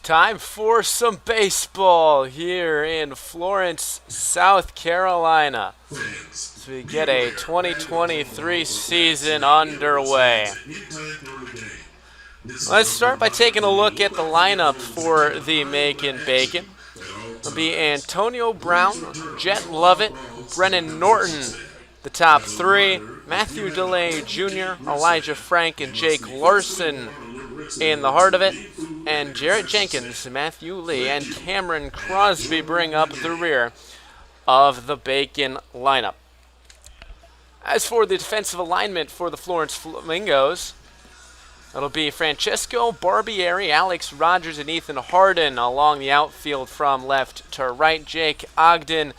time for some baseball here in Florence, South Carolina, as we get a 2023 season underway. Let's start by taking a look at the lineup for the Macon Bacon. It'll be Antonio Brown, Jet Lovett, Brennan Norton, the top three, Matthew DeLay Jr., Elijah Frank, and Jake Larson in the heart of it, and Jarrett Jenkins, Matthew Lee, and Cameron Crosby bring up the rear of the Bacon lineup. As for the defensive alignment for the Florence Flamingos, it'll be Francesco Barbieri, Alex Rogers, and Ethan Harden along the outfield from left to right. Jake Ogden,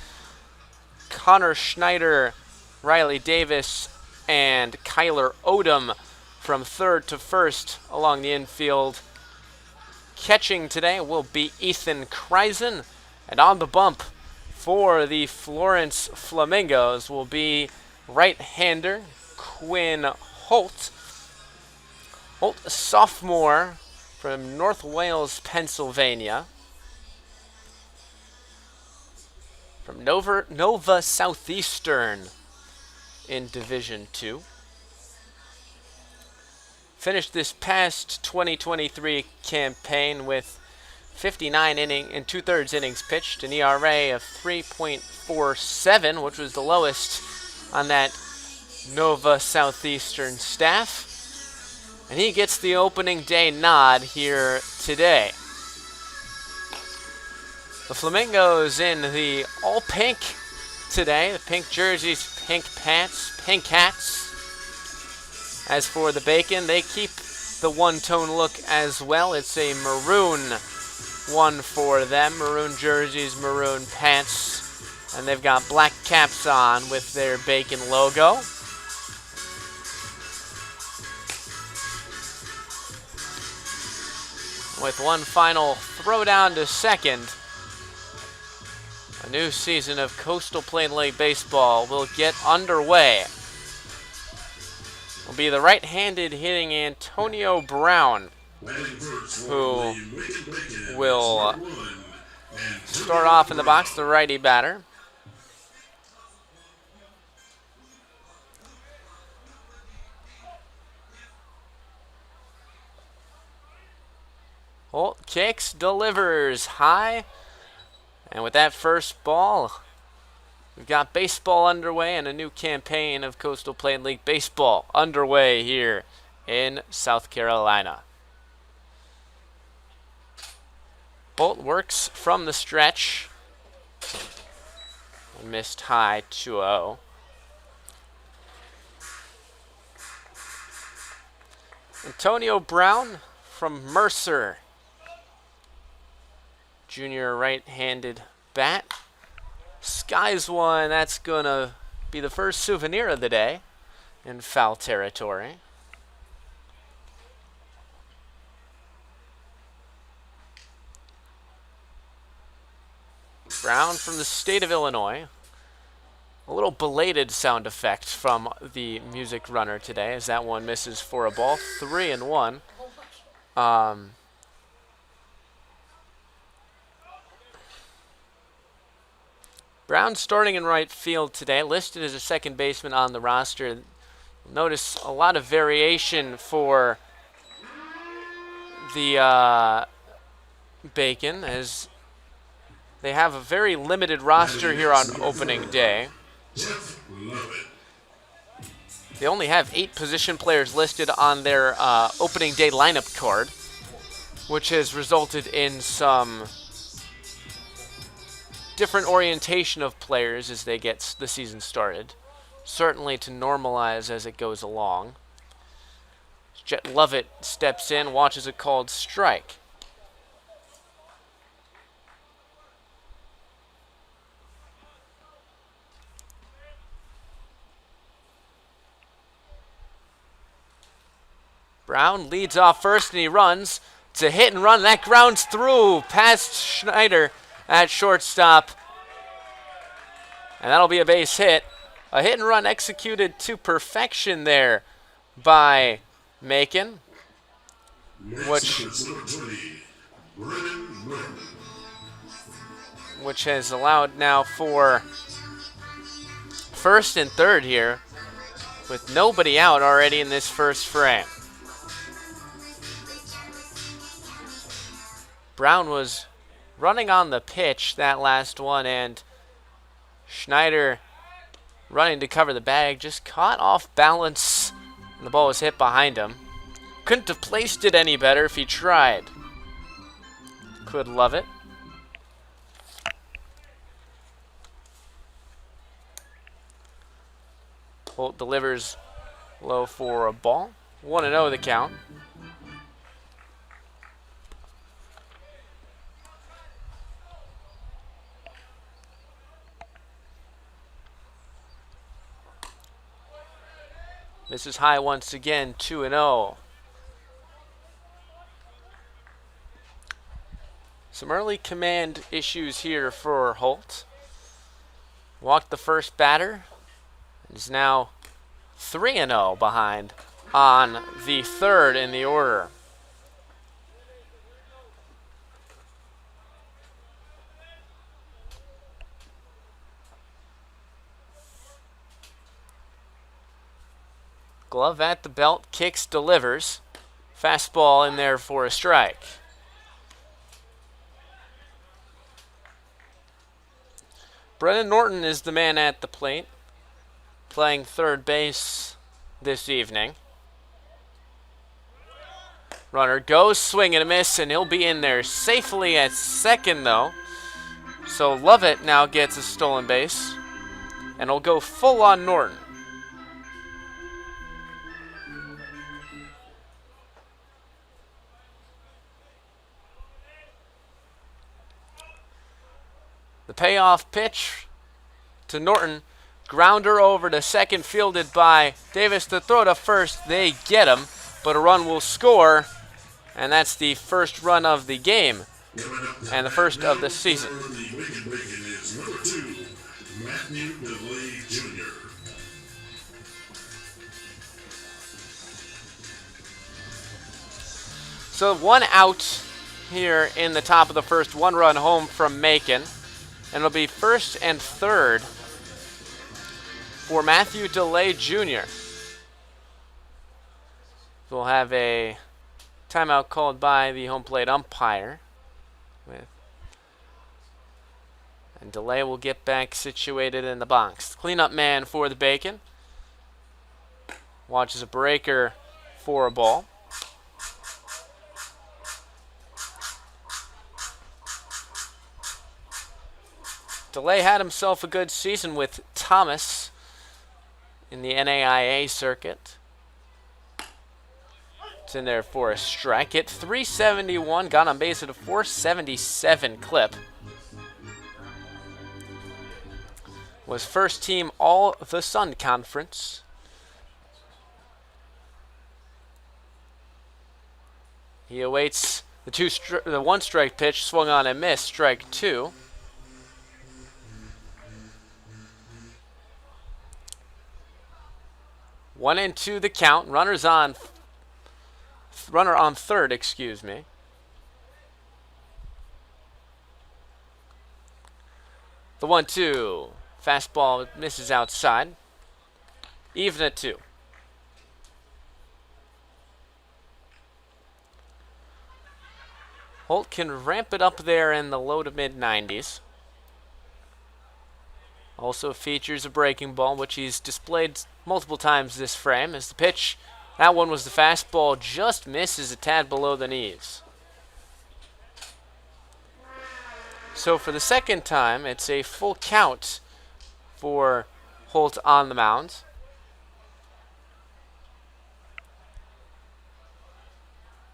Connor Schneider, Riley Davis, and Kyler Odom from third to first along the infield. Catching today will be Ethan Kreisen, and on the bump for the Florence Flamingos will be right-hander Quinn Holt. Holt, a sophomore from North Wales, Pennsylvania, from Nova Southeastern in Division II. Finished this past 2023 campaign with 59 and 2/3 innings pitched, an ERA of 3.47, which was the lowest on that Nova Southeastern staff. And he gets the opening day nod here today. The Flamingos in the all pink today, the pink jerseys, pink pants, pink hats. As for the Bacon, they keep the one-tone look as well. It's a maroon one for them. Maroon jerseys, maroon pants. And they've got black caps on with their Bacon logo. With one final throw down to second, a new season of Coastal Plain League Baseball will get underway. Will be the right-handed hitting Antonio Brown, who will start off in the box, the righty batter. Holt kicks, delivers high, and with that first ball, we've got baseball underway and a new campaign of Coastal Plain League Baseball underway here in South Carolina. Holt works from the stretch. Missed high 2-0. Antonio Brown from Mercer. Junior right-handed bat. Skies one, that's going to be the first souvenir of the day in foul territory. Brown from the state of Illinois. A little belated sound effect from the music runner today as that one misses for a ball. 3-1. Brown starting in right field today, listed as a second baseman on the roster. Notice a lot of variation for the Bacon, as they have a very limited roster here on opening day. They only have 8 position players listed on their opening day lineup card, which has resulted in some different orientation of players as they get the season started. Certainly to normalize as it goes along. Jet Lovett steps in, watches a called strike. Brown leads off first and he runs. It's a hit and run. That grounds through past Schneider at shortstop. And that'll be a base hit. A hit and run executed to perfection there by Macon, which which has allowed now for first and third here with nobody out already in this first frame. Brown was running on the pitch that last one, and Schneider running to cover the bag just caught off balance and the ball was hit behind him. Couldn't have placed it any better if he tried. Could love it. Holt delivers low for a ball. 1-0 the count. This is high once again, 2-0. Some early command issues here for Holt. Walked the first batter. Is now 3-0 behind on the third in the order. Glove at the belt, kicks, delivers. Fastball in there for a strike. Brennan Norton is the man at the plate, playing third base this evening. Runner goes, swing and a miss, and he'll be in there safely at second, though. So Lovett now gets a stolen base, and he'll go full on Norton. The payoff pitch to Norton. Grounder over to second, fielded by Davis. The throw to first, they get him, but a run will score, and that's the first run of the game and the first of the season. So 1 out here in the top of the first, 1 run home from Macon. And it'll be first and third for Matthew DeLay Jr. We'll have a timeout called by the home plate umpire. And DeLay will get back situated in the box. Cleanup man for the Bacon. Watches a breaker for a ball. DeLay had himself a good season with Thomas in the NAIA circuit. It's in there for a strike. Hit .371, got on base at a .477 clip. Was first team All the Sun Conference. He awaits the 1 strike pitch, swung on and missed, strike 2. One and two the count. Runner on third, excuse me. The 1-2. Fastball misses outside. Even at 2. Holt can ramp it up there in the low to mid 90s. Also features a breaking ball, which he's displayed multiple times this frame. As the pitch, that one was the fastball, just misses a tad below the knees. So for the second time, it's a full count for Holt on the mound.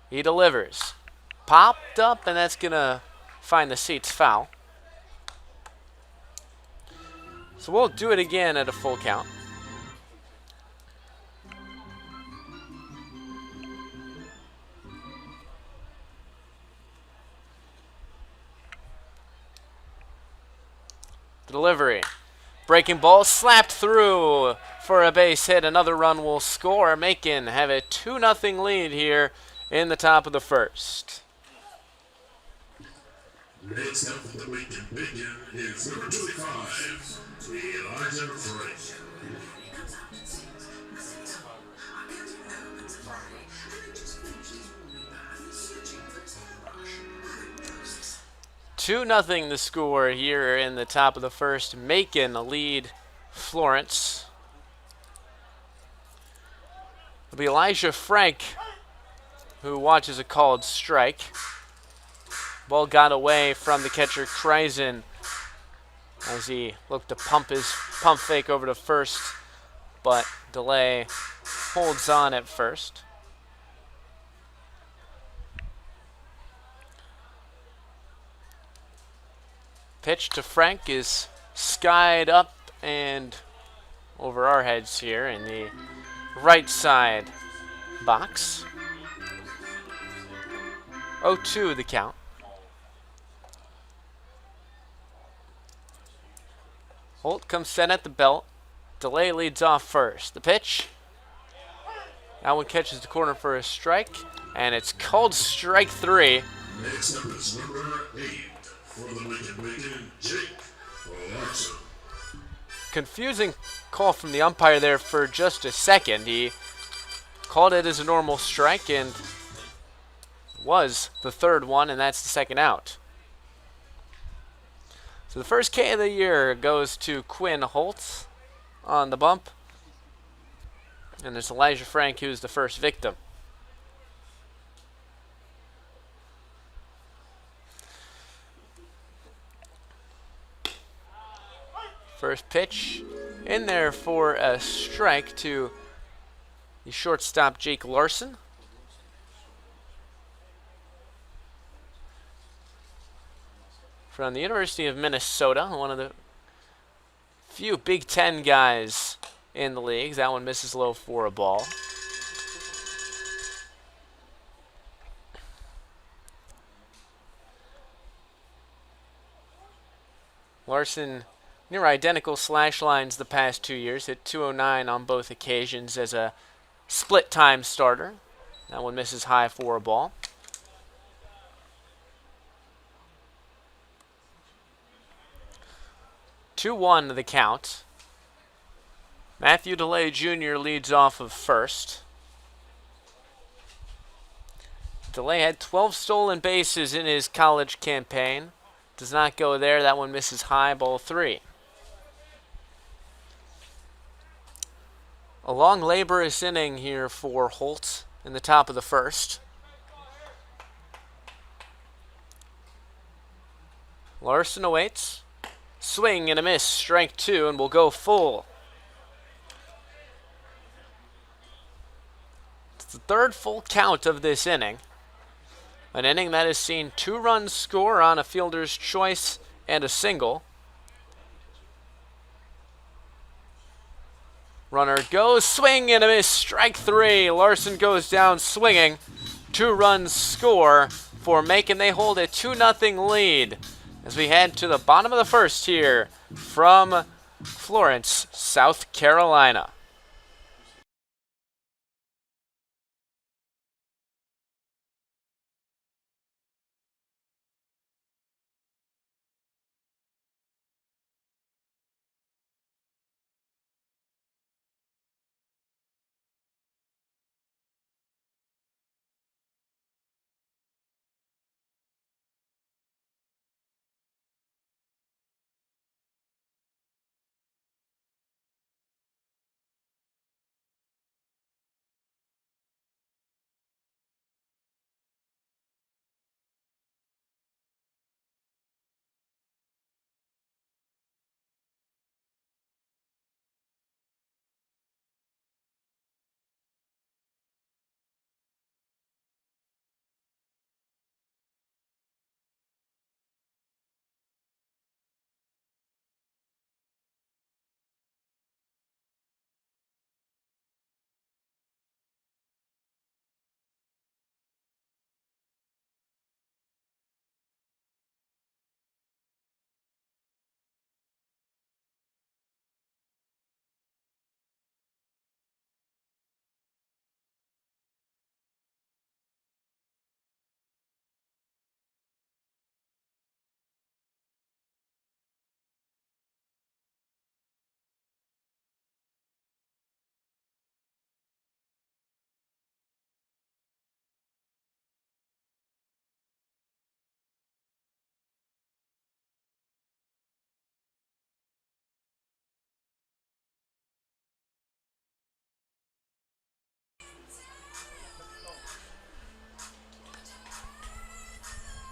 He delivers. Popped up, and that's going to find the seats foul. So we'll do it again at a full count. Delivery. Breaking ball slapped through for a base hit. Another run will score. Macon have a 2-0 lead here in the top of the first. Next up for the Macon Bacon is number 25, Elijah Frank. 2-0 the score here in the top of the first. Macon lead Florence. It'll be Elijah Frank who watches a called strike. Ball got away from the catcher Kreisen as he looked to pump fake over to first, but Delay holds on at first. Pitch to Frank is skied up and over our heads here in the right side box. 0-2 the count. Holt comes set at the belt. Delay leads off first. The pitch. That one catches the corner for a strike, and it's called strike 3. Next up is number 8 for the Macon Bacon, Jake Larson. Confusing call from the umpire there for just a second. He called it as a normal strike and was the third one, and that's the second out. So the first K of the year goes to Quinn Holt on the bump. And it's Elijah Frank who's the first victim. First pitch in there for a strike to the shortstop Jake Larson. From the University of Minnesota, one of the few Big Ten guys in the leagues. That one misses low for a ball. Larson near identical slash lines the past 2 years. Hit 209 on both occasions as a split time starter. That one misses high for a ball. 2-1 the count. Matthew DeLay Jr. leads off of first. DeLay had 12 stolen bases in his college campaign. Does not go there. That one misses high, ball 3. A long laborious inning here for Holt in the top of the first. Larson awaits. Swing and a miss, strike 2, and we'll go full. It's the third full count of this inning. An inning that has seen 2 runs score on a fielder's choice and a single. Runner goes, swing and a miss, strike 3. Larson goes down swinging. 2 runs score for Macon. They hold a 2-0 lead as we head to the bottom of the first here from Florence, South Carolina.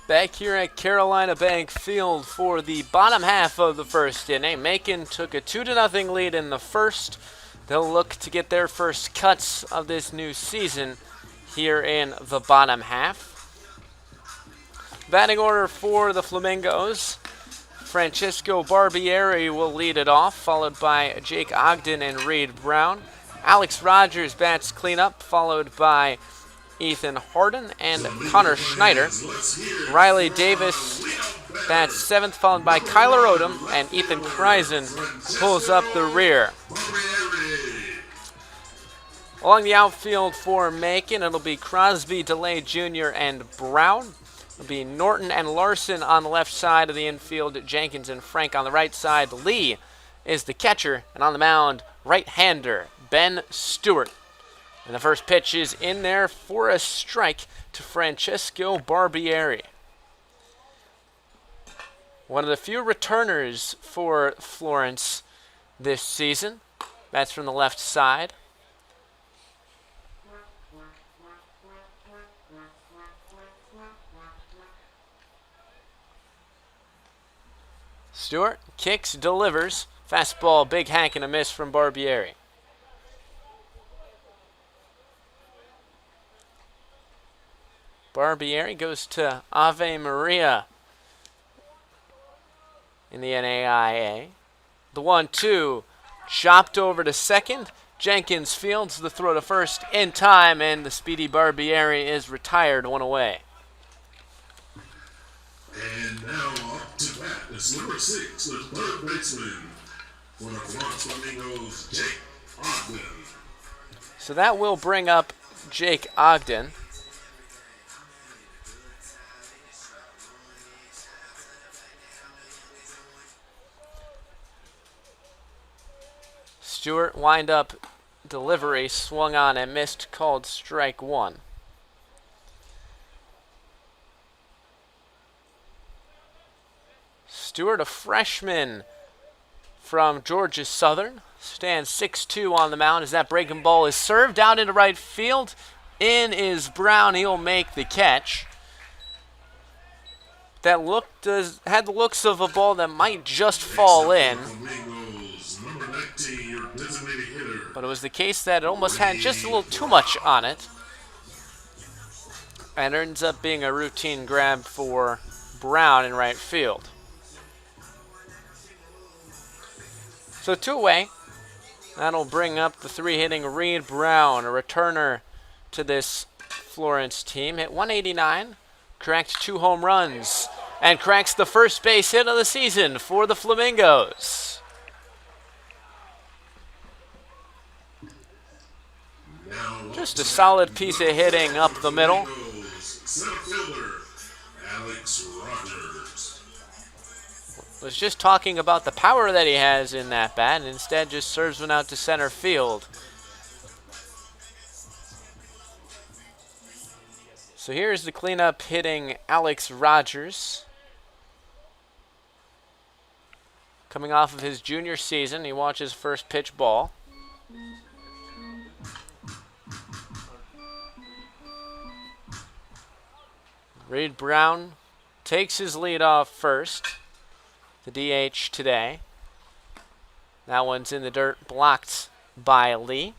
Back here at Carolina Bank Field for the bottom half of the first inning. Macon took a 2-0 lead in the first. They'll look to get their first cuts of this new season here in the bottom half. Batting order for the Flamingos. Francisco Barbieri will lead it off, followed by Jake Ogden and Reed Brown. Alex Rogers bats cleanup, followed by Ethan Harden and Connor Schneider. Riley Davis bats seventh, followed by Kyler Odom, and Ethan Kreisen pulls up the rear. Along the outfield for Macon, it'll be Crosby, DeLay Jr., and Brown. It'll be Norton and Larson on the left side of the infield, Jenkins and Frank on the right side. Lee is the catcher, and on the mound, right-hander Ben Stewart. And the first pitch is in there for a strike to Francisco Barbieri. One of the few returners for Florence this season. That's from the left side. Stewart kicks, delivers. Fastball, big hack and a miss from Barbieri. Barbieri goes to Ave Maria in the NAIA. The 1-2 chopped over to second. Jenkins fields the throw to first in time, and the speedy Barbieri is retired, one away. And now up to bat is number 6, the third baseman for the Florence Flamingos, Jake Ogden. So that will bring up Jake Ogden. Stewart wind up delivery, swung on and missed, called strike one. Stewart, a freshman from Georgia Southern, stands 6'2" on the mound as that breaking ball is served out into right field. In is Brown. He'll make the catch. That had the looks of a ball that might just fall in. But it was the case that it almost had just a little too much on it. And it ends up being a routine grab for Brown in right field. So 2 away. That'll bring up the 3-hitting Reed Brown, a returner to this Florence team. Hit 189, cracked 2 home runs, and cracks the first base hit of the season for the Flamingos. Just a solid piece of hitting up the middle. Center fielder, Alex Rogers. Was just talking about the power that he has in that bat, and instead just serves one out to center field. So here's the cleanup hitting Alex Rogers. Coming off of his junior season, he watches first pitch ball. Reed Brown takes his lead off first. The DH today. That one's in the dirt, blocked by Lee.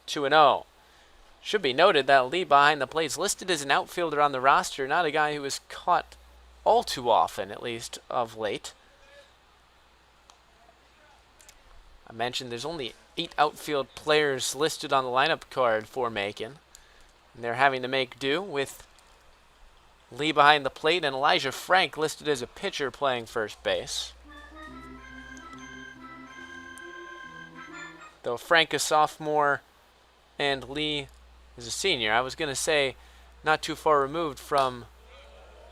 2-0. Should be noted that Lee behind the plate is listed as an outfielder on the roster, not a guy who is caught all too often, at least of late. I mentioned there's only 8 outfield players listed on the lineup card for Macon. And they're having to make do with Lee behind the plate and Elijah Frank listed as a pitcher playing first base. Though Frank a sophomore and Lee is a senior. I was going to say not too far removed from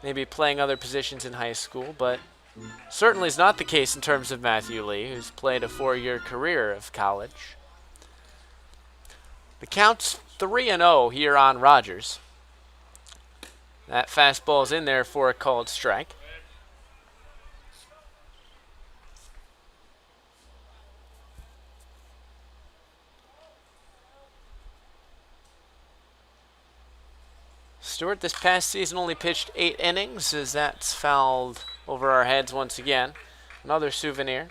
maybe playing other positions in high school, but certainly is not the case in terms of Matthew Lee, who's played a 4-year career of college. The count's 3-0 here on Rogers. That fastball's in there for a called strike. Stewart this past season only pitched 8 innings as that's fouled over our heads once again. Another souvenir.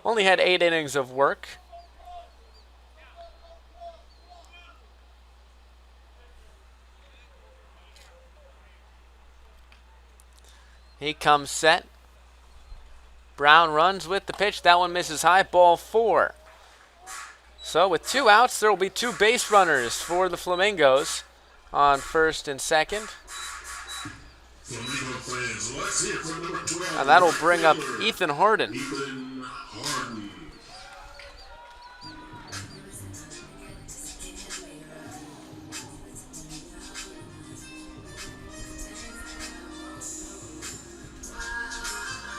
Only had 8 innings of work. He comes set. Brown runs with the pitch. That one misses high. Ball 4. So with 2 outs, there will be 2 base runners for the Flamingos on first and second. Flamingo fans, let's hear from number 12. And that'll bring up Ethan Harden. Ethan Harden.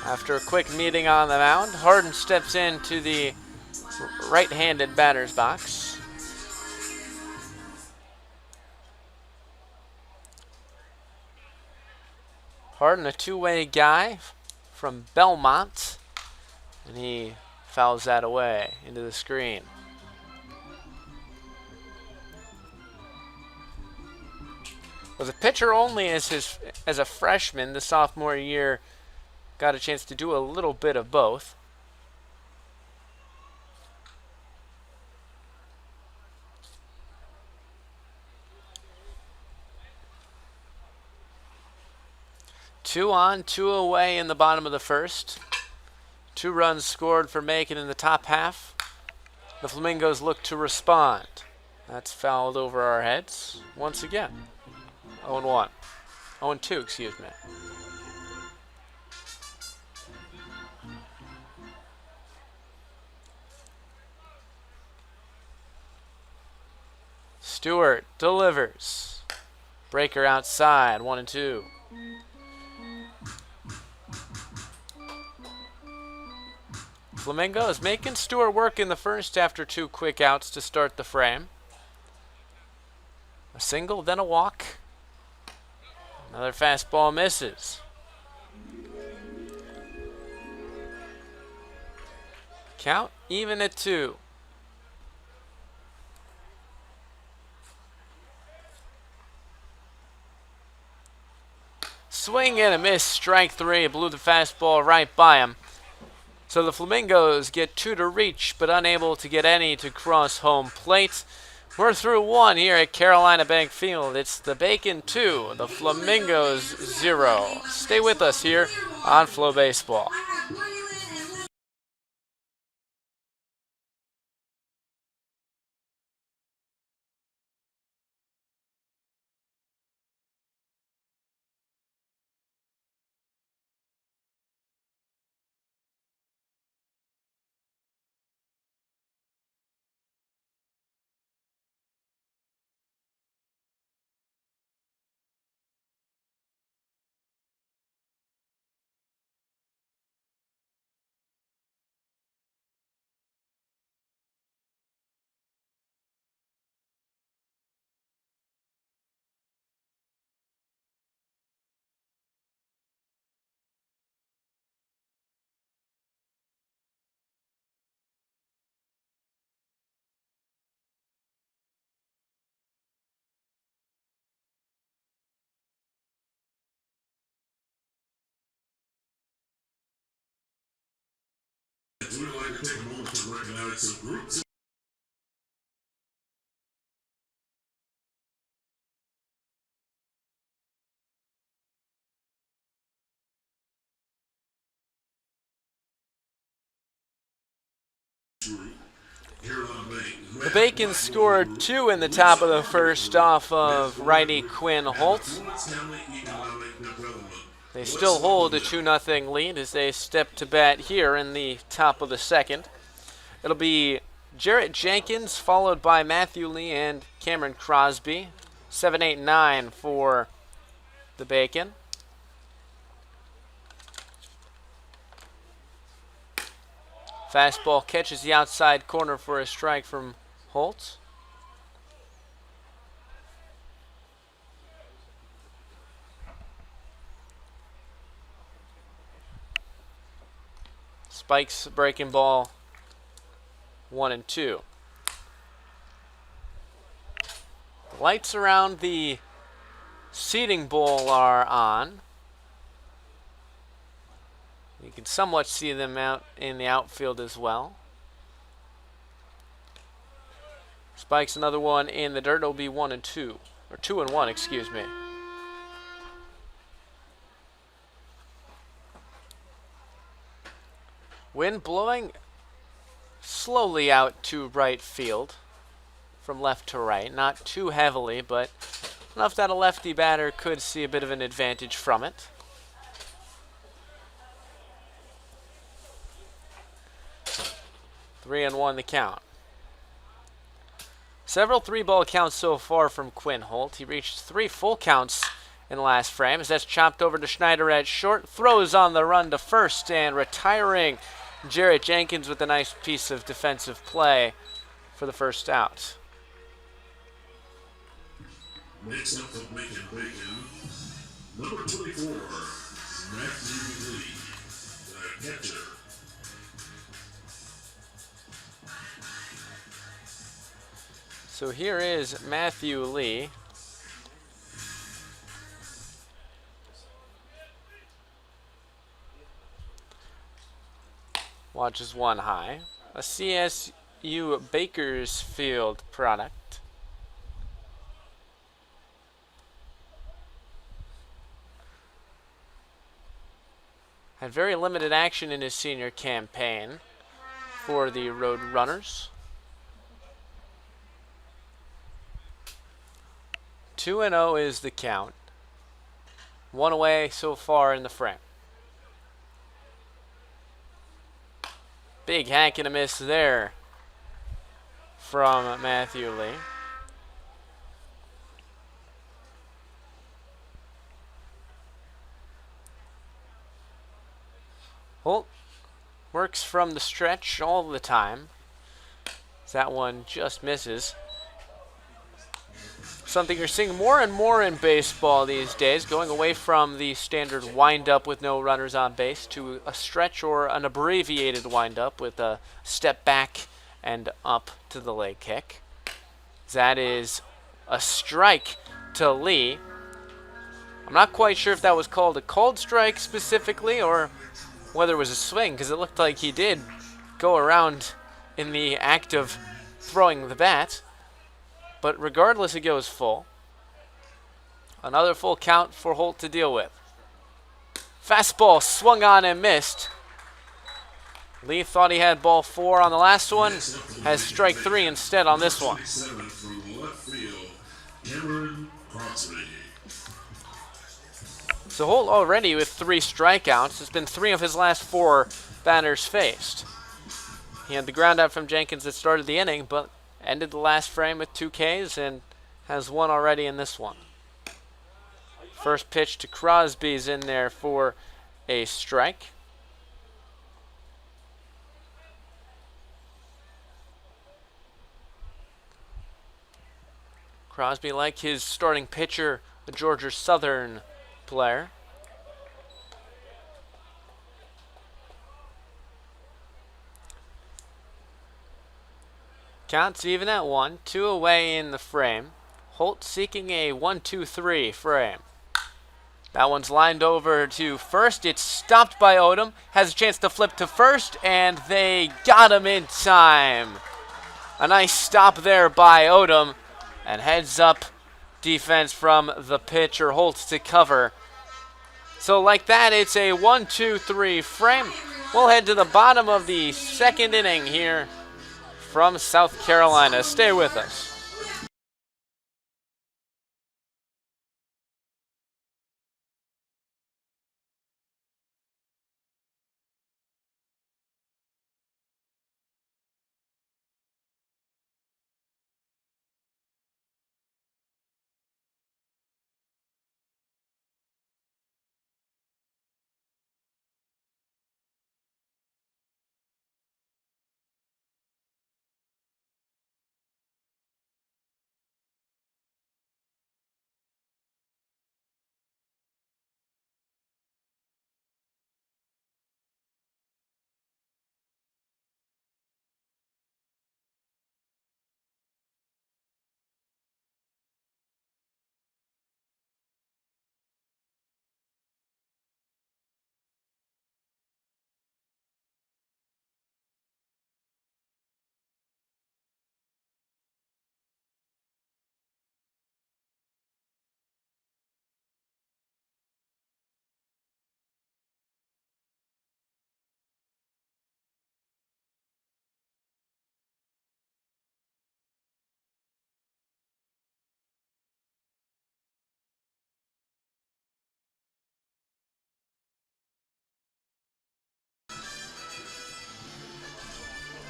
After a quick meeting on the mound, Harden steps into the right-handed batter's box. Harden, a two-way guy from Belmont, and he fouls that away into the screen. Was a pitcher only as a freshman. The sophomore year got a chance to do a little bit of both. Two on, 2 away in the bottom of the first. 2 runs scored for Macon in the top half. The Flamingos look to respond. That's fouled over our heads once again. 0-1. 0-2, excuse me. Stewart delivers. Breaker outside, 1-2. Flamingos making Stewart work in the first after 2 quick outs to start the frame. A single, then a walk. Another fastball misses. Count even at 2. Swing and a miss, strike 3. Blew the fastball right by him. So the Flamingos get 2 to reach, but unable to get any to cross home plate. We're through 1 here at Carolina Bank Field. It's the Bacon 2, the Flamingos 0. Stay with us here on Flow Baseball. We'd like to take a moment to recognize some groups. The Bacon scored 2 in the top of the first off of righty Quinn Holt. They still hold a 2-0 lead as they step to bat here in the top of the second. It'll be Jarrett Jenkins followed by Matthew Lee and Cameron Crosby. 7, 8, 9 for the Bacon. Fastball catches the outside corner for a strike from Holt. Spikes breaking ball 1-2. The Lights around the seating bowl are on. You can somewhat see them out in the outfield as well. Spikes another one in the dirt. It'll be 1-2. Or 2-1, excuse me. Wind blowing slowly out to right field from left to right. Not too heavily, but enough that a lefty batter could see a bit of an advantage from it. 3-1 the count. Several 3-ball counts so far from Quinn Holt. He reached 3 full counts in the last frame as that's chopped over to Schneider at short. Throws on the run to first and retiring Jarrett Jenkins with a nice piece of defensive play for the first out. Next up for Macon Bacon, number 24, Matthew Lee, the catcher. So here is Matthew Lee. Watches one high. A CSU Bakersfield product. Had very limited action in his senior campaign for the Road Runners. 2-0 is the count. 1 away so far in the frame. Big hack and a miss there from Matthew Lee. Holt works from the stretch all the time. That one just misses. Something you're seeing more and more in baseball these days, going away from the standard wind-up with no runners on base to a stretch or an abbreviated wind-up with a step back and up to the leg kick. That is a strike to Lee. I'm not quite sure if that was called a called strike specifically or whether it was a swing, because it looked like he did go around in the act of throwing the bat. But regardless, it goes full. Another full count for Holt to deal with. Fastball swung on and missed. Lee thought he had ball 4 on the last one. Has strike 3 instead on this one. So Holt already with 3 strikeouts. It's been 3 of his last 4 batters faced. He had the ground out from Jenkins that started the inning, but ended the last frame with 2 Ks and has 1 already in this one. First pitch to Crosby's in there for a strike. Crosby, like his starting pitcher, a Georgia Southern player. Counts even at 1, 2 away in the frame. Holt seeking a 1-2-3 frame. That one's lined over to first. It's stopped by Odom. Has a chance to flip to first, and they got him in time. A nice stop there by Odom, and heads up defense from the pitcher Holt to cover. So like that, it's a 1-2-3 frame. We'll head to the bottom of the 2nd inning here from South Carolina. Stay with us.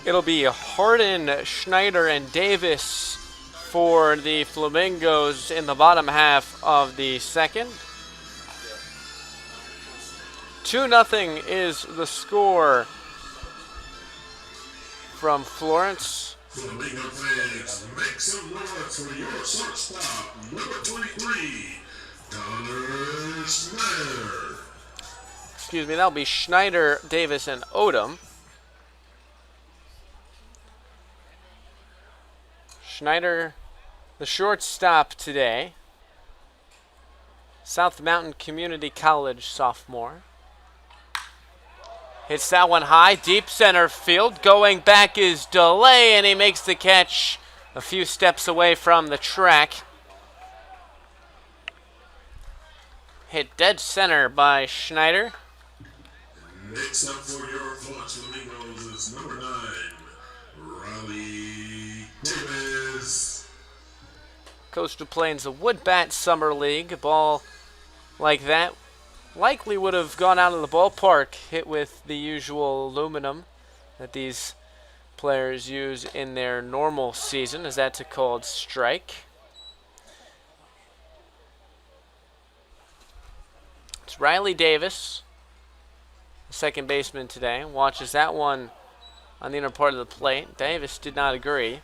It'll be Harden, Schneider, and Davis for the Flamingos in the bottom half of the second. 2-0 is the score from Florence. Flamingo fans, make some noise for your shortstop, number 23, Connor Schneider. Excuse me, that'll be Schneider, Davis, and Odom. Schneider, the shortstop today. South Mountain Community College sophomore. Hits that one high, deep center field. Going back is Delay, and he makes the catch a few steps away from the track. Hit dead center by Schneider. Next up for your Florence Flamingos is number 9, Riley Davis. Coastal Plains, a wood bat summer league. A ball like that likely would have gone out of the ballpark, hit with the usual aluminum that these players use in their normal season, as that's a called strike. It's Riley Davis, the second baseman today, watches that one on the inner part of the plate. Davis did not agree.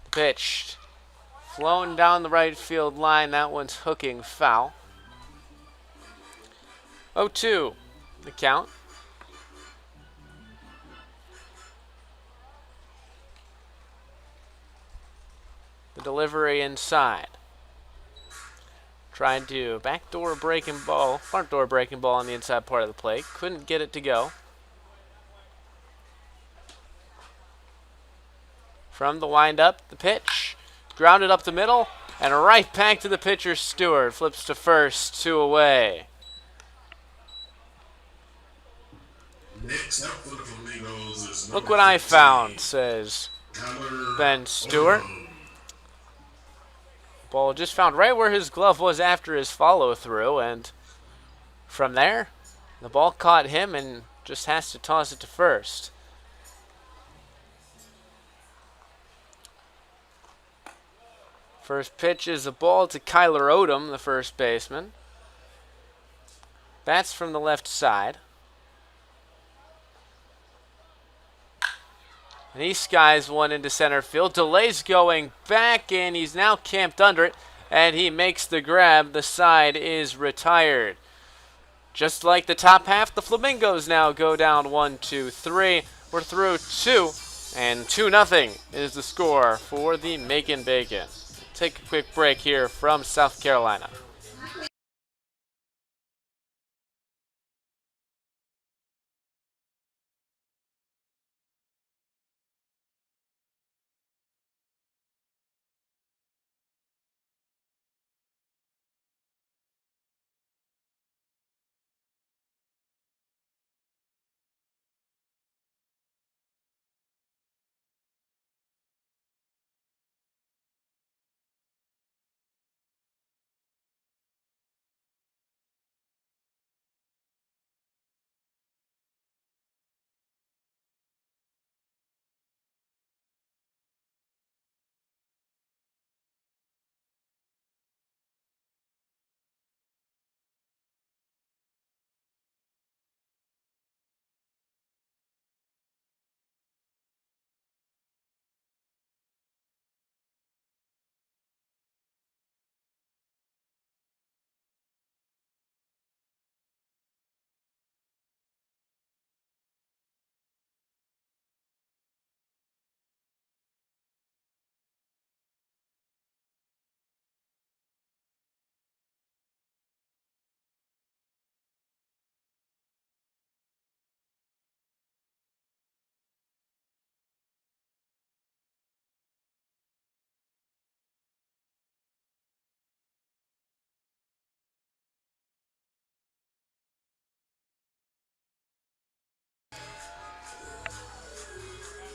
The pitch, flown down the right field line. That one's hooking foul. 0-2, the count. The delivery inside. Tried to backdoor breaking ball, front door breaking ball on the inside part of the plate. Couldn't get it to go. From the windup, the pitch. Grounded up the middle, and right back to the pitcher, Stewart. Flips to first, 2 away. Next up for the Flamingos is Look what I found, says Ben Stewart. Ball just found right where his glove was after his follow-through, and from there, the ball caught him and just has to toss it to first. First pitch is a ball to Kyler Odom, the first baseman. Bats from the left side. And he skies one into center field. Delay's going back, and he's now camped under it, and he makes the grab. The side is retired. Just like the top half, the Flamingos now go down 1, 2, 3. We're through 2, and 2-0 is the score for the Macon Bacon. Take a quick break here from South Carolina.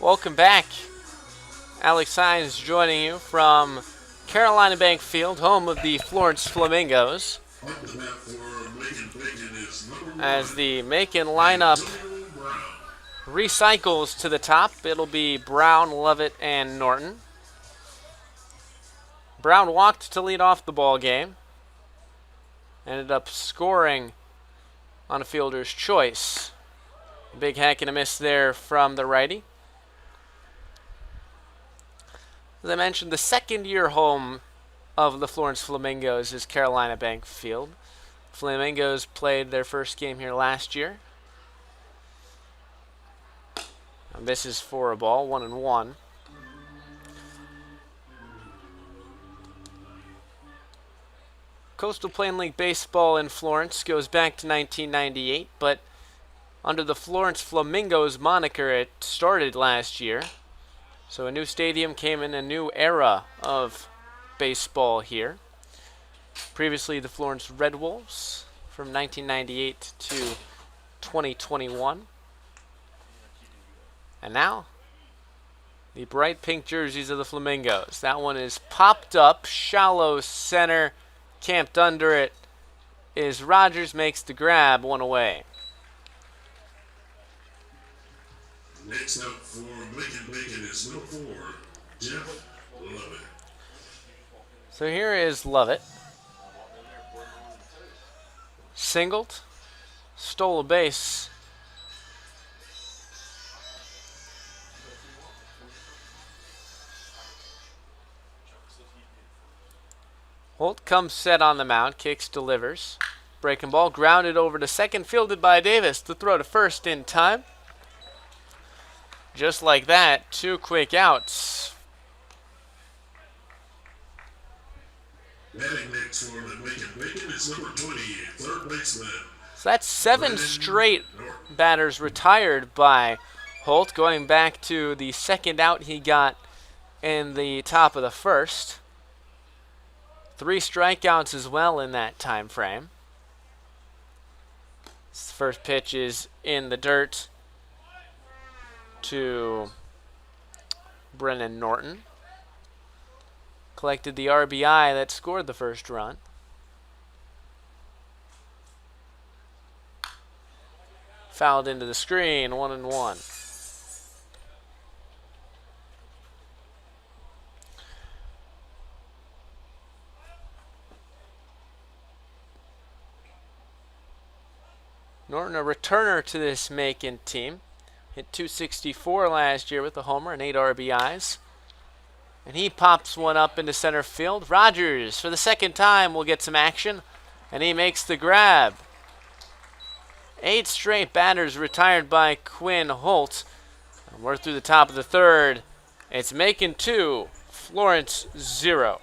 Welcome back. Alex Hines joining you from Carolina Bank Field, home of the Florence Flamingos. Up the bat for Macon Bacon is number As 1, the Macon lineup Antonio Brown. recycles to the top, it'll be Brown, Lovett, and Norton. Brown walked to lead off the ball game. Ended up scoring on a fielder's choice. Big hack and a miss there from the righty. As I mentioned, the second-year home of the Florence Flamingos is Carolina Bank Field. Flamingos played their first game here last year. And this is for a ball, 1-1. Coastal Plain League Baseball in Florence goes back to 1998, but under the Florence Flamingos moniker, it started last year. So a new stadium came in, a new era of baseball here. Previously, the Florence Red Wolves from 1998 to 2021. And now, the bright pink jerseys of the Flamingos. That one is popped up, shallow center, camped under it is Rogers, makes the grab, one away. Next up for Macon Bacon is number 4, Jeff Lovett. So here is Lovett. Singled, stole a base. Holt comes set on the mound, kicks, delivers. Breaking ball, grounded over to second, fielded by Davis. The throw to first in time. Just like that, 2 quick outs. Batting next for the Macon Bacon is number 20, third baseman. So that's 7 straight batters retired by Holt, going back to the second out he got in the top of the first. 3 strikeouts as well in that time frame. This first pitch is in the dirt to Brennan Norton. Collected the RBI that scored the first run. Fouled into the screen, 1-1. Norton, a returner to this Macon team. Hit 264 last year with a homer and 8 RBIs. And he pops one up into center field. Rogers, for the second time, will get some action. And he makes the grab. 8 straight batters retired by Quinn Holt. And we're through the top of the third. It's Macon 2, Florence 0.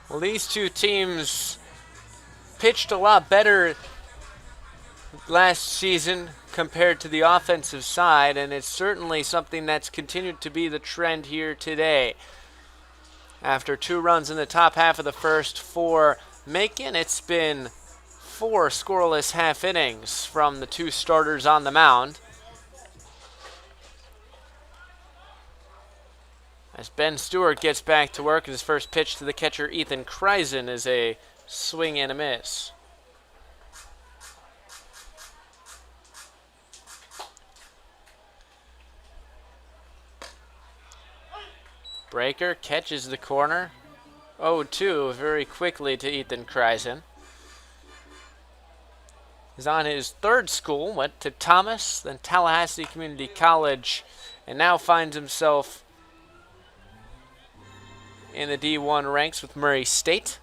Well, these two teams pitched a lot better last season compared to the offensive side, and it's certainly something that's continued to be the trend here today. After 2 runs in the top half of the first for Macon, it's been 4 scoreless half innings from the 2 starters on the mound. As Ben Stewart gets back to work, his first pitch to the catcher Ethan Kreisen is a swing and a miss. Breaker catches the corner. 0-2 very quickly to Ethan Kreisen. He's on his 3rd school, went to Thomas, then Tallahassee Community College, and now finds himself in the D1 ranks with Murray State.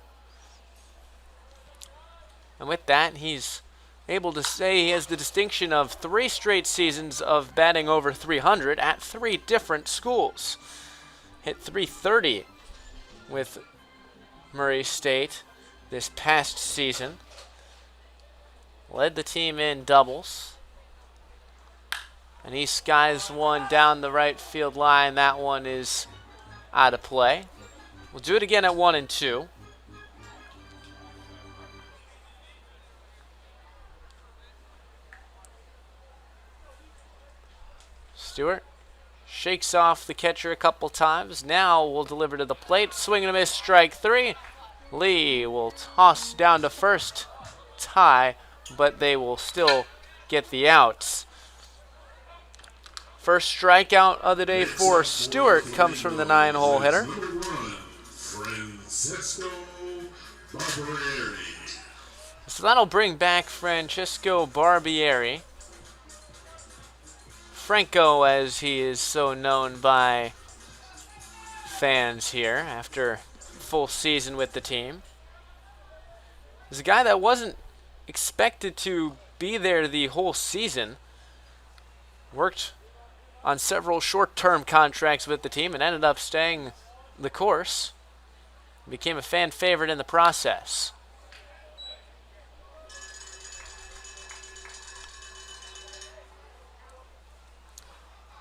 And with that, he's able to say he has the distinction of 3 straight seasons of batting over 300 at 3 different schools. Hit .330 with Murray State this past season. Led the team in doubles. And he skies one down the right field line. That one is out of play. We'll do it again at 1-2. Stewart shakes off the catcher a couple times. Now will deliver to the plate. Swing and a miss, strike 3. Lee will toss down to first. Tie, but they will still get the outs. First strikeout of the day for Stewart comes from the 9-hole hitter. So that'll bring back Francisco Barbieri. Franco, as he is so known by fans here after full season with the team. He's a guy that wasn't expected to be there the whole season. Worked on several short-term contracts with the team and ended up staying the course. Became a fan favorite in the process.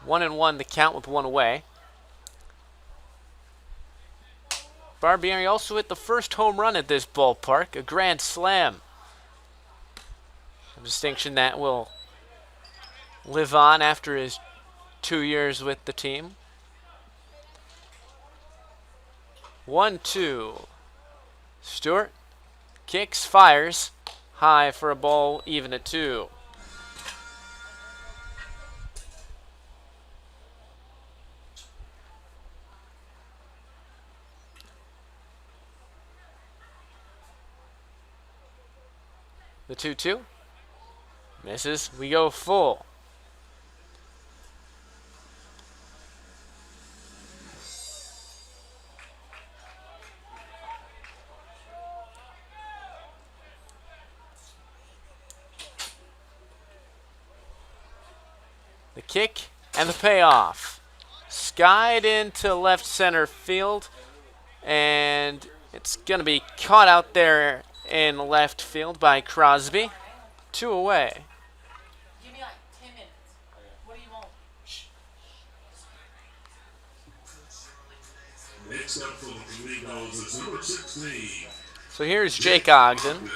One and one the count with one away. Barbieri also hit the first home run at this ballpark, a grand slam. A distinction that will live on after his 2 years with the team. 1-2. Stewart kicks, fires, high for a ball, even at 2. The 2-2 misses. We go full. The kick and the payoff. Skied into left center field, and it's going to be caught out there in left field by Crosby. 2 away. Give me like 10 minutes. What do you want? Next up for the Flamingos is number 16. So here's Jake Ogden.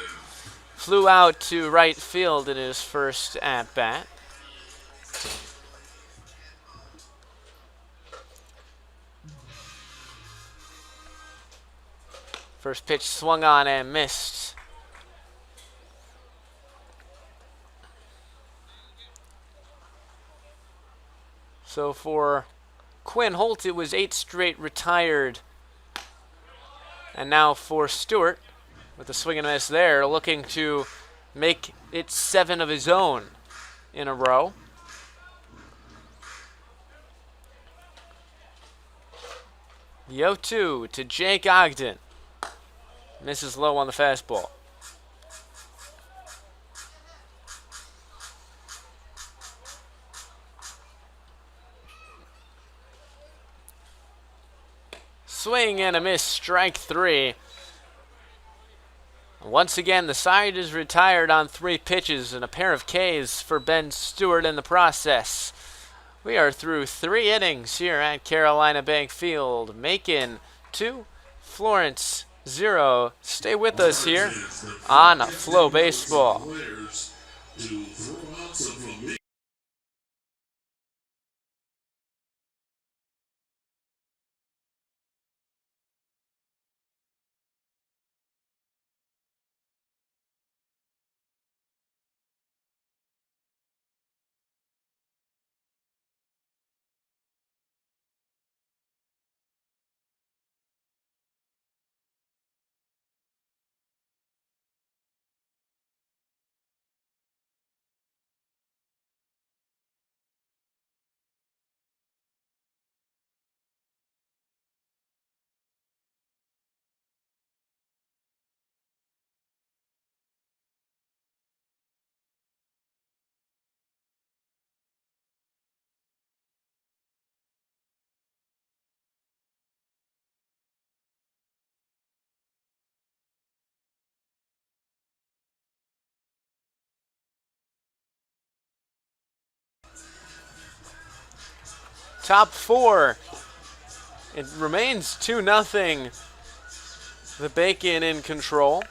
Flew out to right field in his first at-bat. First pitch swung on and missed. So for Quinn Holt, it was 8 straight retired. And now for Stewart, with a swing and a miss there, looking to make it 7 of his own in a row. The 0-2 to Jake Ogden. Misses low on the fastball. Swing and a miss, strike 3. Once again, the side is retired on 3 pitches and a pair of Ks for Ben Stewart in the process. We are through 3 innings here at Carolina Bank Field. Macon 2. Florence 0. Stay with us here on Flow Baseball. Players to throw out some Flamingos. Top 4. It remains 2-0. The Bacon in control.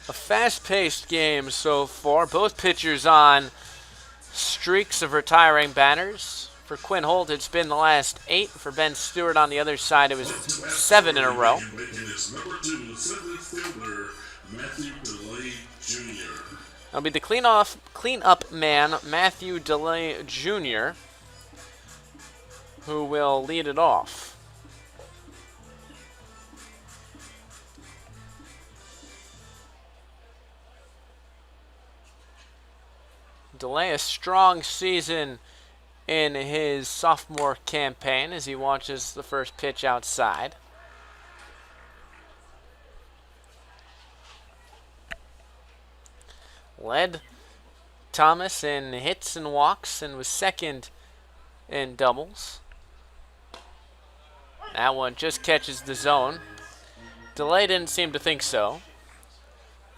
A fast-paced game so far. Both pitchers on streaks of retiring batters. For Quinn Holt, it's been the last 8. For Ben Stewart on the other side, it was 7 in a row. Making this number 2 center fielder, Matthew DeLay Jr. It'll be the cleanup man, Matthew DeLay Jr., who will lead it off. DeLay, a strong season in his sophomore campaign as he watches the first pitch outside. Led Thomas in hits and walks and was second in doubles. That one just catches the zone. DeLay didn't seem to think so.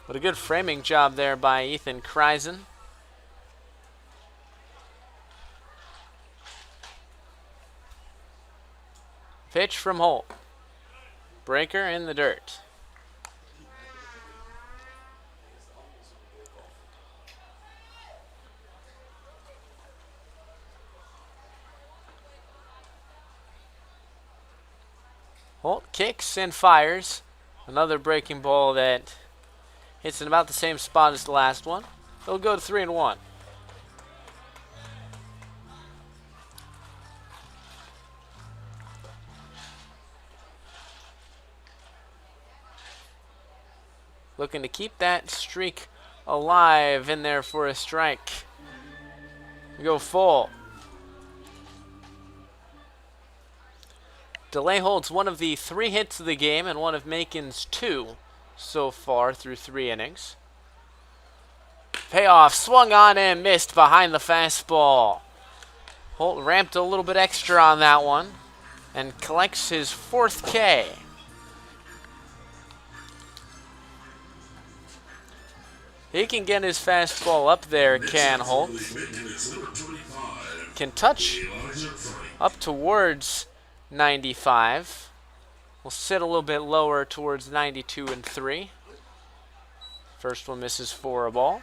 But a good framing job there by Ethan Kreisen. Pitch from Holt. Breaker in the dirt. Holt kicks and fires. Another breaking ball that hits in about the same spot as the last one. They'll go to 3-1. Looking to keep that streak alive in there for a strike. We go full. DeLay holds one of the 3 hits of the game and one of Macon's 2 so far through 3 innings. Payoff, swung on and missed behind the fastball. Holt ramped a little bit extra on that one and collects his 4th K. He can get his fastball up there, can Holt. Can touch up towards 95. We'll sit a little bit lower towards 92 and 3. First one misses for a ball.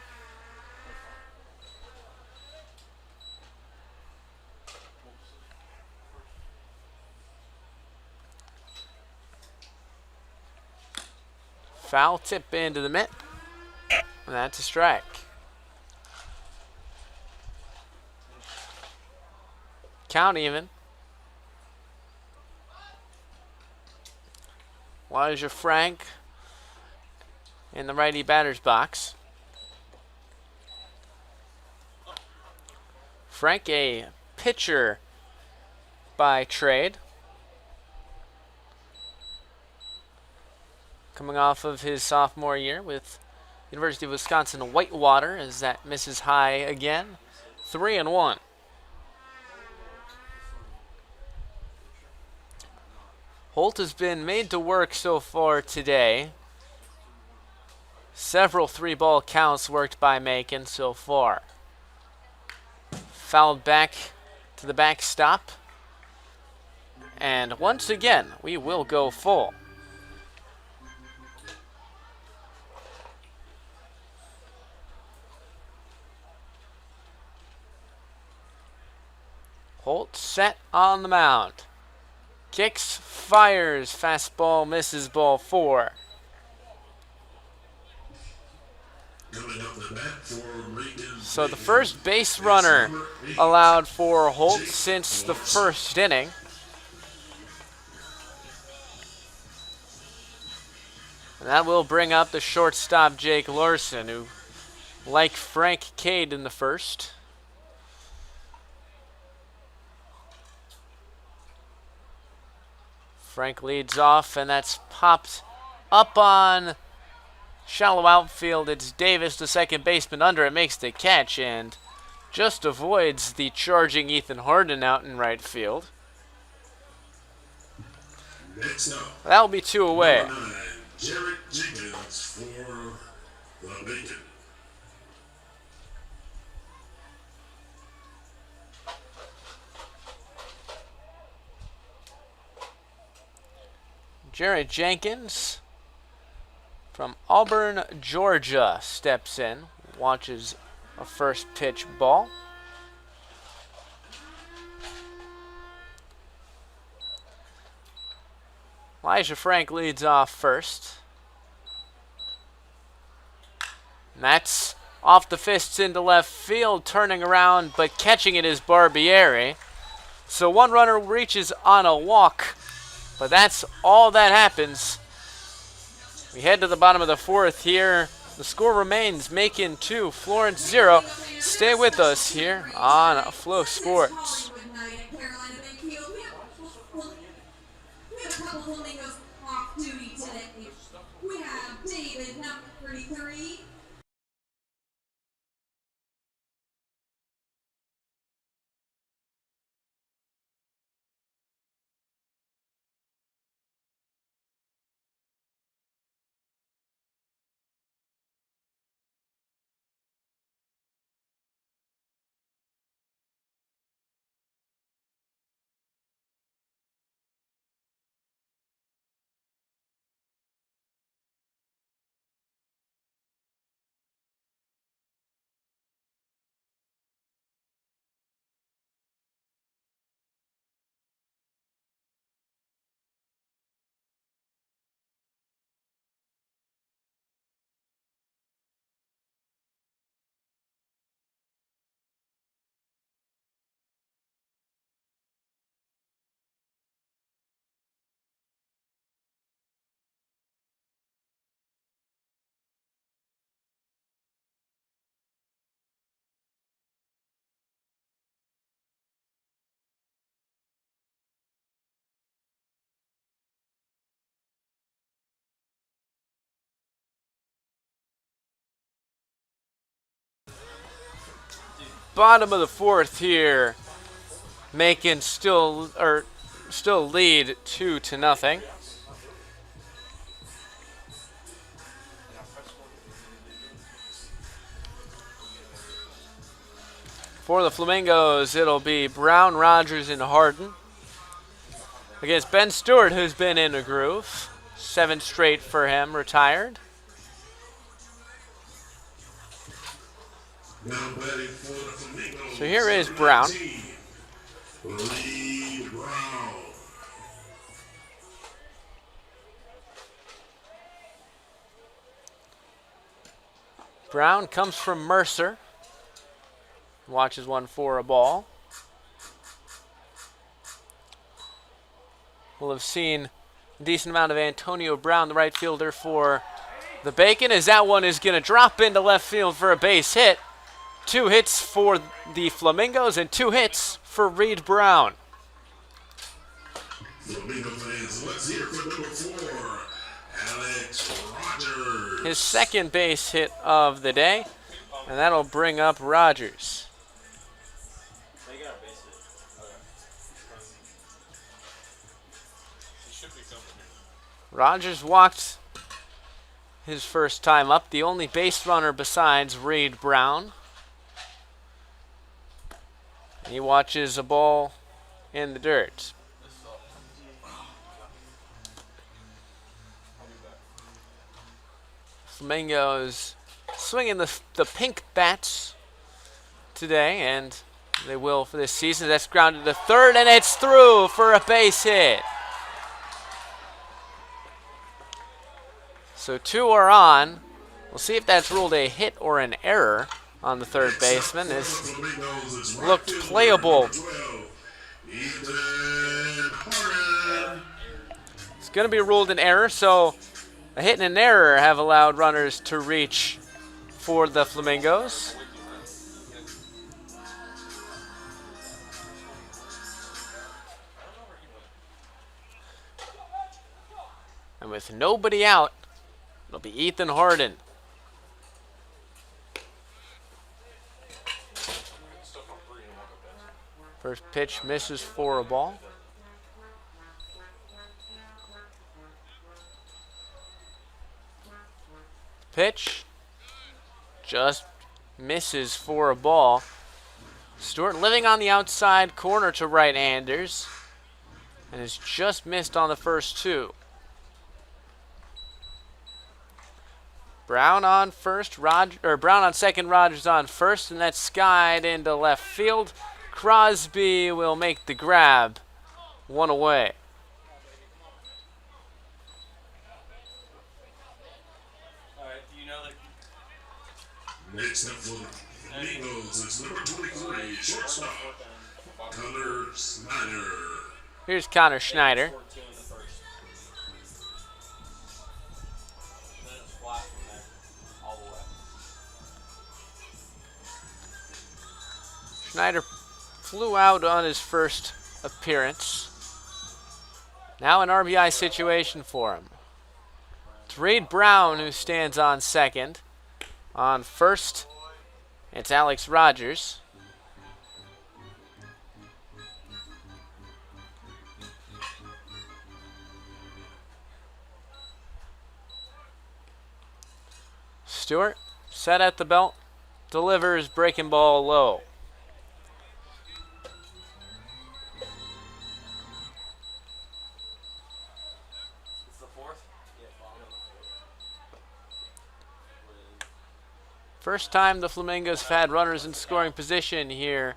Foul tip into the mitt. And that's a strike. Count even. Elijah Frank in the righty batter's box. Frank, a pitcher by trade. Coming off of his sophomore year with University of Wisconsin Whitewater, as that misses high again. 3-1. Holt has been made to work so far today. Several 3-ball counts worked by Macon so far. Fouled back to the backstop. and once again, we will go full. Holt set on the mound. Kicks, fires, fastball, misses, ball 4. So the first base runner allowed for Holt since the first inning. And that will bring up the shortstop, Jake Larson, who, like Frank, Cade in the first. Frank leads off, and that's popped up on shallow outfield. It's Davis, the second baseman, under it, makes the catch, and just avoids the charging Ethan Harden out in right field. That'll be 2 away. Jarrett Jenkins for the Macon. Jarrett Jenkins from Auburn, Georgia, steps in, watches a first pitch ball. Elijah Frank leads off first. And that's off the fists into left field, turning around, but catching it is Barbieri. So one runner reaches on a walk, but that's all that happens. We head to the bottom of the 4th here. The score remains Macon 2, Florence 0. Stay with us here on Flow Sports. We have a couple Flamingos off duty today. We have David, number 33. Bottom of the 4th here. Macon still lead 2-0. For the Flamingos, it'll be Brown, Rogers, and Harden against Ben Stewart, who's been in a groove. 7 straight for him, retired. So here is Brown. Brown comes from Mercer. Watches one for a ball. We'll have seen a decent amount of Antonio Brown, the right fielder for the Bacon, as that one is going to drop into left field for a base hit. 2 hits for the Flamingos and 2 hits for Reed Brown. Flamingo fans, let's hear for number 4, Alex Rogers. His second base hit of the day, and that'll bring up Rogers. Rogers walked his first time up, the only base runner besides Reed Brown. He watches a ball in the dirt. Flamingos swinging the pink bats today, and they will for this season. That's grounded to third, and it's through for a base hit. So 2 are on. We'll see if that's ruled a hit or an error on the third baseman. This looked playable. It's going to be ruled an error, so a hit and an error have allowed runners to reach for the Flamingos. And with nobody out, it'll be Ethan Harden. First pitch misses for a ball. Pitch just misses for a ball. Stewart living on the outside corner to right-handers and has just missed on the first 2. Brown on first, Brown on second, Rogers on first, and that's skied into left field. Crosby will make the grab. 1 away. Next up for the Flamingos is number 23, shortstop, Connor Snyder. Here's Connor Schneider. Schneider flew out on his first appearance. Now an RBI situation for him. It's Reed Brown who stands on second. On first, it's Alex Rogers. Stewart, set at the belt, delivers breaking ball low. First time the Flamingos have had runners in scoring position here.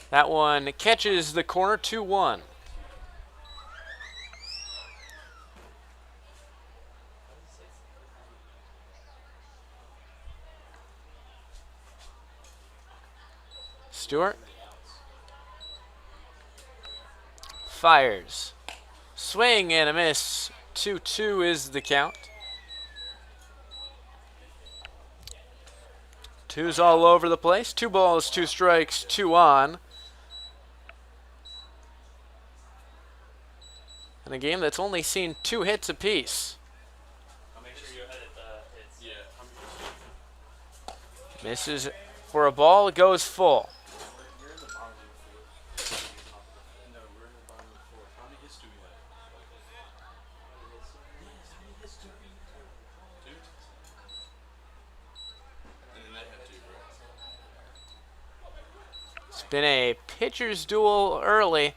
That one catches the corner, 2-1. Stewart fires. Swing and a miss. 2-2 is the count. 2's all over the place. 2 balls, 2 strikes, 2 on. In a game that's only seen 2 hits apiece. Misses for a ball, goes full. It's been a pitcher's duel early.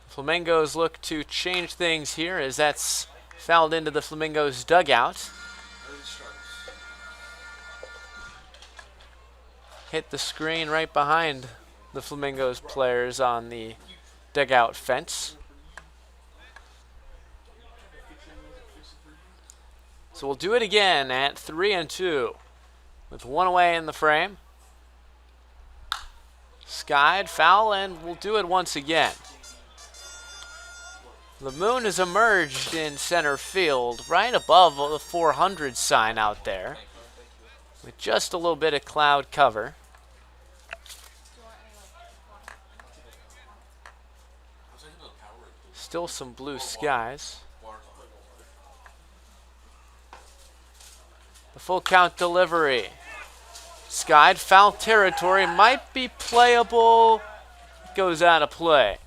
Flamingos look to change things here as that's fouled into the Flamingos dugout. Hit the screen right behind the Flamingos players on the dugout fence. So we'll do it again at 3-2 with 1 away in the frame. Skied, foul, and we'll do it once again. The moon has emerged in center field, right above the 400 sign out there, with just a little bit of cloud cover. Still some blue skies. The full count delivery. Skied, foul territory, might be playable. Goes out of play.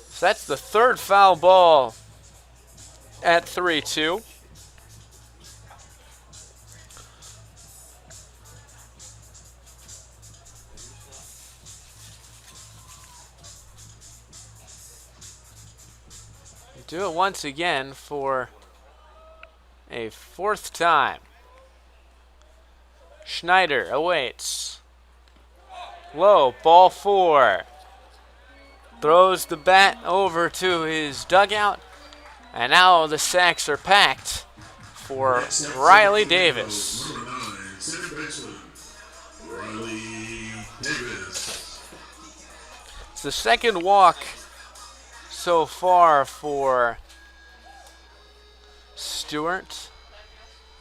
So that's the 3rd foul ball at 3-2. Do it once again for a fourth time. Schneider awaits. Low, ball 4. Throws the bat over to his dugout. And now the sacks are packed for Riley Davis. Number 9, second baseman, Riley Davis. It's the second walk so far for Stewart.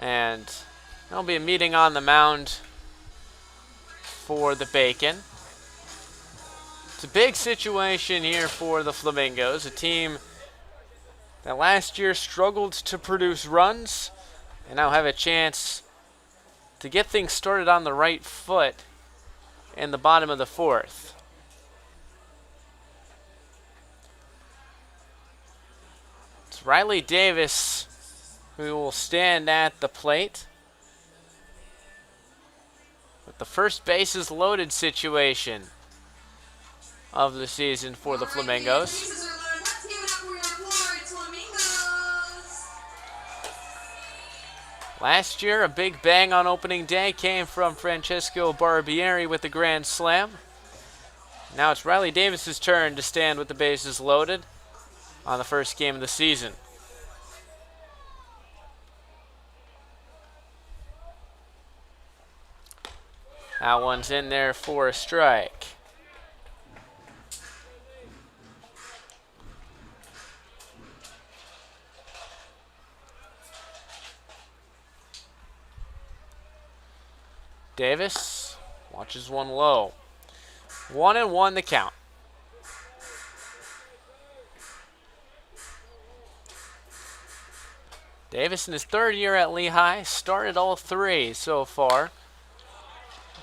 And there'll be a meeting on the mound for the Bacon. It's a big situation here for the Flamingos, a team that last year struggled to produce runs and now have a chance to get things started on the right foot in the bottom of the 4th. It's Riley Davis who will stand at the plate with the first bases loaded situation of the season for the Flamingos. Bases are loaded. Let's give it up for your Florence Flamingos. Last year, a big bang on opening day came from Francesco Barbieri with the grand slam. Now it's Riley Davis's turn to stand with the bases loaded on the first game of the season. That one's in there for a strike. Davis watches one low. 1-1 the count. Davis in his 3rd year at Lehigh started all 3 so far.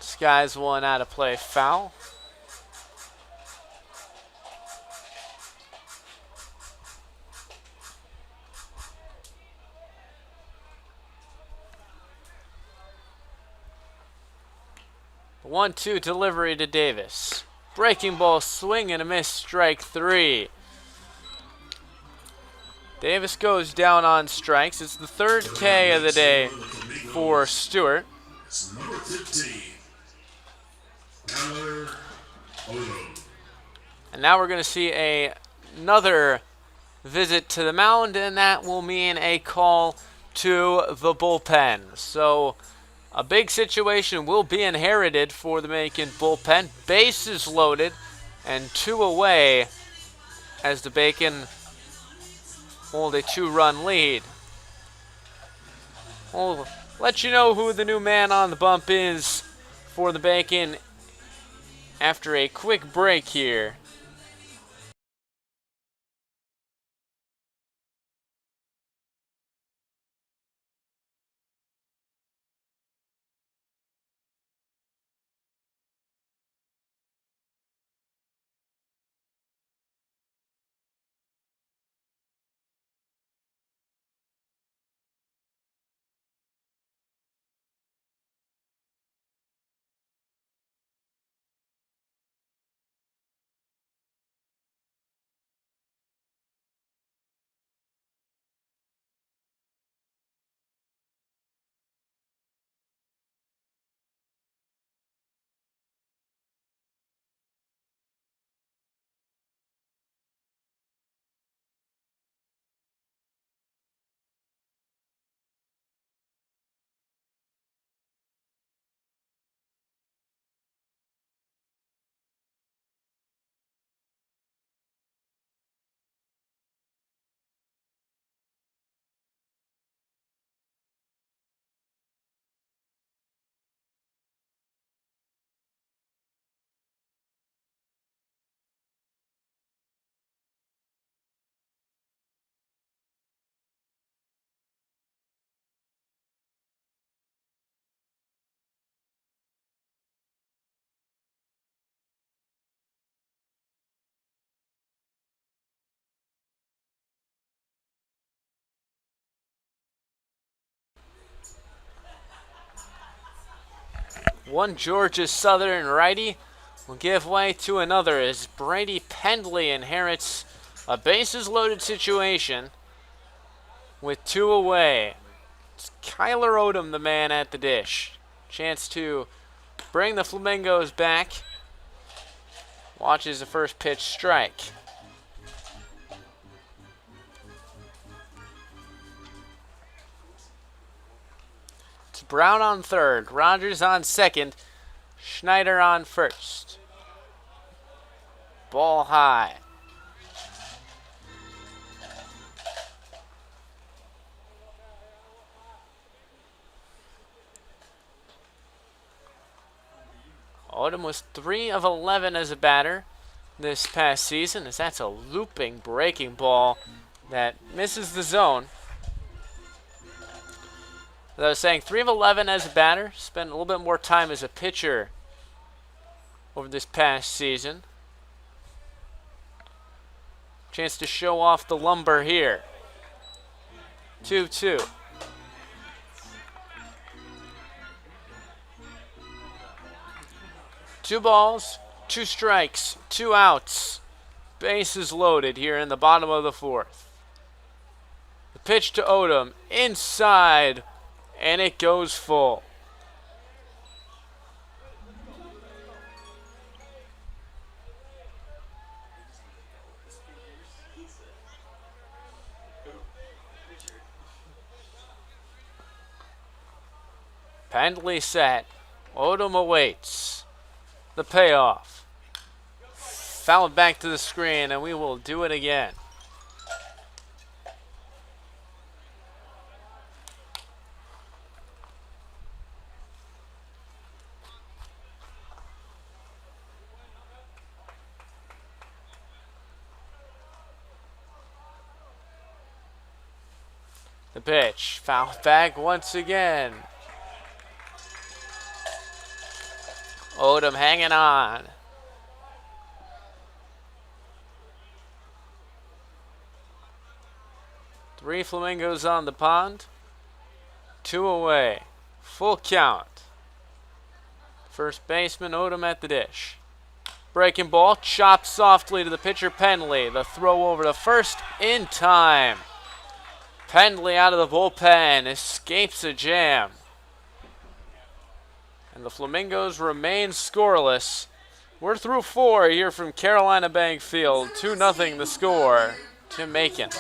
Skies one out of play, foul. The 1-2 delivery to Davis. Breaking ball, swing and a miss, strike 3. Davis goes down on strikes. It's the 3rd K of the day for Stewart. It's number 15, Tyler Odom. And now we're going to see another visit to the mound, and that will mean a call to the bullpen. So a big situation will be inherited for the Macon bullpen. Bases loaded and 2 away as the Bacon hold a 2-run lead. We'll let you know who the new man on the bump is for the Bacon after a quick break here. One Georgia Southern righty will give way to another as Brady Pendley inherits a bases loaded situation with 2 away. It's Kyler Odom, the man at the dish. Chance to bring the Flamingos back. Watches the first pitch strike. It's Brown on third, Rogers on second, Schneider on first. Ball high. Odom was 3 of 11 as a batter this past season, as that's a looping, breaking ball that misses the zone. As I was saying, 3 of 11 as a batter, spent a little bit more time as a pitcher over this past season. Chance to show off the lumber here. 2-2. Two balls, 2 strikes, 2 outs. Bases loaded here in the bottom of the 4th. The pitch to Odom, inside, and it goes full. Pendley set. Odom awaits the payoff. Foul it back to the screen, and we will do it again. The pitch, foul back once again. Odom hanging on. Three Flamingos on the pond. 2 away. Full count. First baseman Odom at the dish. Breaking ball, chopped softly to the pitcher Pendley. The throw over to first in time. Pendley out of the bullpen, escapes a jam. And the Flamingos remain scoreless. We're through 4 here from Carolina Bank Field. 2-0 the score to Macon.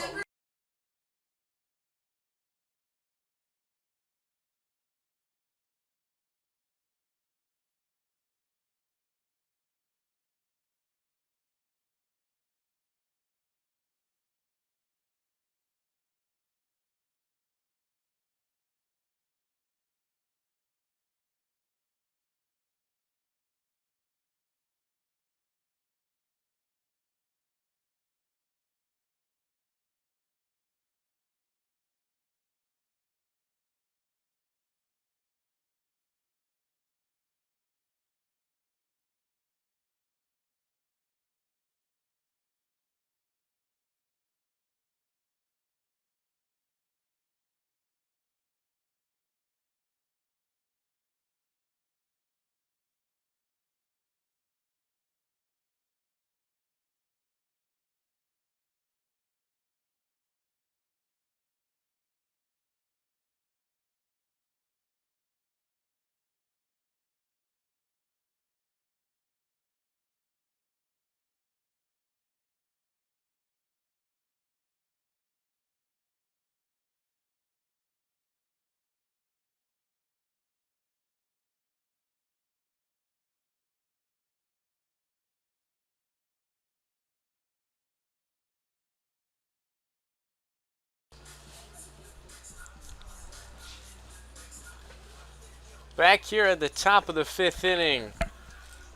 Back here at the top of the 5th inning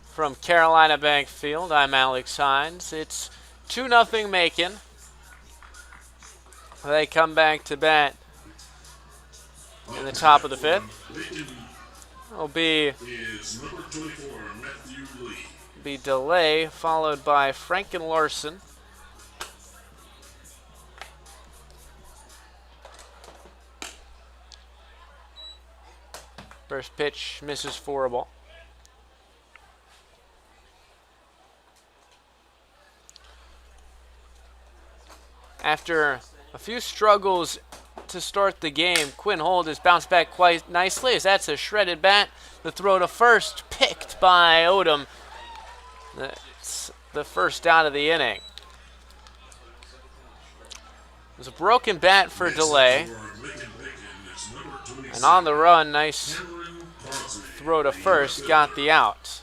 from Carolina Bank Field, I'm Alex Hines. It's 2-0 Macon. They come back to bat in the top of the 5th. It'll be delay followed by Franken Larson. First pitch misses for a ball. After a few struggles to start the game. Quinn Hold has bounced back quite nicely as that's a shredded bat. The throw to first, picked by Odom. That's the first out of the inning. It was a broken bat for delay. And on the run, nice throw to first, got the out.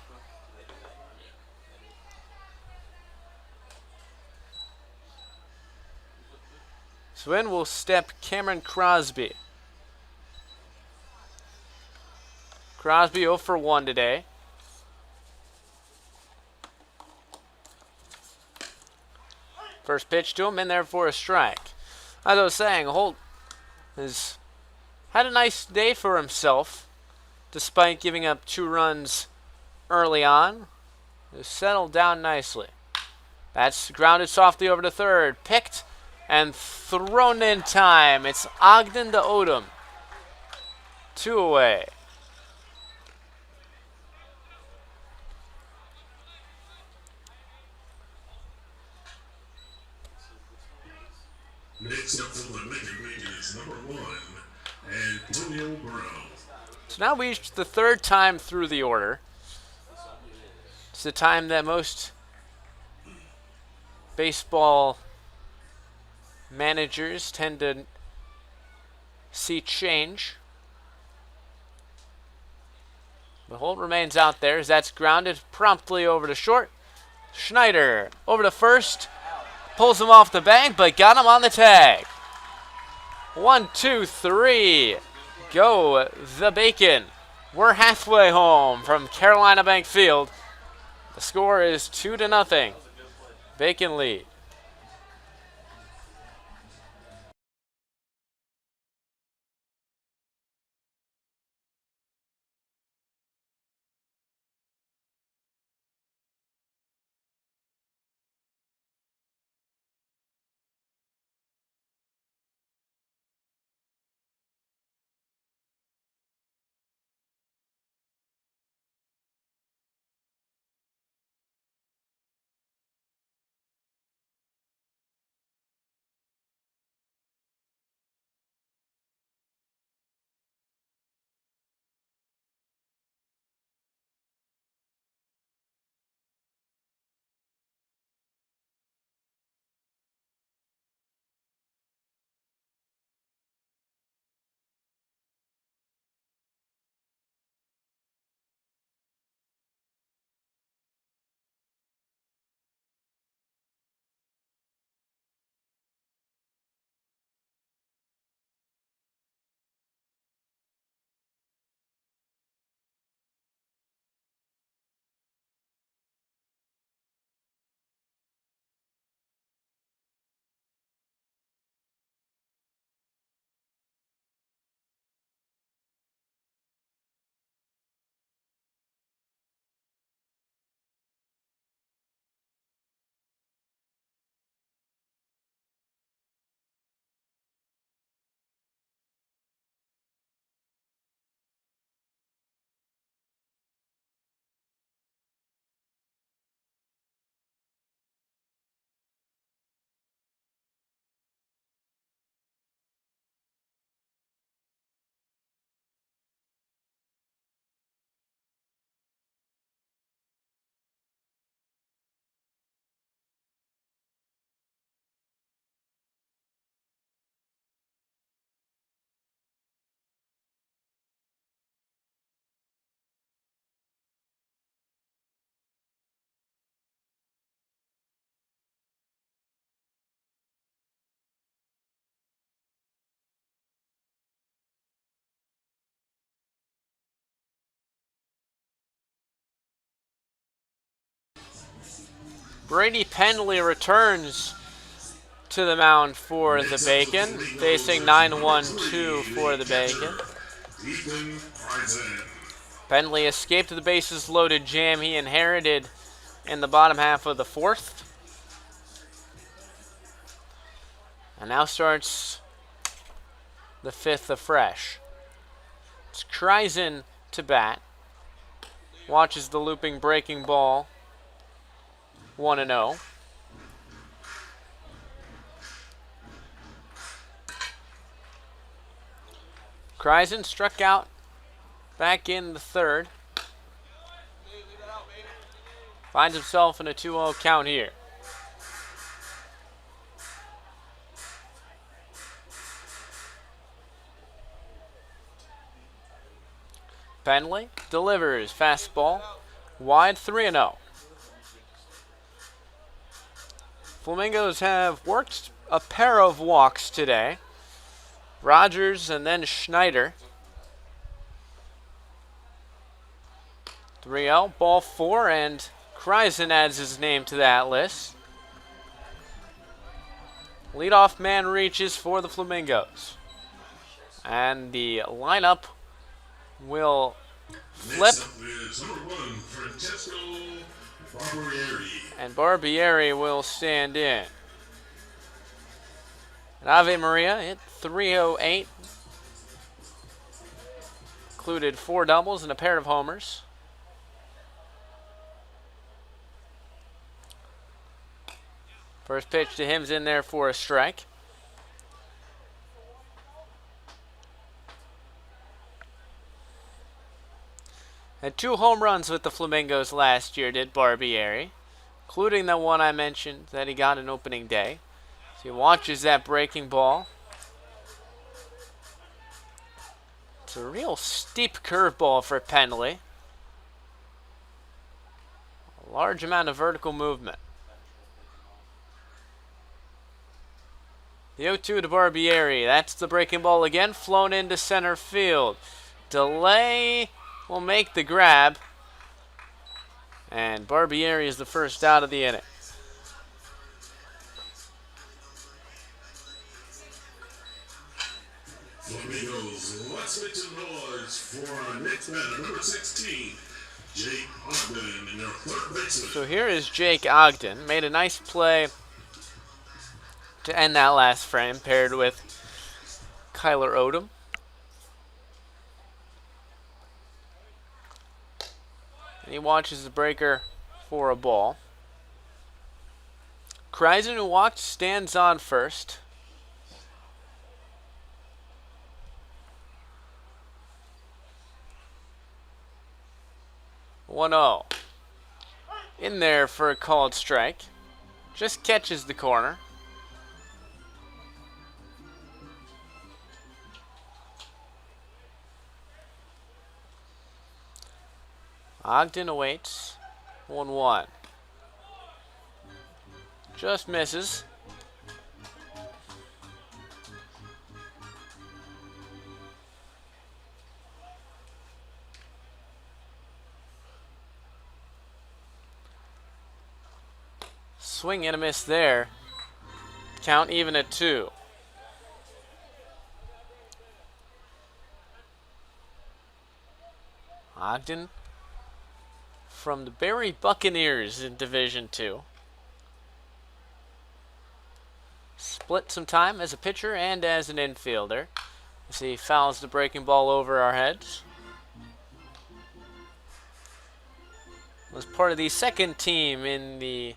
So in will step Cameron Crosby. Crosby 0 for 1 today. First pitch to him, in there for a strike. As I was saying, Holt has had a nice day for himself, despite giving up 2 runs early on. He's settled down nicely. That's grounded softly over to third, picked and thrown in time. It's Ogden to Odom. 2 away. Next up for the Macon is number 1, Antonio Brown. So now we reached the 3rd time through the order. It's the time that most baseball managers tend to see change. But Holt remains out there as that's grounded promptly over to short. Schneider over to first. Pulls him off the bag, but got him on the tag. 1, 2, 3. Go the Bacon. We're halfway home from Carolina Bank Field. The score is 2-0. Bacon lead. Brady Pendley returns to the mound for the Bacon, facing 9-1-2 for the Bacon. Pendley escaped the bases loaded jam he inherited in the bottom half of the 4th. And now starts the 5th afresh. It's Kreisen to bat. Watches the looping breaking ball. 1-0. Kreisen struck out back in the third. Finds himself in a 2-0 count here. Penley delivers fastball wide, 3-0. Flamingos have worked a pair of walks today. Rogers and then Schneider. 3-0, ball 4, and Kreisen adds his name to that list. Leadoff man reaches for the Flamingos. And the lineup will flip. Next up is number 1, Francesco Barbieri. And Barbieri will stand in. And Ave Maria hit 308. Included 4 doubles and a pair of homers. First pitch to him's in there for a strike. Had 2 home runs with the Flamingos last year, did Barbieri, including the one I mentioned that he got in opening day. So he watches that breaking ball. It's a real steep curveball for Penley. A large amount of vertical movement. The 0-2 to Barbieri. That's the breaking ball again, flown into center field. Delay will make the grab. And Barbieri is the first out of the inning. Flamingos, let's make some noise for our next batter, number 16, Jake Ogden, and their third baseman. So here is Jake Ogden. Made a nice play to end that last frame, paired with Kyler Odom. And he watches the breaker for a ball. Kreisen, who walked, stands on first. One-0. In there for a called strike. Just catches the corner. Ogden awaits. 1-1. Just misses. Swing and a miss there. Count even at 2. Ogden from the Barry Buccaneers in Division II. Split some time as a pitcher and as an infielder. As he fouls the breaking ball over our heads. Was part of the second team in the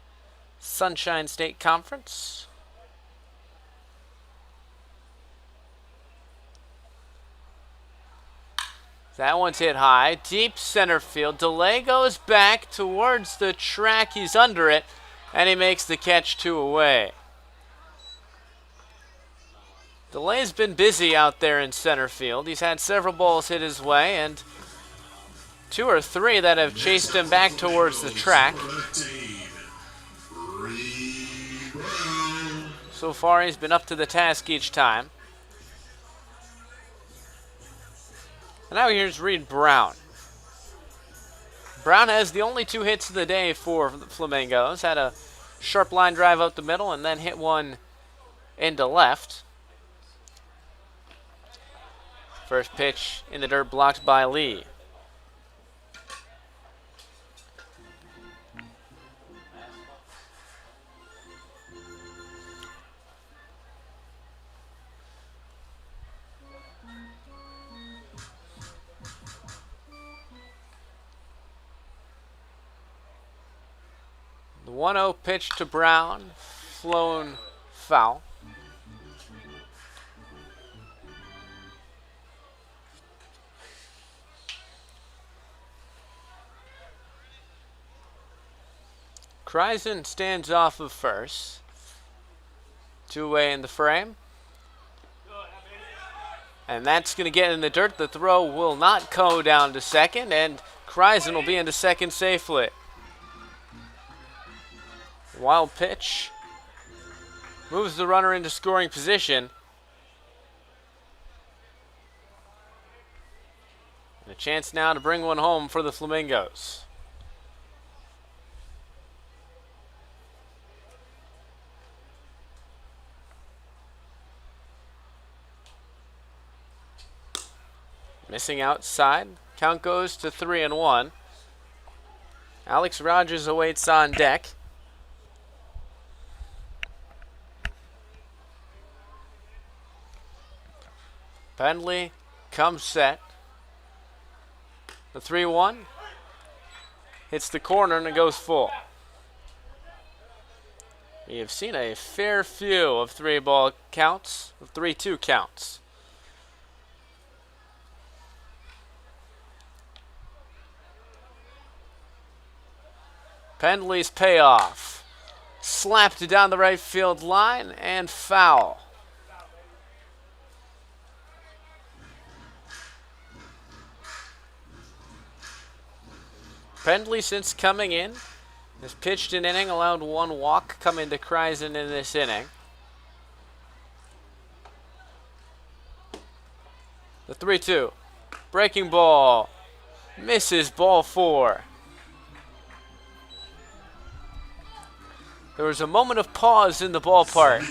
Sunshine State Conference. That one's hit high, deep center field. Delay goes back towards the track. He's under it, and he makes the catch 2 away. Delay's been busy out there in center field. He's had several balls hit his way, and 2 or 3 that have chased him back towards the track. So far, he's been up to the task each time. And now here's Reed Brown. Brown has the only 2 hits of the day for the Flamingos. Had a sharp line drive out the middle and then hit one into left. First pitch in the dirt blocked by Lee. The 1-0 pitch to Brown, flown foul. Kreisen stands off of first. Two-way in the frame. And that's going to get in the dirt. The throw will not go down to second, and Kreisen will be into second safely. Wild pitch. Moves the runner into scoring position. And a chance now to bring one home for the Flamingos. Missing outside. Count goes to 3-1. Alex Rogers awaits on deck. Pendley comes set. The 3-1 hits the corner and it goes full. We have seen a fair few of 3-ball counts, of 3-2 counts. Pendley's payoff. Slapped down the right field line and foul. Pendley, since coming in, has pitched an inning, allowed one walk coming to Kreisen in this inning. The 3-2. Breaking ball. Misses ball 4. There was a moment of pause in the ballpark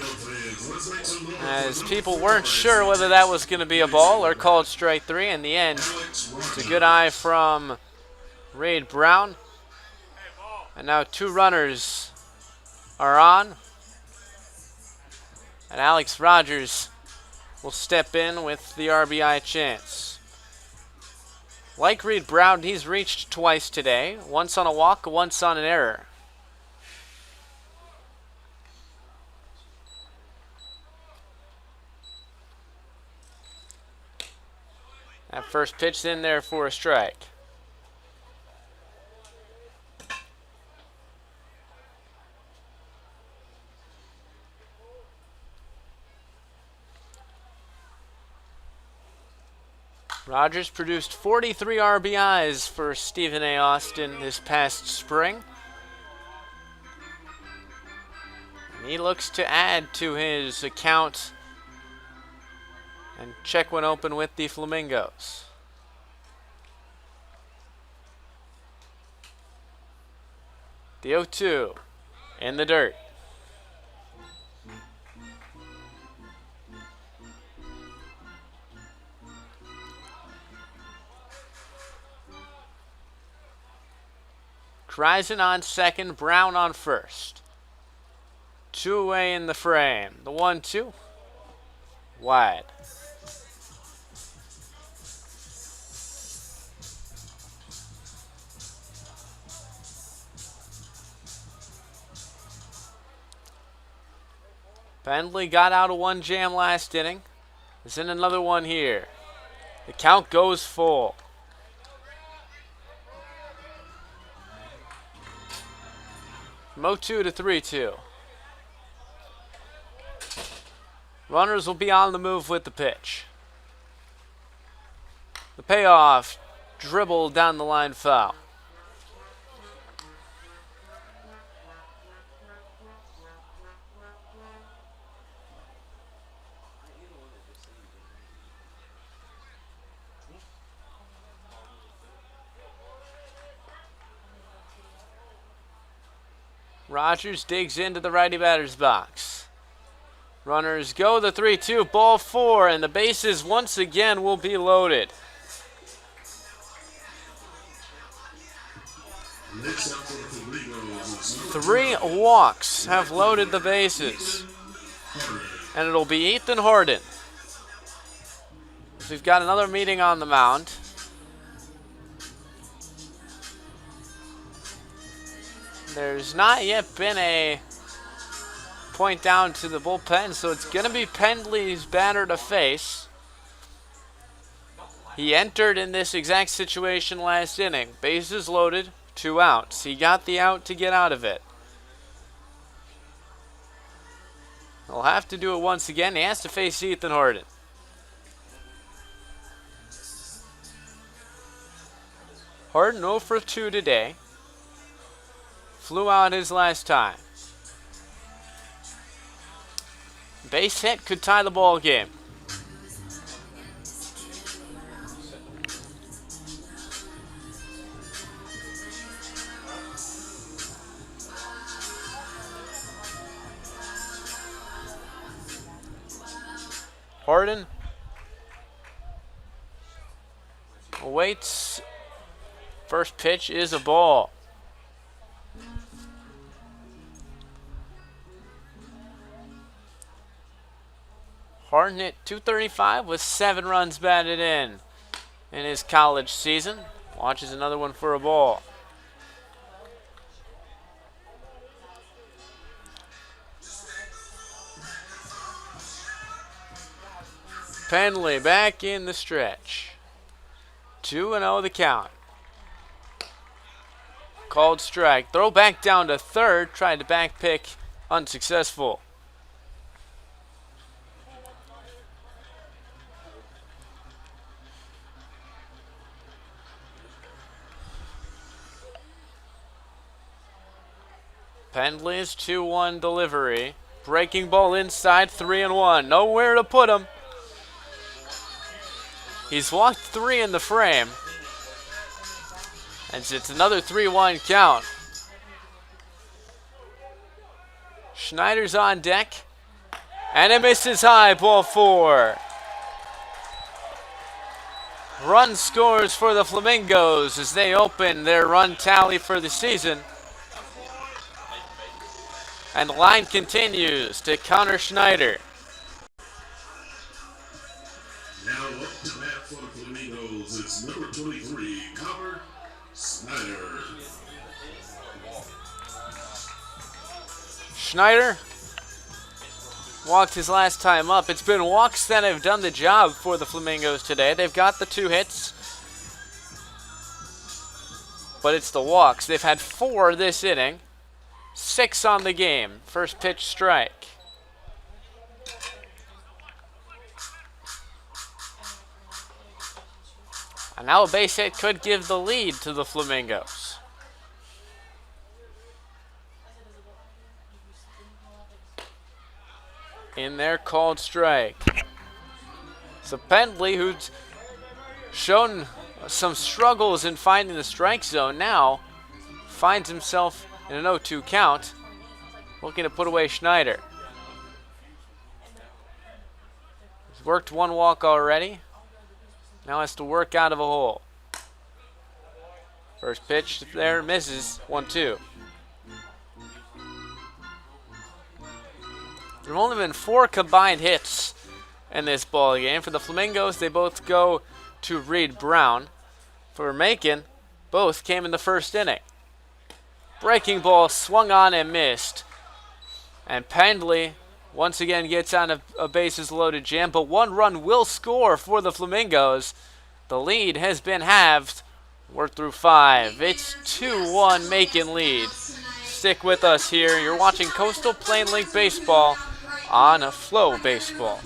as people weren't sure whether that was going to be a ball or called strike 3. In the end, it's a good eye from Reed Brown. And now 2 runners are on. And Alex Rogers will step in with the RBI chance. Like Reed Brown, he's reached twice today. Once on a walk, once on an error. That first pitch in there for a strike. Rogers produced 43 RBIs for Stephen A. Austin this past spring. And he looks to add to his account and check one open with the Flamingos. The 0-2 in the dirt. Kreisen on second, Brown on first. 2-away in the frame. The 1-2. Wide. Pendley got out of one jam last inning. Is in another one here. The count goes full. From 0-2 to 3-2. Runners will be on the move with the pitch. The payoff, dribble down the line, foul. Rogers digs into the righty batter's box. Runners go, the 3-2, ball 4, and the bases once again will be loaded. Three walks have loaded the bases. And it'll be Ethan Harden. We've got another meeting on the mound. There's not yet been a point down to the bullpen, so it's going to be Pendley's batter to face. He entered in this exact situation last inning. Bases loaded, 2 outs. He got the out to get out of it. He'll have to do it once again. He has to face Ethan Harden. Harden 0 for 2 today. Flew out his last time. Base hit could tie the ball game. Harden awaits. First pitch is a ball. Harden hit .235 with 7 runs batted in his college season. Launches another one for a ball. Penley back in the stretch. 2-0 the count. Called strike. Throw back down to third. Tried to back pick. Unsuccessful. Pendley's 2-1 delivery. Breaking ball inside, 3-1. Nowhere to put him. He's walked 3 in the frame. And it's another 3-1 count. Schneider's on deck. And it misses high, ball 4. Run scores for the Flamingos as they open their run tally for the season. And the line continues to Connor Schneider. Now up to bat for the Flamingos, it's number 23, Connor Snyder. Schneider walked his last time up. It's been walks that have done the job for the Flamingos today. They've got the 2 hits, but it's the walks. They've had 4 this inning, 6 on the game. First pitch strike. And now a base hit could give the lead to the Flamingos. In there, called strike. So Pendley, who's shown some struggles in finding the strike zone, now finds himself in an 0-2 count, looking to put away Schneider. He's worked 1 walk already. Now has to work out of a hole. First pitch there misses. 1-2. There have only been 4 combined hits in this ball game. For the Flamingos, they both go to Reed Brown. For Macon, both came in the first inning. Breaking ball swung on and missed. And Pendley once again gets on a bases loaded jam, but 1 run will score for the Flamingos. The lead has been halved. We're through 5. It's 2-1 Macon lead. Stick with us here. You're watching Coastal Plain Link Baseball on Flow Baseball.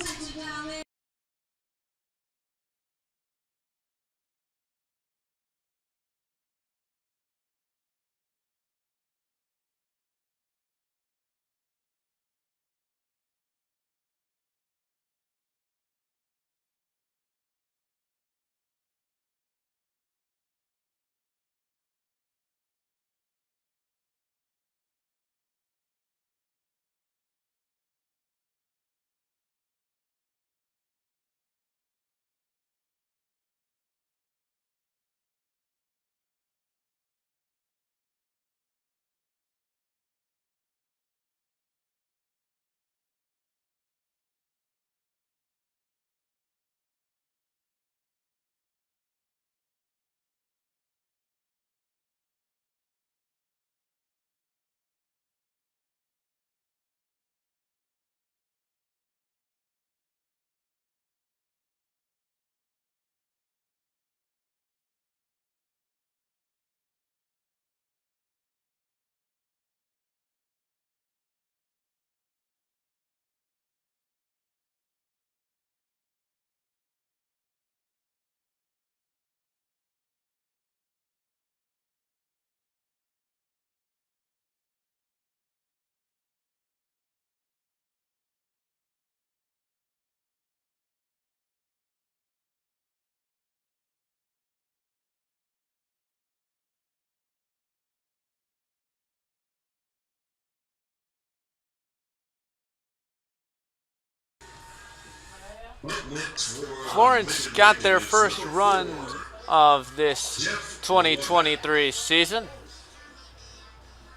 Up next for Florence Macon got Bacon their is first number run 4, of this Jeff 2023 season.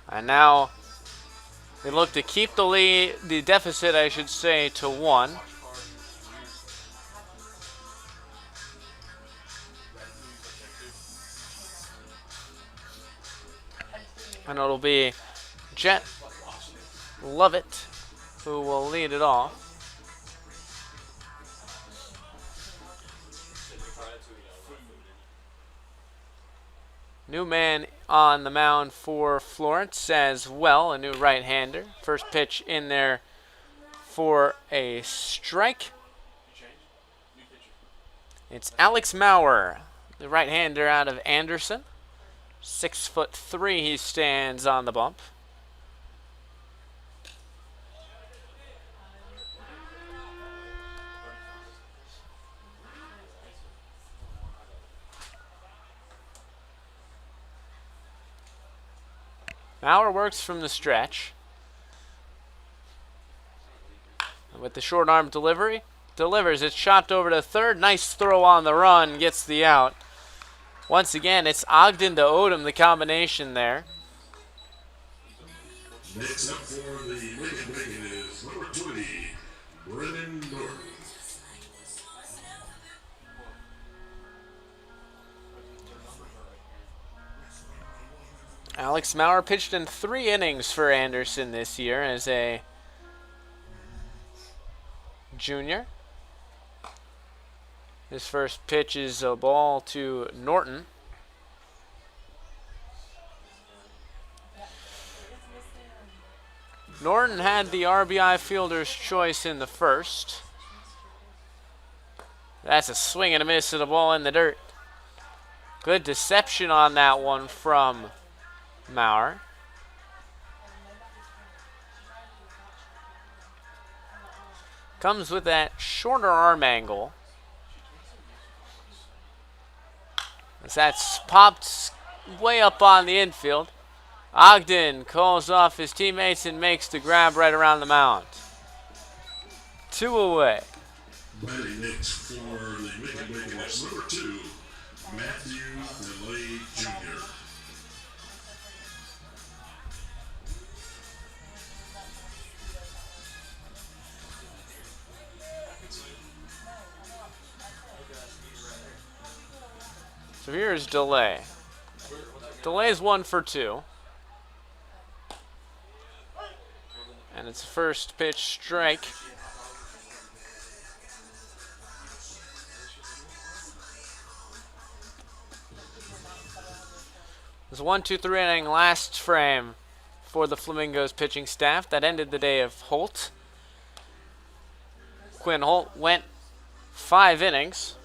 And now they look to keep the lead, the deficit, I should say, to 1. And it'll be Jet Lovett who will lead it off. New man on the mound for Florence as well, a new right-hander. First pitch in there for a strike. It's Alex Maurer, the right-hander out of Anderson. 6'3" he stands on the bump. Maurer works from the stretch. And with the short arm delivery, delivers. It's chopped over to third. Nice throw on the run, gets the out. Once again, it's Ogden to Odom, the combination there. Next up for the Macon Bacon is number 20, Brennan Norton. Alex Maurer pitched in 3 innings for Anderson this year as a junior. His first pitch is a ball to Norton. Norton had the RBI fielder's choice in the first. That's a swing and a miss to the ball in the dirt. Good deception on that one from Maurer. Comes with that shorter arm angle. As that's popped way up on the infield. Ogden calls off his teammates and makes the grab right around the mound. 2 away. Batting next for the Macon Bacon is number 2, Matthew DeLay Jr. So here's Delay. Delay's 1 for 2. And it's a first pitch strike. It was a 1-2-3 inning last frame for the Flamingos pitching staff. That ended the day of Holt. Quinn Holt went 5 innings.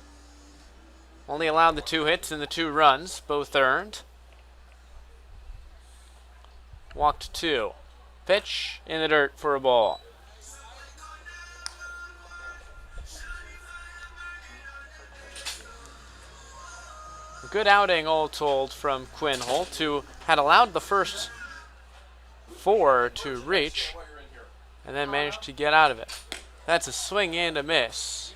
Only allowed the 2 hits and the 2 runs, both earned. Walked 2. Pitch in the dirt for a ball. A good outing all told from Quinn Holt, who had allowed the first 4 to reach and then managed to get out of it. That's a swing and a miss.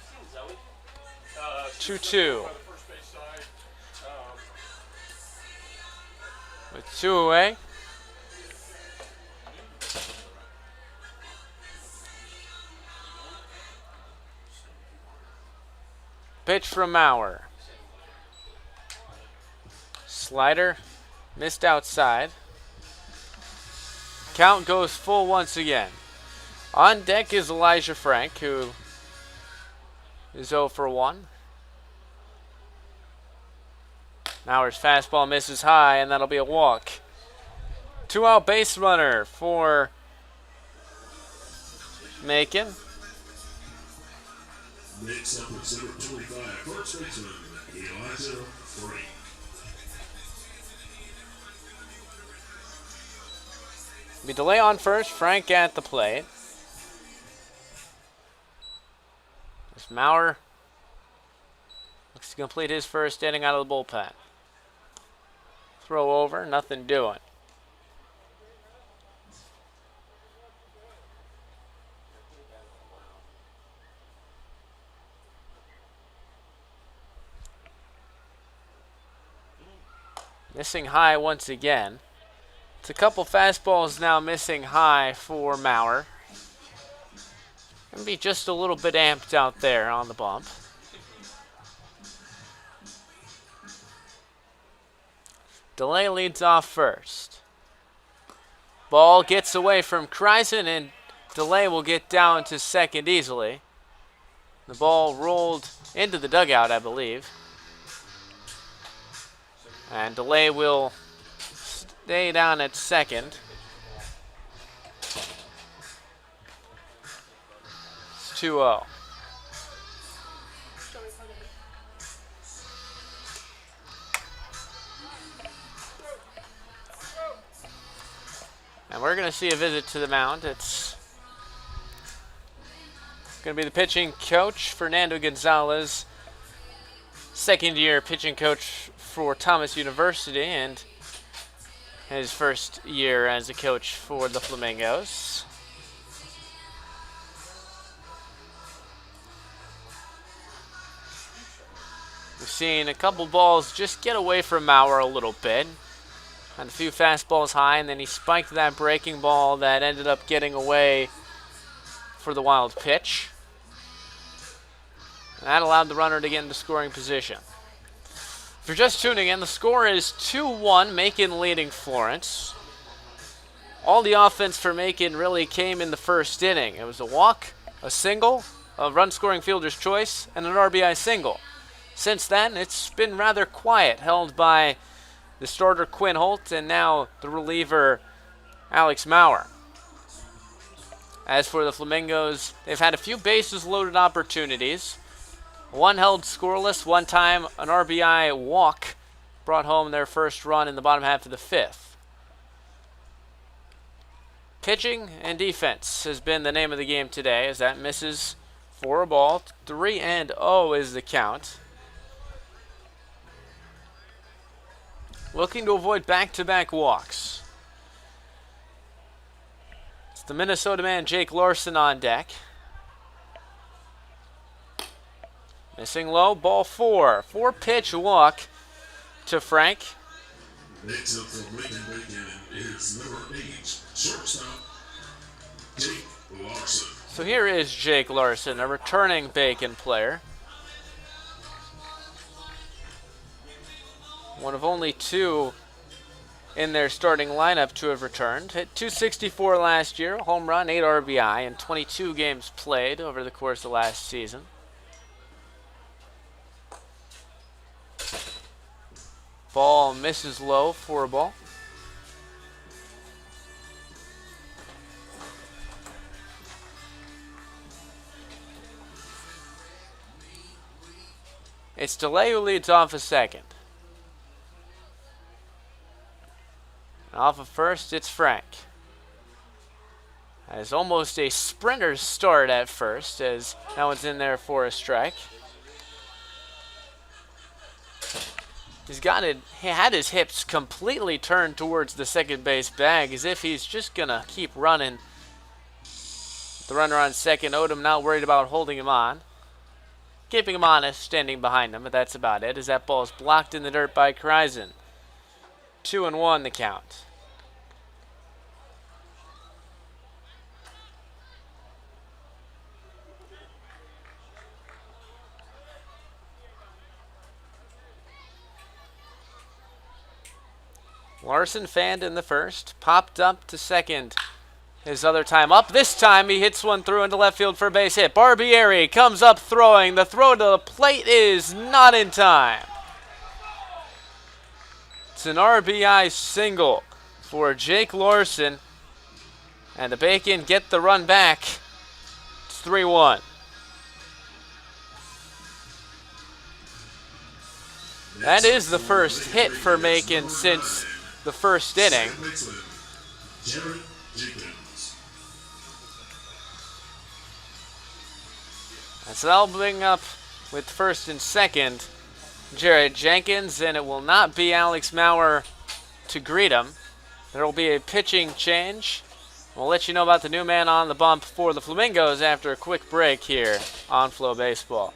2-2. With 2 away. Pitch from Maurer. Slider missed outside. Count goes full once again. On deck is Elijah Frank, who is 0 for 1. Maurer's fastball misses high, and that'll be a walk. 2-out base runner for Macon. Next up is number 25, first baseman, Elijah Frank. Be Delay on first, Frank at the plate. As Maurer looks to complete his first inning out of the bullpen. Throw over, nothing doing. Missing high once again. It's a couple fastballs now missing high for Maurer. Gonna be just a little bit amped out there on the bump. Delay leads off first. Ball gets away from Kreisen, and Delay will get down to second easily. The ball rolled into the dugout, I believe. And Delay will stay down at second. It's 2-0. And we're going to see a visit to the mound. It's going to be the pitching coach, Fernando Gonzalez, second-year pitching coach for Thomas University, and his first year as a coach for the Flamingos. We've seen a couple balls just get away from Maurer a little bit. And a few fastballs high, and then he spiked that breaking ball that ended up getting away for the wild pitch. And that allowed the runner to get into scoring position. If you're just tuning in, the score is 2-1, Macon leading Florence. All the offense for Macon really came in the first inning. It was a walk, a single, a run-scoring fielder's choice, and an RBI single. Since then, it's been rather quiet, held by the starter Quinn Holt and now the reliever Alex Maurer. As for the Flamingos, they've had a few bases loaded opportunities. One held scoreless, one time an RBI walk brought home their first run in the bottom half of the fifth. Pitching and defense has been the name of the game today, as that misses for a ball. 3-0 is the count. Looking to avoid back-to-back walks. It's the Minnesota man Jake Larson on deck. Missing low, ball 4. 4-pitch walk to Frank. Next up for Macon Bacon is number 8, shortstop, Jake Larson. So here is Jake Larson, a returning Bacon player. One of only 2 in their starting lineup to have returned. Hit .264 last year, home run, 8 RBI, and 22 games played over the course of last season. Ball misses low for a ball. It's Delay who leads off a second. Off of first, it's Frank. As almost a sprinter's start at first, as that one's in there for a strike. He had his hips completely turned towards the second base bag, as if he's just gonna keep running. The runner on second, Odom not worried about holding him on. Keeping him honest, standing behind him, but that's about it, as that ball is blocked in the dirt by Kreisen. 2-1 the count. Larson fanned in the first, popped up to second. His other time up. This time he hits one through into left field for a base hit. Barbieri comes up throwing. The throw to the plate is not in time. It's an RBI single for Jake Larson. And the Bacon get the run back. It's 3-1. That is the first hit for Macon since the first inning. And so that'll bring up with first and second Jared Jenkins, and it will not be Alex Maurer to greet him. There will be a pitching change. We'll let you know about the new man on the bump for the Flamingos after a quick break here on Flow Baseball.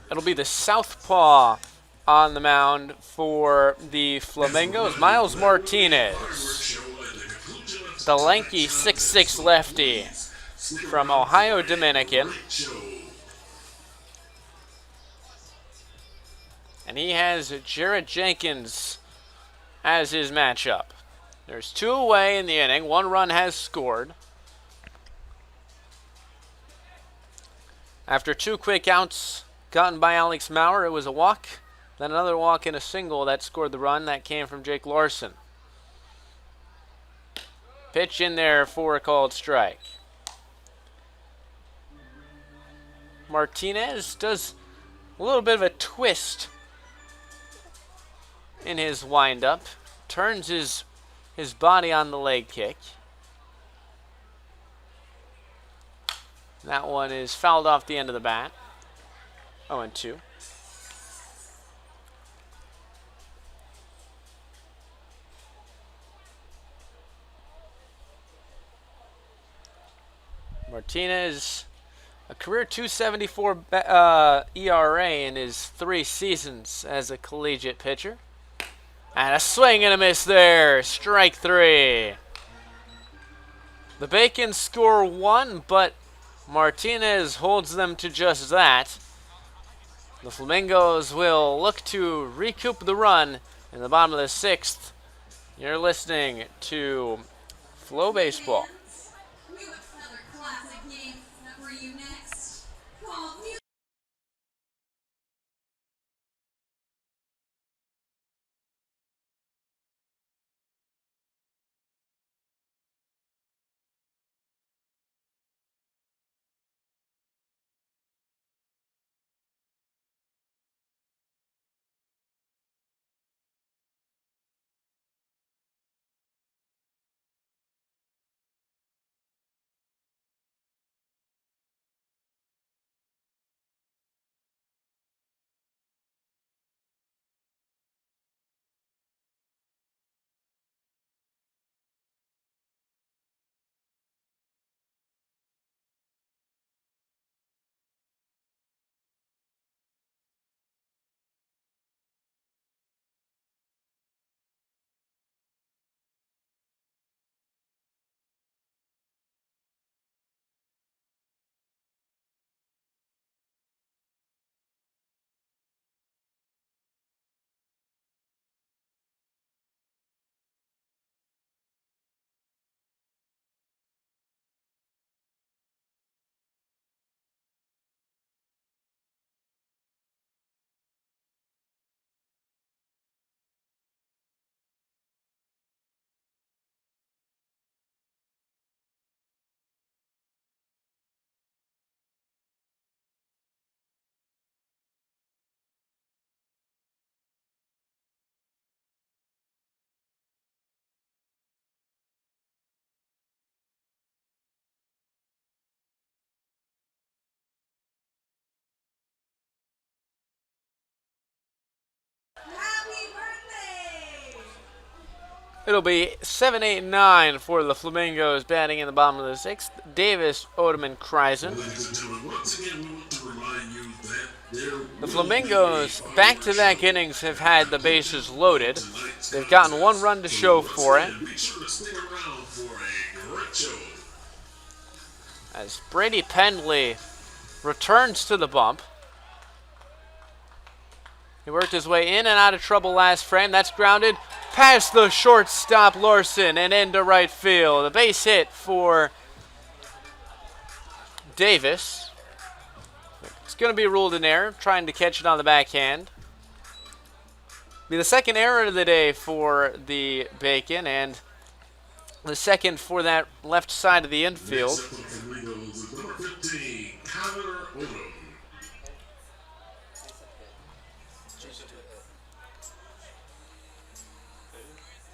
It'll be the southpaw on the mound for the Flamingos, Miles Martinez, the lanky 6'6" lefty from Ohio Dominican. And he has Jarrett Jenkins as his matchup. There's 2 away in the inning. 1 run has scored. After 2 quick outs gotten by Alex Maurer, it was a walk, then another walk and a single that scored the run. That came from Jake Larson. Pitch in there for a called strike. Martinez does a little bit of a twist in his windup. Turns his body on the leg kick. That one is fouled off the end of the bat. 0-2. Martinez, a career .274 ERA in his 3 seasons as a collegiate pitcher. And a swing and a miss there. Strike 3. The Bacon score 1, but Martinez holds them to just that. The Flamingos will look to recoup the run in the bottom of the 6th. You're listening to Flow Baseball. We have another classic game for you next. Called Happy birthday! It'll be 7-8-9 for the Flamingos batting in the bottom of the 6th. Davis, Odom, and Kreisen. Ladies and gentlemen, once again, we want to remind you that The Flamingos, back-to-back innings, have had the bases loaded. They've gotten 1 run to show for it. be sure to stick around for a great show. As Brady Pendley returns to the bump. He worked his way in and out of trouble last frame. That's grounded past the shortstop Larson and into right field. A base hit for Davis. It's going to be ruled an error, trying to catch it on the backhand. Be the 2nd error of the day for the Bacon, and the 2nd for that left side of the infield. Next up for the Flamingos is number 15, Connor Odom.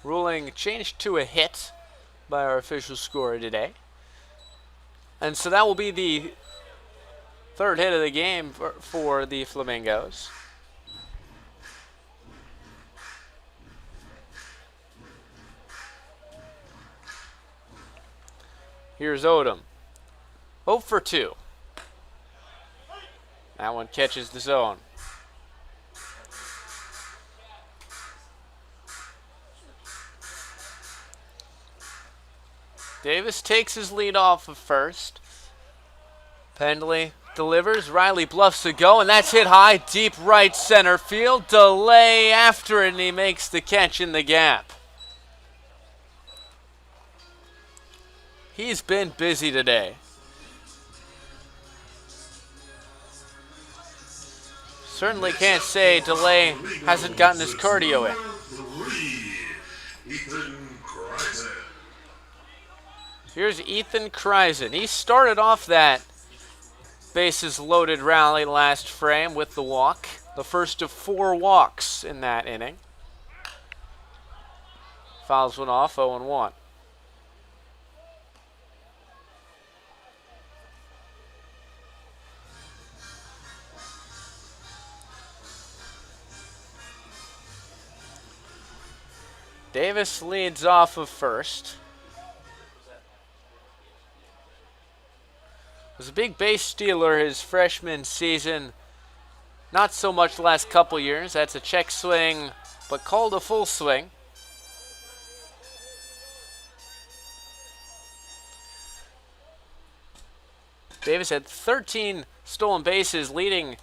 Ruling changed to a hit by our official scorer today. And so that will be the 3rd hit of the game for the Flamingos. Here's Odom. 0 for 2. That one catches the zone. Davis takes his lead off of first. Pendley delivers. Riley bluffs a go, and that's hit high, deep right center field. Delay after it, and he makes the catch in the gap. He's been busy today. Certainly can't say Delay hasn't gotten his cardio in. 3, Ethan Kreisen. Here's Ethan Kreisen. He started off that bases loaded rally last frame with the walk. The first of 4 walks in that inning. Fouls one off, 0-1. Davis leads off of first. Was a big base stealer his freshman season. Not so much the last couple years. That's a check swing, but called a full swing. Davis had 13 stolen bases, leading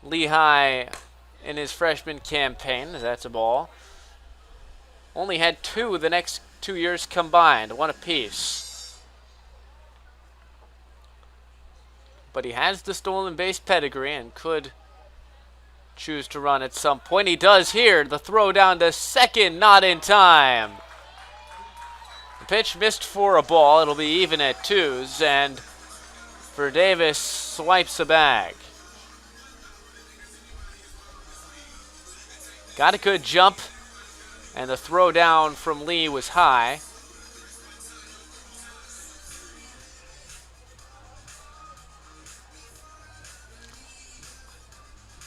Lehigh in his freshman campaign. That's a ball. Only had 2 the next 2 years combined, 1 apiece. But he has the stolen base pedigree and could choose to run at some point. He does here. The throw down to second, not in time. The pitch missed for a ball. It'll be even at 2s, and for Davis, swipes a bag. Got a good jump, and the throw down from Lee was high.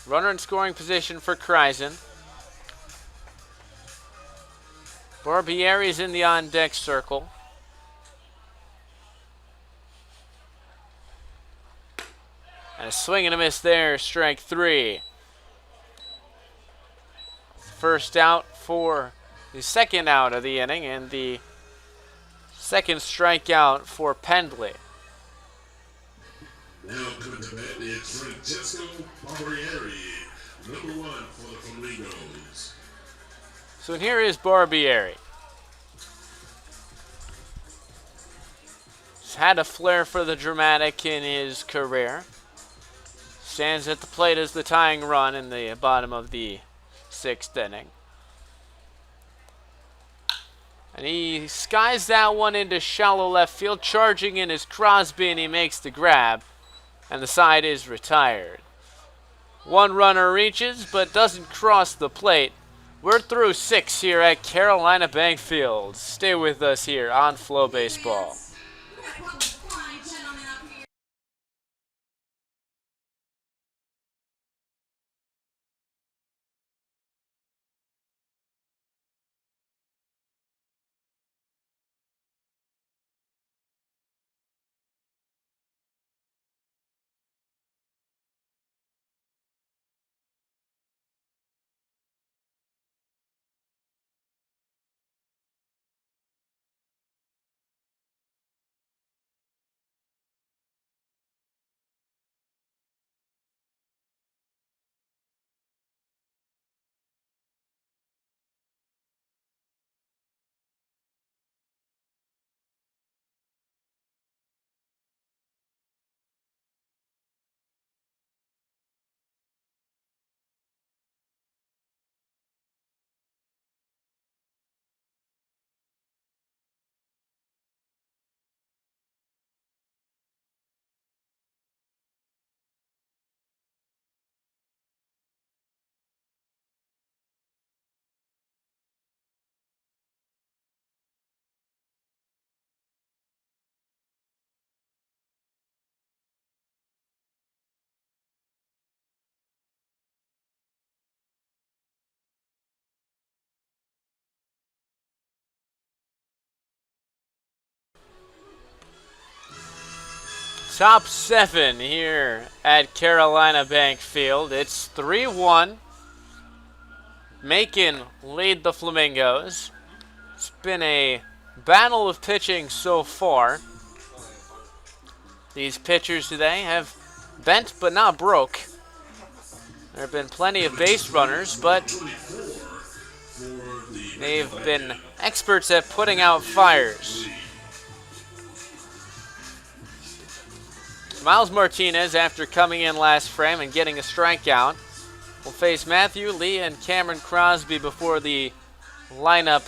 Runner in scoring position for Kreisen. Barbieri's in the on-deck circle. And a swing and a miss there, strike 3. First out for the second out of the inning, and the second strikeout for Pendley. Now coming to bat, it's Francesco Barbieri, number 1 for the Flamingos. So here is Barbieri. He's had a flair for the dramatic in his career. Stands at the plate as the tying run in the bottom of the 6th inning. And he skies that one into shallow left field. Charging in is Crosby, and he makes the grab. And the side is retired. 1 runner reaches, but doesn't cross the plate. We're through 6 here at Carolina Bank Field. Stay with us here on Flow Baseball. Top 7 here at Carolina Bank Field. It's 3-1. Macon lead the Flamingos. It's been a battle of pitching so far. These pitchers today have bent but not broke. There have been plenty of base runners, but they've been experts at putting out fires. Miles Martinez, after coming in last frame and getting a strikeout, will face Matthew Lee and Cameron Crosby before the lineup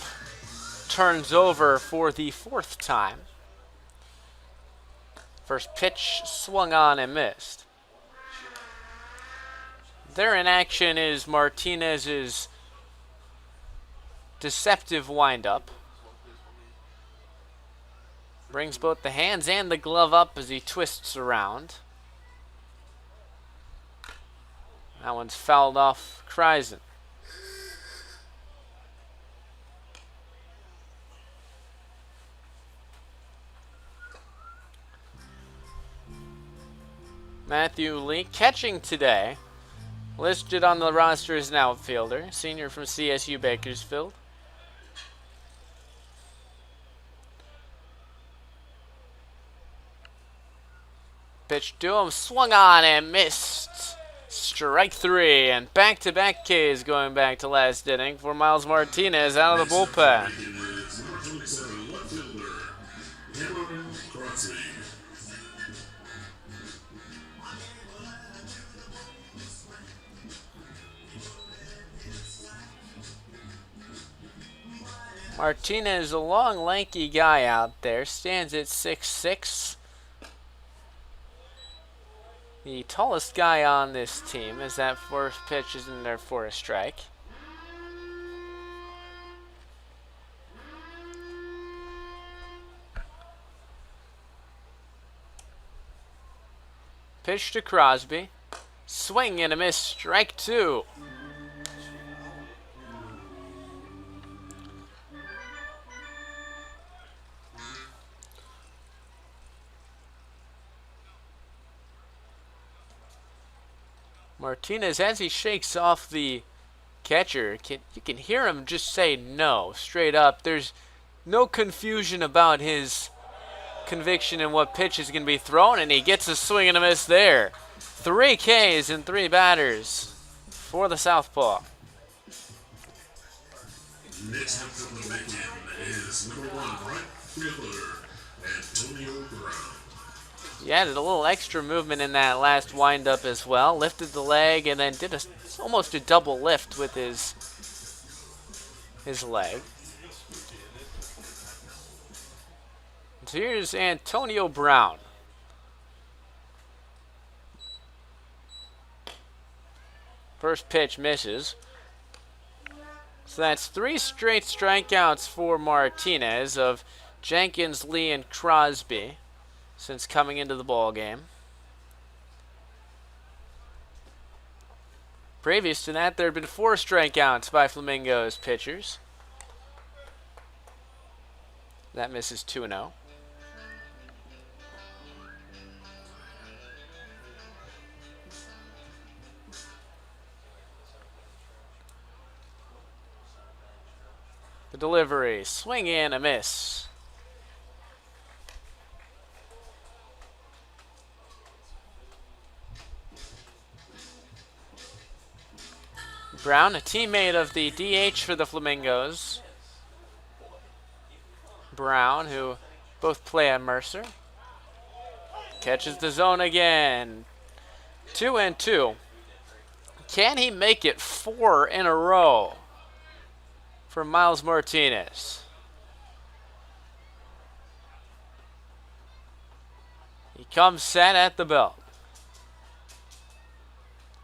turns over for the 4th time. First pitch swung on and missed. There in action is Martinez's deceptive windup. Brings both the hands and the glove up as he twists around. That one's fouled off Kreisen. Matthew Lee catching today. Listed on the roster as an outfielder. Senior from CSU Bakersfield. Pitch to him, swung on and missed. Strike 3, and back-to-back Ks going back to last inning for Miles Martinez out of the bullpen. Martinez, a long, lanky guy out there, stands at 6'6". The tallest guy on this team, as that first pitch is in there for a strike. Pitch to Crosby. Swing and a miss, strike 2. Martinez, as he shakes off the catcher, you can hear him just say no, straight up. There's no confusion about his conviction in what pitch is going to be thrown, and he gets a swing and a miss there. 3 Ks and 3 batters for the southpaw. Next up from the Macon is number 1 right fielder, Antonio Brown. He added a little extra movement in that last windup as well. Lifted the leg and then did almost a double lift with his leg. So here's Antonio Brown. First pitch misses. So that's 3 straight strikeouts for Martinez of Jenkins, Lee, and Crosby since coming into the ball game. Previous to that, there had been 4 strikeouts by Flamingos pitchers. That misses 2-0. The delivery, swing and a miss. Brown, a teammate of the DH for the Flamingos. Brown, who both play at Mercer. Catches the zone again. 2-2. Can he make it 4 in a row for Miles Martinez? He comes set at the belt.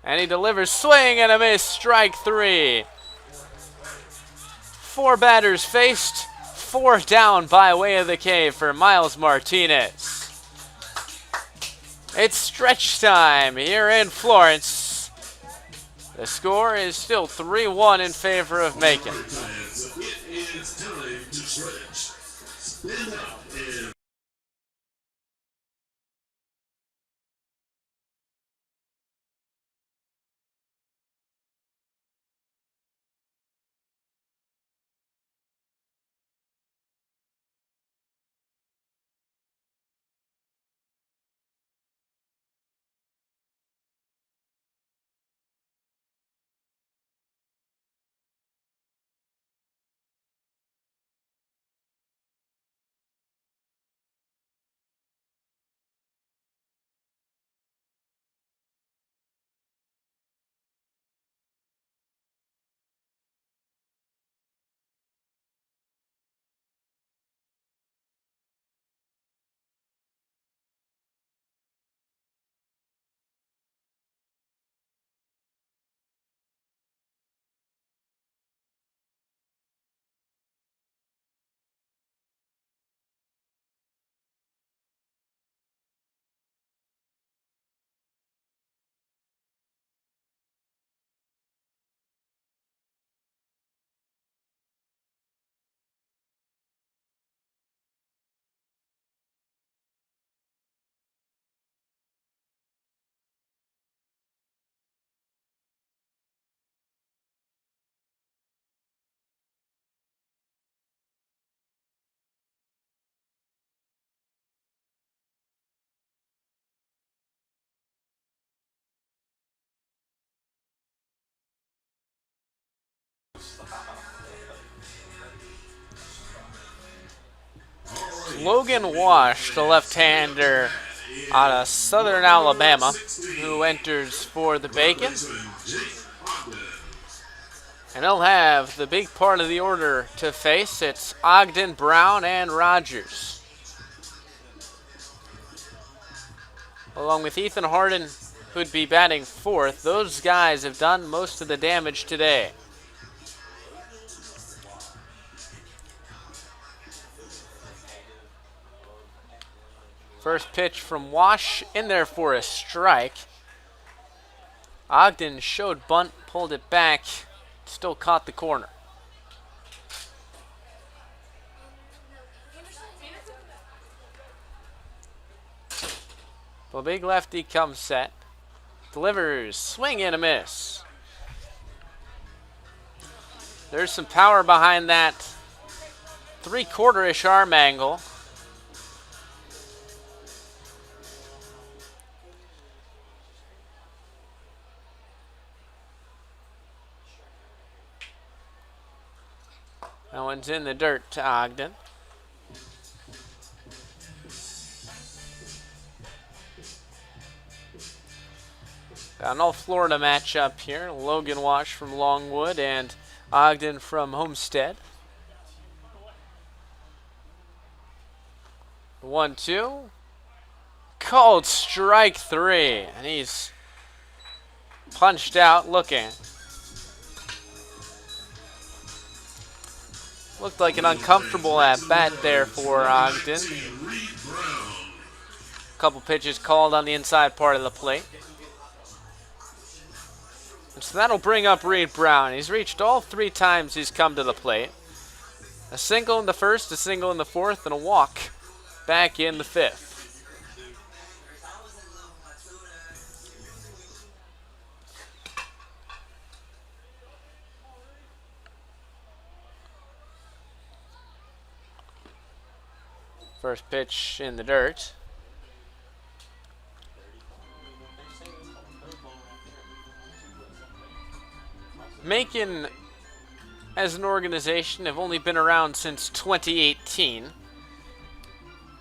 And he delivers, swing and a miss, strike 3. 4 batters faced, 4 down by way of the K for Miles Martinez. It's stretch time here in Florence. The score is still 3-1 in favor of Macon. It is time to stretch. Stand up and Logan Wash, the left-hander out of Southern Alabama, who enters for the Bacon. And he'll have the big part of the order to face. It's Ogden, Brown, and Rogers. Along with Ethan Harden, who'd be batting fourth. Those guys have done most of the damage today. First pitch from Wash, in there for a strike. Ogden showed bunt, pulled it back, still caught the corner. The big lefty comes set. Delivers, swing and a miss. There's some power behind that three-quarter-ish arm angle. That one's in the dirt to Ogden. Got an all-Florida matchup here. Logan Wash from Longwood and Ogden from Homestead. 1-2. Called strike three. And he's punched out looking. Looked like an uncomfortable at-bat there for Ogden. A couple pitches called on the inside part of the plate. And so that'll bring up Reed Brown. He's reached all three times he's come to the plate. A single in the first, a single in the fourth, and a walk back in the fifth. First pitch in the dirt. Macon, as an organization, have only been around since 2018.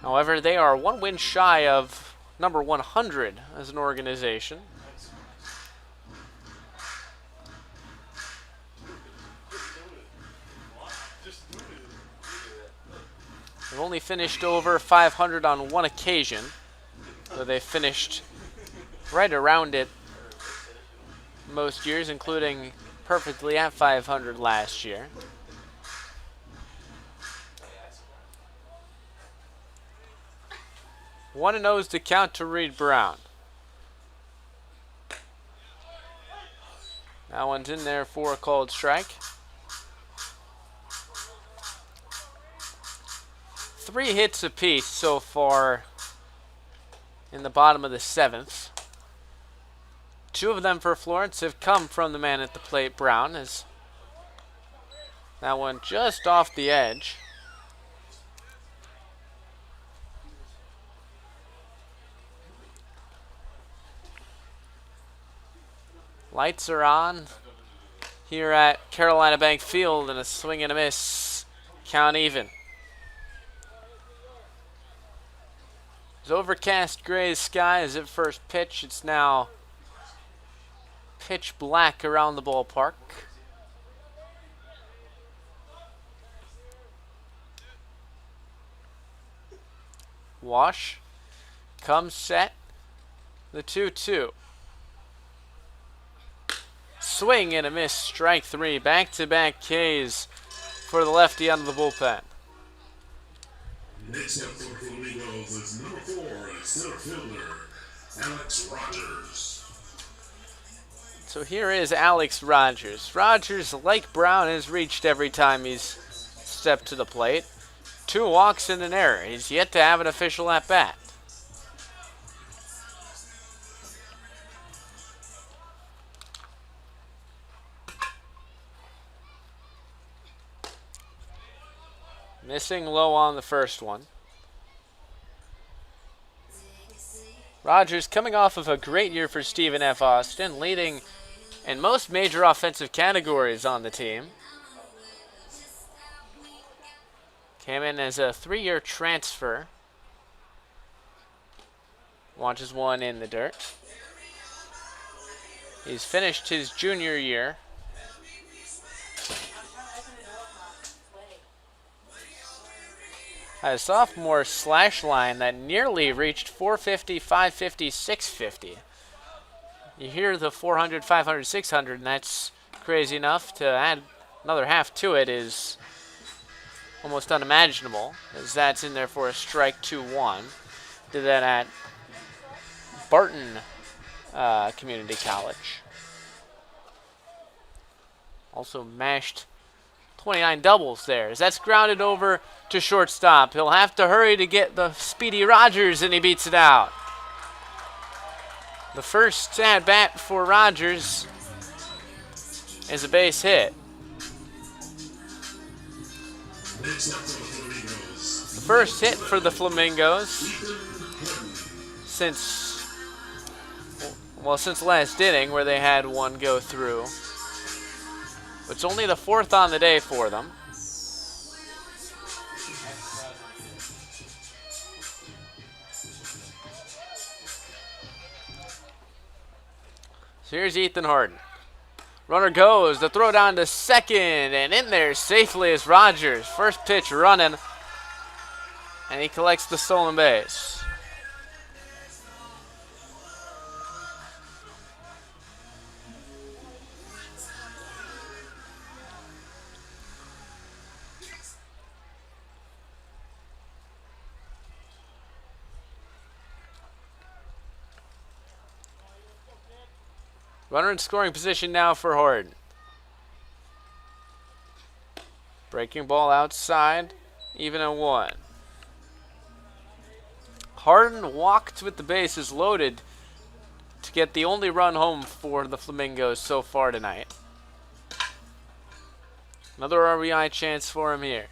However, they are one win shy of number 100 as an organization. They've only finished over 500 on one occasion, so they finished right around it most years, including perfectly at 500 last year. One and 0's to count to Reed Brown. That one's in there for a called strike. 3 hits apiece so far in the bottom of the seventh. 2 of them for Florence have come from the man at the plate, Brown. As that one just off the edge. Lights are on here at Carolina Bank Field, and a swing and a miss. Count even. It's overcast gray skies at first pitch. It's now pitch black around the ballpark. Wash comes set. The 2-2. Swing and a miss. Strike 3. Back-to-back Ks for the lefty out of the bullpen. Next up for Flamingos is number 4, center fielder, Alex Rogers. So here is Alex Rogers. Rogers, like Brown, has reached every time he's stepped to the plate. 2 walks and an error. He's yet to have an official at-bat. Missing low on the first one. Rogers coming off of a great year for Stephen F. Austin, leading in most major offensive categories on the team. Came in as a 3-year transfer. Watches one in the dirt. He's finished his junior year. Had a sophomore slash line that nearly reached 450, 550, 650. You hear the 400, 500, 600, and that's crazy enough. To add another half to it is almost unimaginable, as that's in there for a strike 2-1. Did that at Barton Community College. Also mashed 29 doubles there, as that's grounded over to shortstop. He'll have to hurry to get the speedy Rogers, and he beats it out. The first at bat for Rogers is a base hit. Next up for the Flamingos. The first hit for the Flamingos since last inning, where they had one go through. It's only the 4th on the day for them. So here's Ethan Harden. Runner goes, the throw down to second, and in there safely is Rogers. First pitch running, and he collects the stolen base. Runner in scoring position now for Harden. Breaking ball outside, even at 1. Harden walked with the bases loaded to get the only run home for the Flamingos so far tonight. Another RBI chance for him here.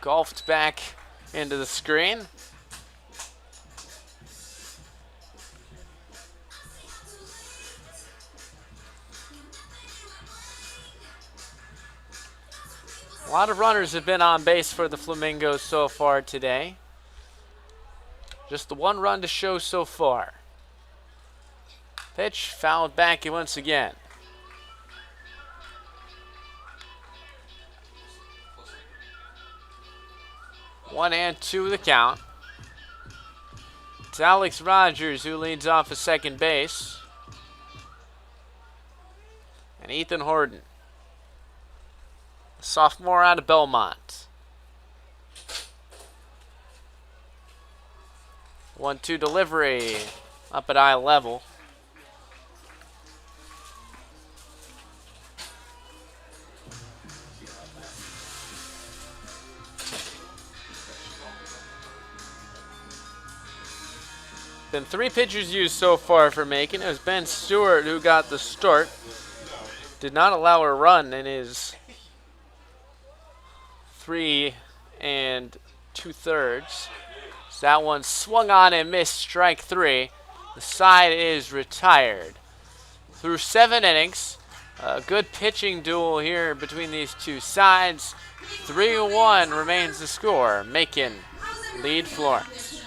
Golfed back into the screen. A lot of runners have been on base for the Flamingos so far today. Just the one run to show so far. Pitch fouled back once again. One and two the count. It's Alex Rogers who leads off at second base. And Ethan Harden, sophomore out of Belmont. 1-2 delivery up at eye level. Been 3 pitchers used so far for Macon. It was Ben Stewart who got the start. Did not allow a run in his 3 2/3. So that one swung on and missed, strike 3. The side is retired. Through 7 innings, a good pitching duel here between these two sides. 3-1 remains the score. Macon lead Florence.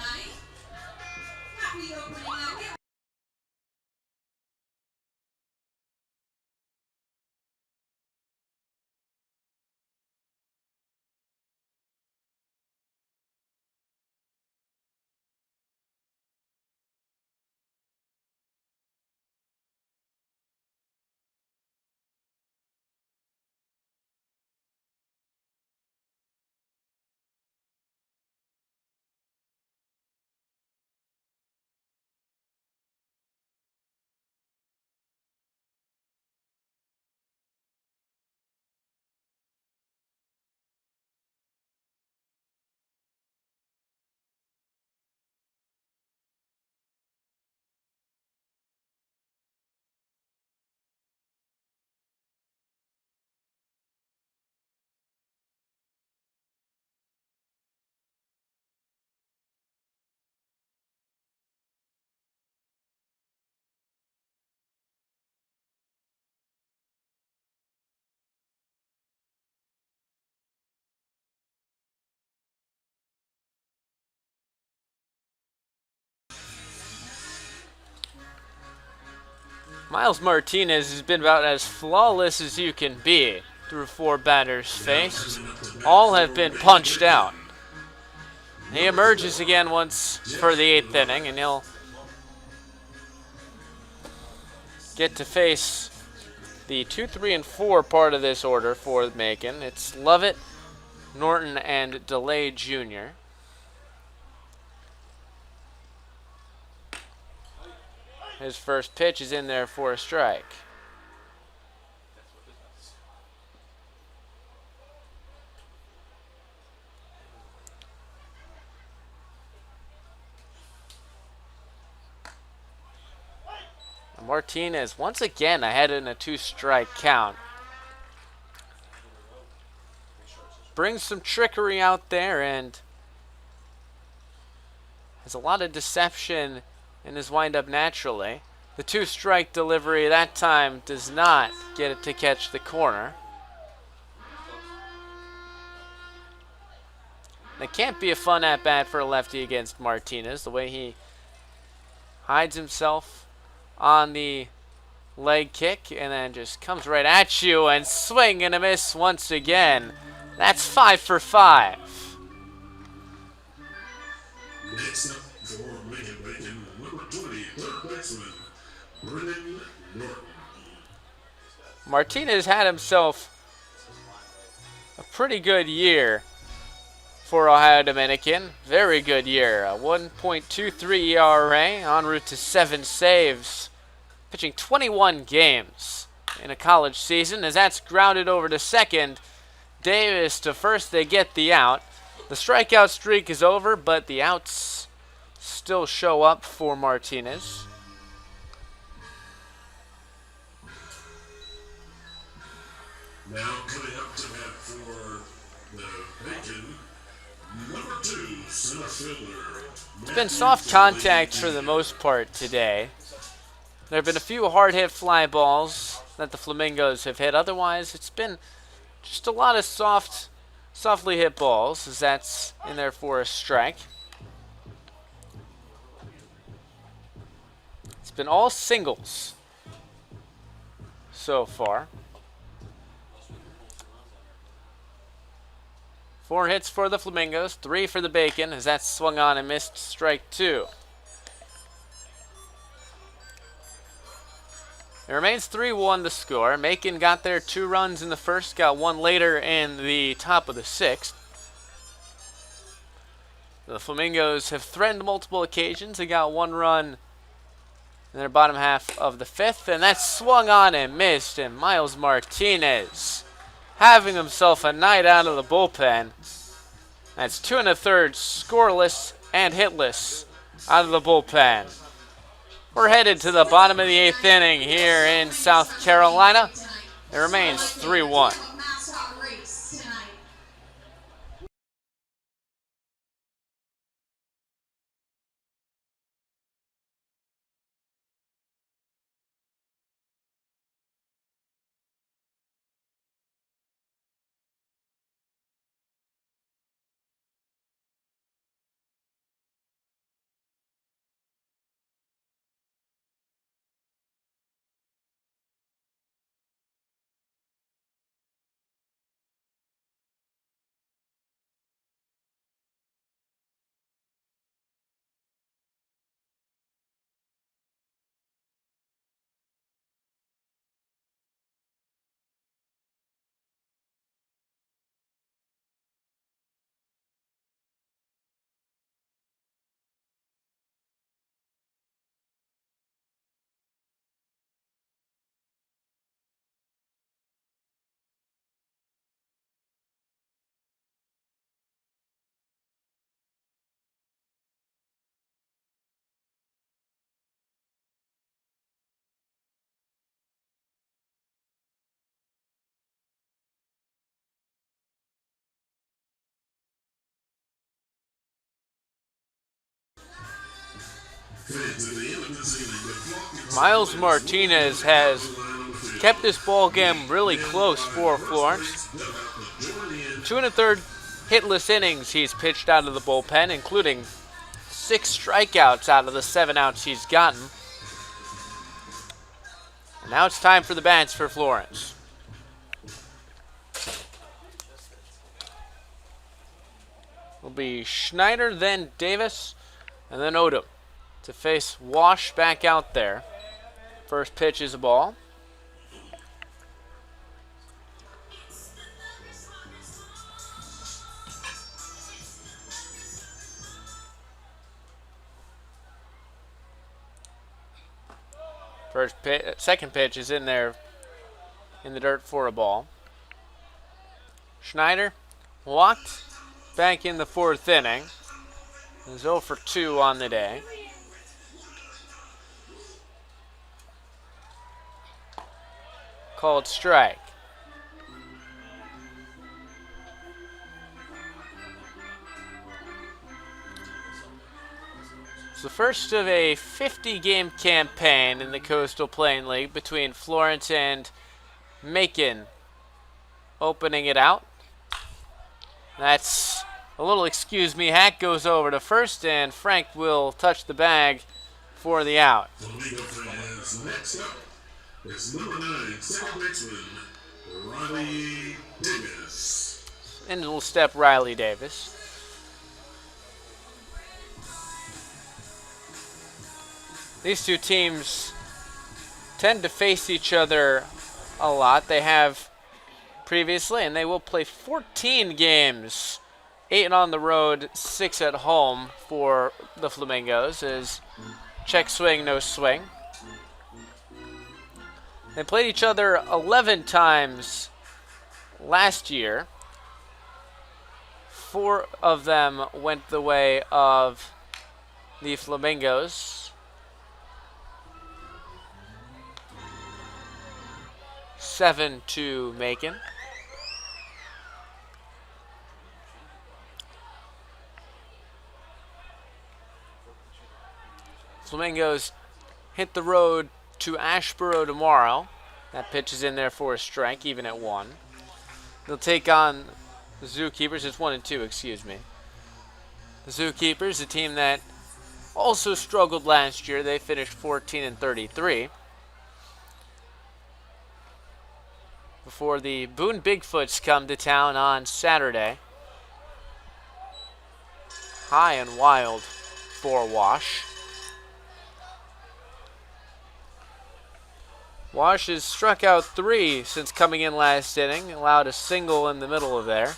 Miles Martinez has been about as flawless as you can be through 4 batters faced. All have been punched out. He emerges again once for the 8th inning, and he'll get to face the 2, 3, and 4 part of this order for Macon. It's Lovett, Norton, and DeLay Jr. His first pitch is in there for a strike. Martinez once again ahead in a 2-strike count. Brings some trickery out there and has a lot of deception in his windup naturally. The 2-strike delivery that time does not get it to catch the corner. It can't be a fun at-bat for a lefty against Martinez, the way he hides himself on the leg kick and then just comes right at you and swing and a miss once again. That's 5 for 5. Next up for Macon Bacon, number 20, third baseman, Brennan Norton. Martinez had himself a pretty good year for Ohio Dominican. Very good year. A 1.23 ERA, en route to 7 saves. Pitching 21 games in a college season as that's grounded over to second. Davis to first, they get the out. The strikeout streak is over, but the outs still show up for Martinez. Now coming up to bat for the Bacon, number 2, center fielder. It's been soft contact for the most part today. There have been a few hard-hit fly balls that the Flamingos have hit. Otherwise, it's been just a lot of softly hit balls, as that's in there for a strike. It's been all singles so far. 4 hits for the Flamingos, 3 for the Bacon, as that's swung on and missed strike 2. It remains 3-1 the score. Macon got their 2 runs in the first, got 1 later in the top of the 6th. The Flamingos have threatened multiple occasions. They got 1 run in their bottom half of the 5th, and that's swung on and missed. And Miles Martinez having himself a night out of the bullpen. That's 2 1/3 scoreless and hitless out of the bullpen. We're headed to the bottom of the 8th inning here in South Carolina. It remains 3-1. Miles Martinez has kept this ball game really close for Florence. 2 1/3 hitless innings he's pitched out of the bullpen, including 6 strikeouts out of the 7 outs he's gotten. And now it's time for the bats for Florence. Will be Schneider, then Davis, and then Odom to face Wash back out there. First pitch is a ball. Second pitch is in there in the dirt for a ball. Schneider walked back in the fourth inning. He's 0 for 2 on the day. Called strike. It's the first of a 50-game campaign in the Coastal Plain League between Florence and Macon. Opening it out. That's a little excuse me hack goes over to first, and Frank will touch the bag for the out. Flamingo fans, next up is number 9, second baseman, Riley Davis. And it'll step Riley Davis. These two teams tend to face each other a lot. They have previously, and they will play 14 games, 8 on the road, 6 at home for the Flamingos. Is check swing, no swing. They played each other 11 times last year. 4 of them went the way of the Flamingos. 7 to Macon. Flamingos hit the road to Ashboro tomorrow. That pitch is in there for a strike, even at 1. They'll take on the Zookeepers. It's 1 and 2, excuse me. The Zookeepers, a team that also struggled last year. They finished 14 and 33. Before the Boone Bigfoots come to town on Saturday. High and wild for Wash. Wash has struck out 3 since coming in last inning, allowed a single in the middle of there.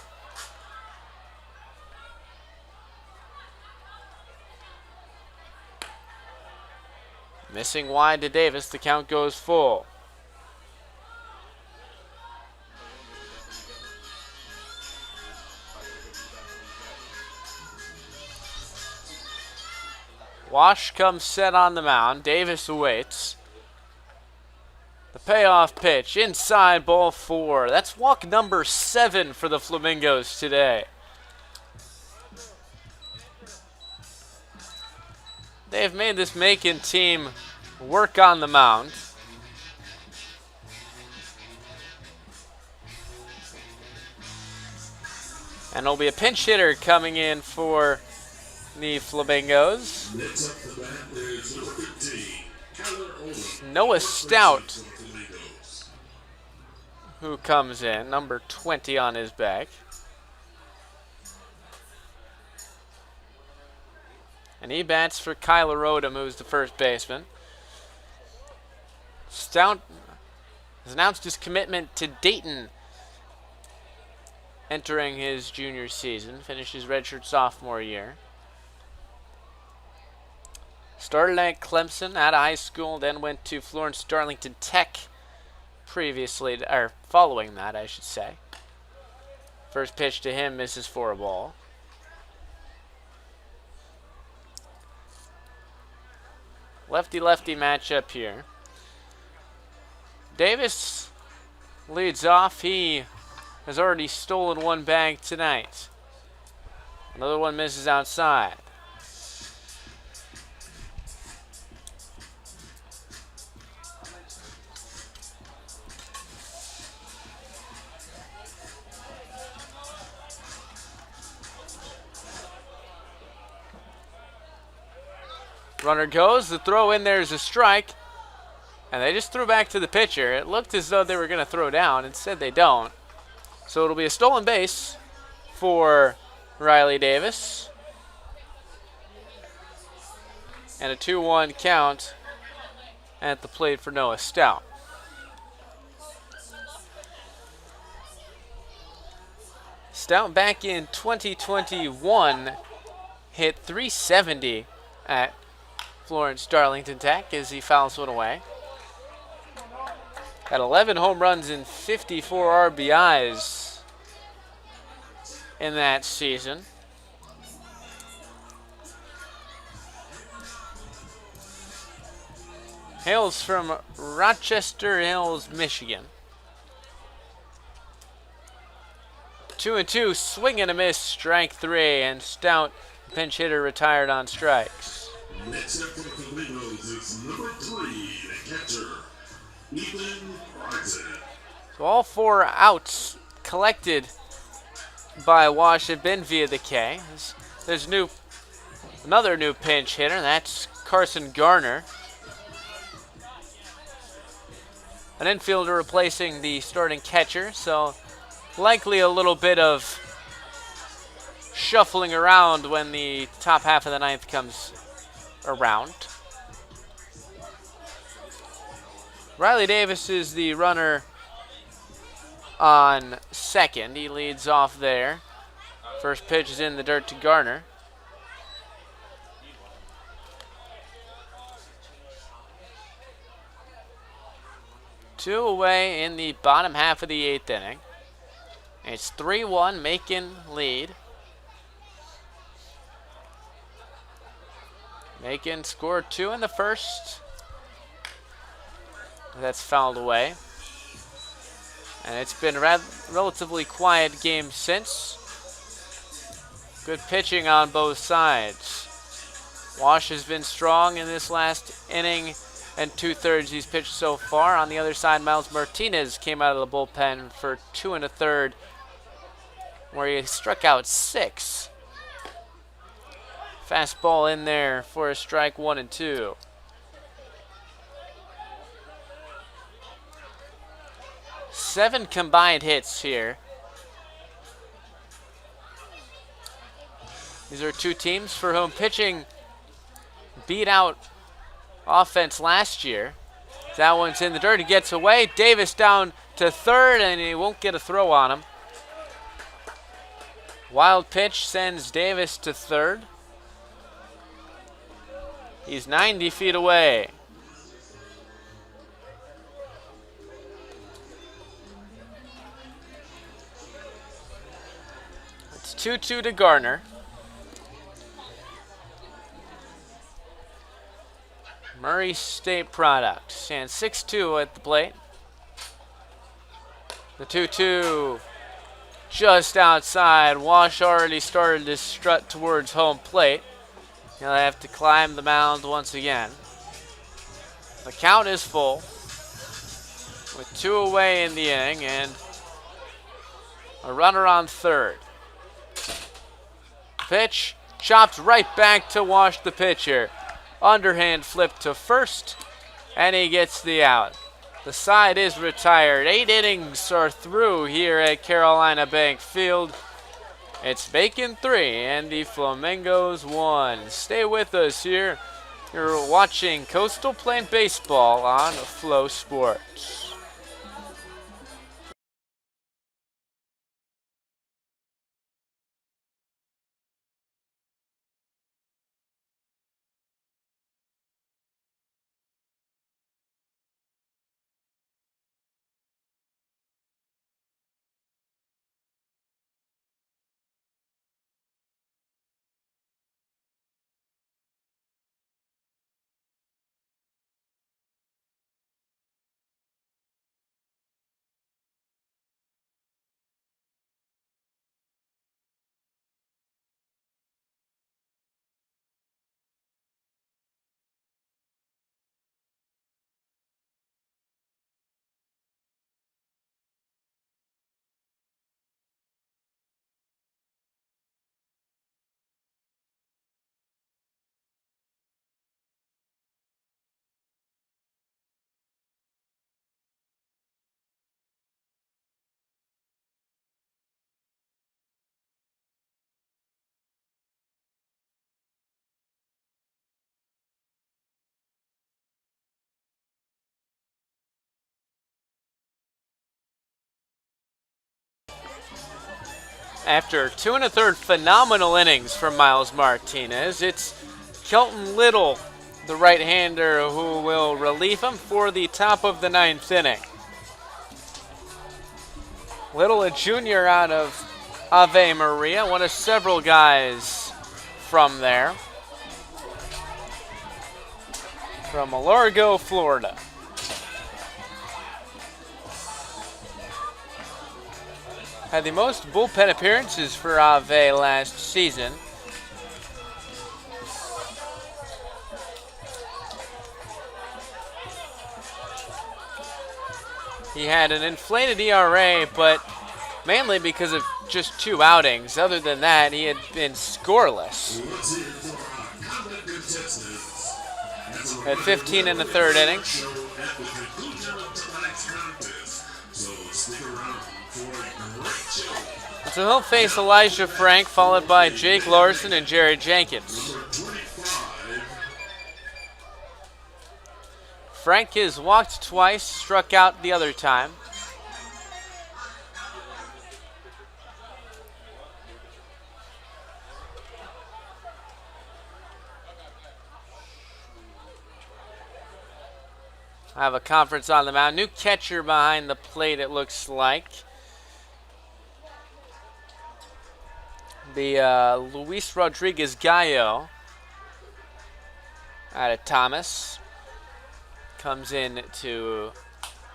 Missing wide to Davis, the count goes full. Wash comes set on the mound. Davis awaits. The payoff pitch, inside, ball 4. That's walk number 7 for the Flamingos today. They've made this Macon team work on the mound. And there'll be a pinch hitter coming in for the Flamingos. Next up the bat is number 15, Kyler Olin. Noah Stout, who comes in, number 20 on his back. And he bats for Kyler Odom, who's the first baseman. Stout has announced his commitment to Dayton entering his junior season, finished his redshirt sophomore year. Started at Clemson out of high school, then went to Florence Darlington Tech previously, or following that, I should say. First pitch to him misses for a ball. Lefty-lefty matchup here. Davis leads off. He has already stolen 1 bag tonight. Another one misses outside. Runner goes. The throw in there is a strike. And they just threw back to the pitcher. It looked as though they were going to throw down. Instead, they don't. So it'll be a stolen base for Riley Davis. And a 2-1 count at the plate for Noah Stout. Stout back in 2021 hit .370 at Florence Darlington Tech as he fouls one away. Had 11 home runs and 54 RBIs in that season. Hails from Rochester Hills, Michigan. 2-2, swing and a miss, strike 3, and Stout, pinch hitter, retired on strikes. Next up for the Flamingos is number 3, the catcher, Ethan Martin. So all 4 outs collected by Wash have been via the K. There's another new pinch hitter, that's Carson Garner. An infielder replacing the starting catcher, so likely a little bit of shuffling around when the top half of the ninth comes around. Riley Davis is the runner on second. He leads off there. First pitch is in the dirt to Garner. Two away in the bottom half of the 8th inning. It's 3-1, Macon lead. Macon scored 2 in the first. That's fouled away. And it's been a relatively quiet game since. Good pitching on both sides. Wash has been strong in this last inning and 2/3 he's pitched so far. On the other side, Miles Martinez came out of the bullpen for 2 1/3, where he struck out 6. Fastball in there for a strike 1 and 2. Seven combined hits here. These are two teams for whom pitching beat out offense last year. That one's in the dirt. He gets away. Davis down to third, and he won't get a throw on him. Wild pitch sends Davis to third. He's 90 feet away. It's 2-2 to Garner. Murray State product. Stands 6-2 at the plate. The 2-2 just outside. Wash already started to strut towards home plate. He'll have to climb the mound once again. The count is full with 2 away in the inning and a runner on third. Pitch chopped right back to Wash, the pitcher. Underhand flip to first, and he gets the out. The side is retired. 8 innings are through here at Carolina Bank Field. It's Macon 3 and the Flamingos 1. Stay with us here. You're watching Coastal Plain Baseball on Flow Sports. After 2 1/3 phenomenal innings from Miles Martinez, it's Kelton Little, the right-hander, who will relieve him for the top of the 9th inning. Little, a junior out of Ave Maria, one of several guys from there, from Largo, Florida. Had the most bullpen appearances for Ave last season. He had an inflated ERA, but mainly because of just 2 outings. Other than that, he had been scoreless. At 15 in the 3rd inning. So he'll face Elijah Frank, followed by Jake Larson and Jerry Jenkins. Frank has walked twice, struck out the other time. I have a conference on the mound. New catcher behind the plate, it looks like. The Luis Rodriguez Gallo out of Thomas comes in to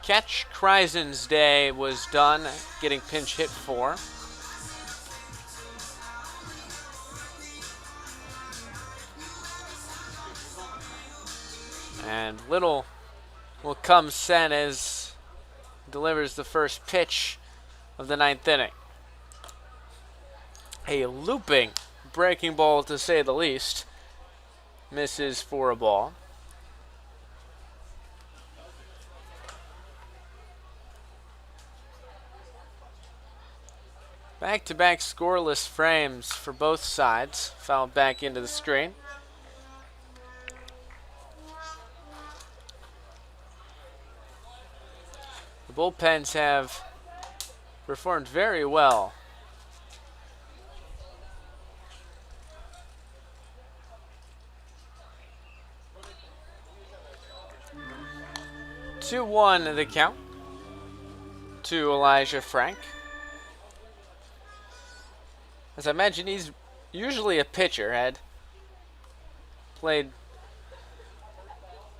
catch. Kreisen's day was done, getting pinch hit for. And Little will come sent as delivers the first pitch of the 9th inning. A looping breaking ball, to say the least. Misses for a ball. Back-to-back scoreless frames for both sides. Fouled back into the screen. The bullpens have performed very well. Two one the count to Elijah Frank. As I mentioned, he's usually a pitcher. Had played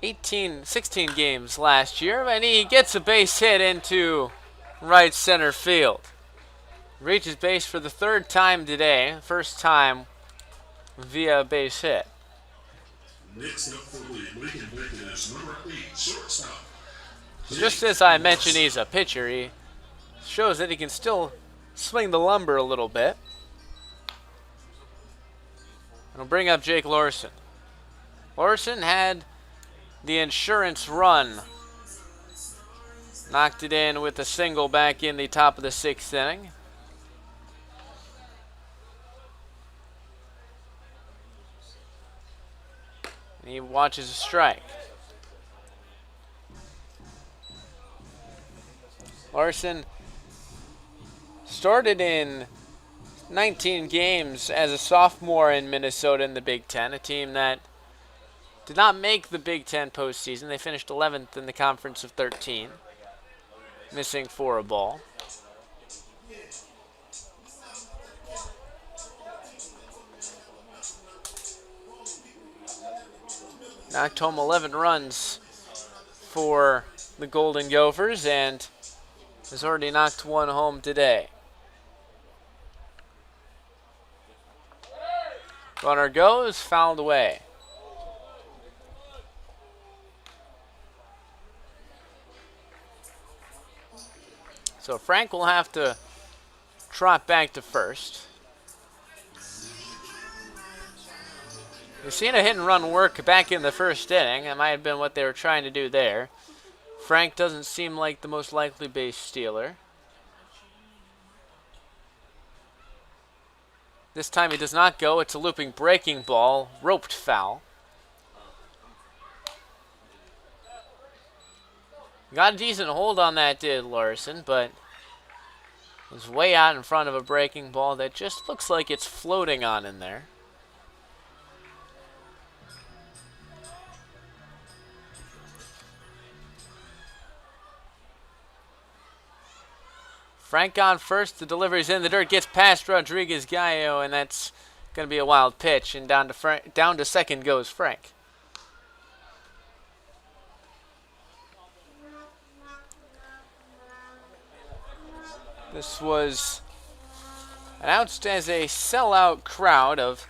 16 games last year, and he gets a base hit into right center field. Reaches base for the 3rd time today, first time via a base hit. Next up for the Macon Bacon is number 8, shortstop. Just as I mentioned he's a pitcher, he shows that he can still swing the lumber a little bit. And we'll bring up Jake Larson. Larson had the insurance run. Knocked it in with a single back in the top of the 6th inning. And he watches a strike. Larson started in 19 games as a sophomore in Minnesota in the Big Ten, a team that did not make the Big Ten postseason. They finished 11th in the conference of 13, missing for a ball. Knocked home 11 runs for the Golden Gophers and has already knocked one home today. Runner goes, fouled away. So Frank will have to trot back to first. We've seen a hit and run work back in the 1st inning. That might have been what they were trying to do there. Frank doesn't seem like the most likely base stealer. This time he does not go. It's a looping breaking ball, roped foul. Got a decent hold on that, did Larson, but was way out in front of a breaking ball that just looks like it's floating on in there. Frank on first. The delivery's in the dirt. Gets past Rodriguez Gallo, and that's going to be a wild pitch. And down to second goes Frank. This was announced as a sellout crowd of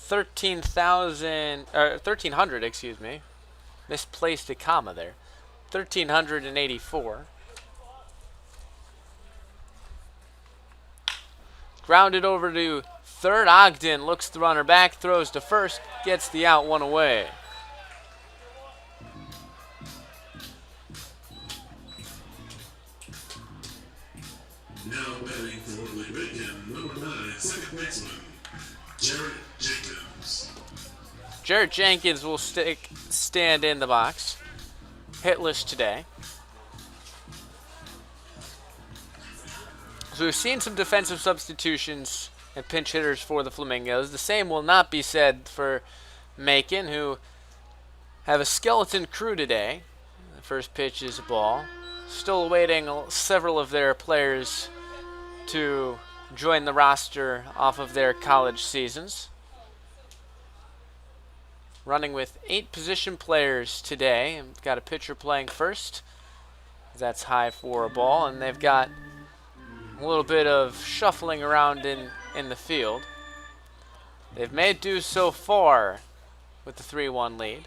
1,300, excuse me. Misplaced a comma there. 1,384. Grounded over to third. Ogden looks the runner back, throws to first, gets the out, one away. Now batting for the Macon, number 9, second baseman, Jarrett Jenkins. Jarrett Jenkins will stand in the box. Hitless today. So we've seen some defensive substitutions and pinch hitters for the Flamingos. The same will not be said for Macon, who have a skeleton crew today. The first pitch is a ball. Still awaiting several of their players to join the roster off of their college seasons. Running with 8 position players today. And we've got a pitcher playing first. That's high for a ball, and they've got a little bit of shuffling around in the field. They've made do so far with the 3-1 lead.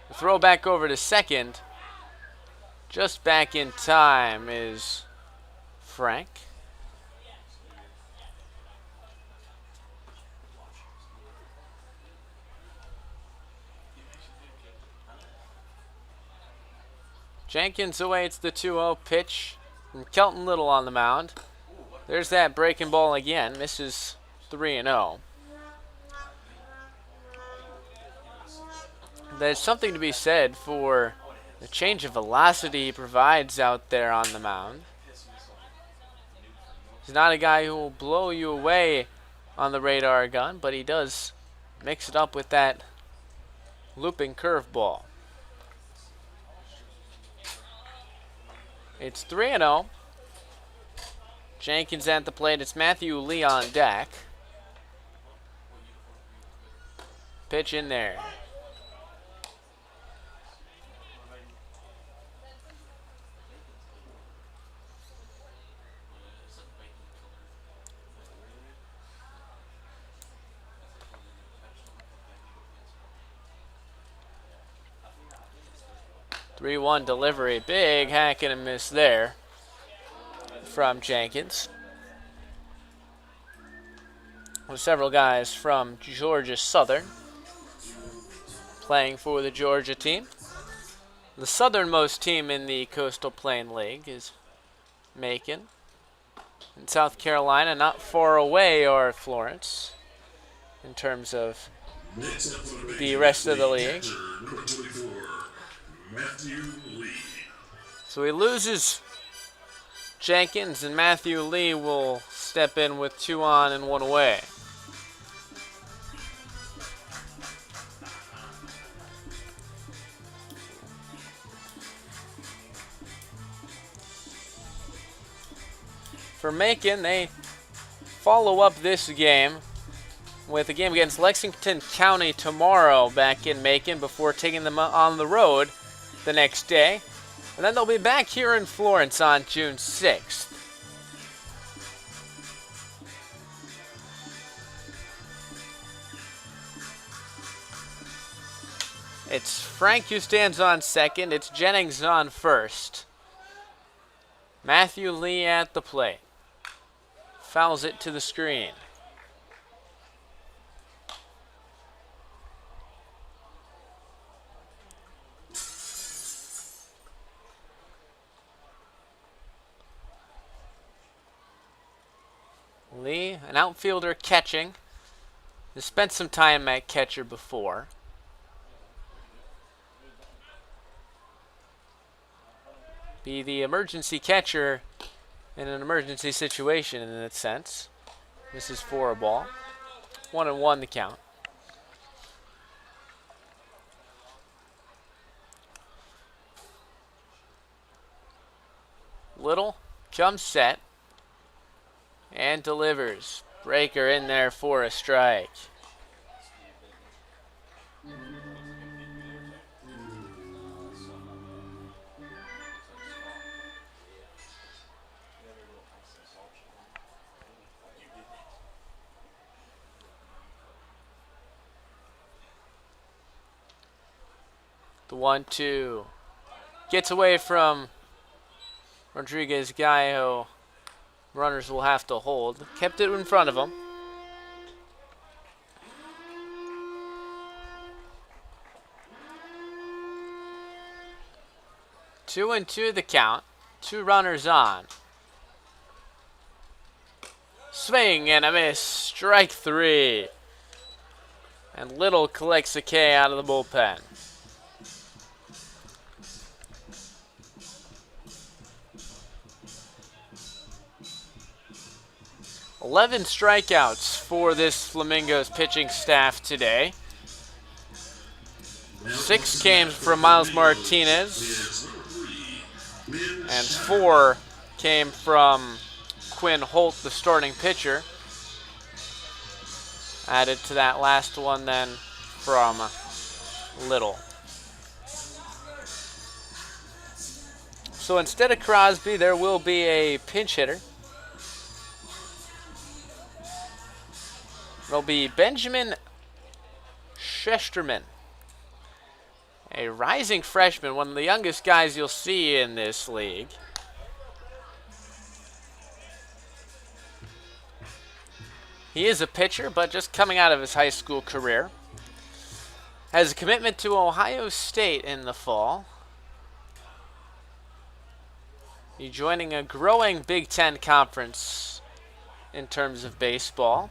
The throw back over to second. Just back in time is Frank. Jenkins awaits the 2-0 pitch from Kelton Little on the mound. There's that breaking ball again. Misses 3-0. There's something to be said for the change of velocity he provides out there on the mound. He's not a guy who will blow you away on the radar gun, but he does mix it up with that looping curveball. It's 3-0. Jenkins at the plate. It's Matthew Lee on deck. Pitch in there. Three-one delivery. Big hack and a miss there from Jenkins. With several guys from Georgia Southern playing for the Georgia team. The southernmost team in the Coastal Plain League is Macon. In South Carolina, not far away are Florence in terms of the rest of the league. Number 24, Matthew Lee. So he loses Jenkins, and Matthew Lee will step in with 2 on and 1 away. For Macon, they follow up this game with a game against Lexington County tomorrow back in Macon before taking them on the road the next day. And then they'll be back here in Florence on June 6th. It's Frank who stands on second. It's Jennings on first. Matthew Lee at the plate. Fouls it to the screen. Lee, an outfielder catching. Has spent some time at catcher before. Be the emergency catcher in an emergency situation in that sense. This is for a ball. 1-1 the count. Little comes set and delivers. Breaker in there for a strike. The 1-2 gets away from Rodriguez Gallo. Runners will have to hold. Kept it in front of him. Two and two the count. 2 runners on. Swing and a miss. Strike 3. And Little collects a K out of the bullpen. "11 strikeouts for this Flamingos pitching staff today. 6 came from Miles Martinez, and 4 came from Quinn Holt, the starting pitcher. Added to that last one then from Little. So instead of Crosby, there will be a pinch hitter. It'll be Benjamin Shesterman, a rising freshman, one of the youngest guys you'll see in this league. He is a pitcher, but just coming out of his high school career. Has a commitment to Ohio State in the fall. He's joining a growing Big Ten conference in terms of baseball.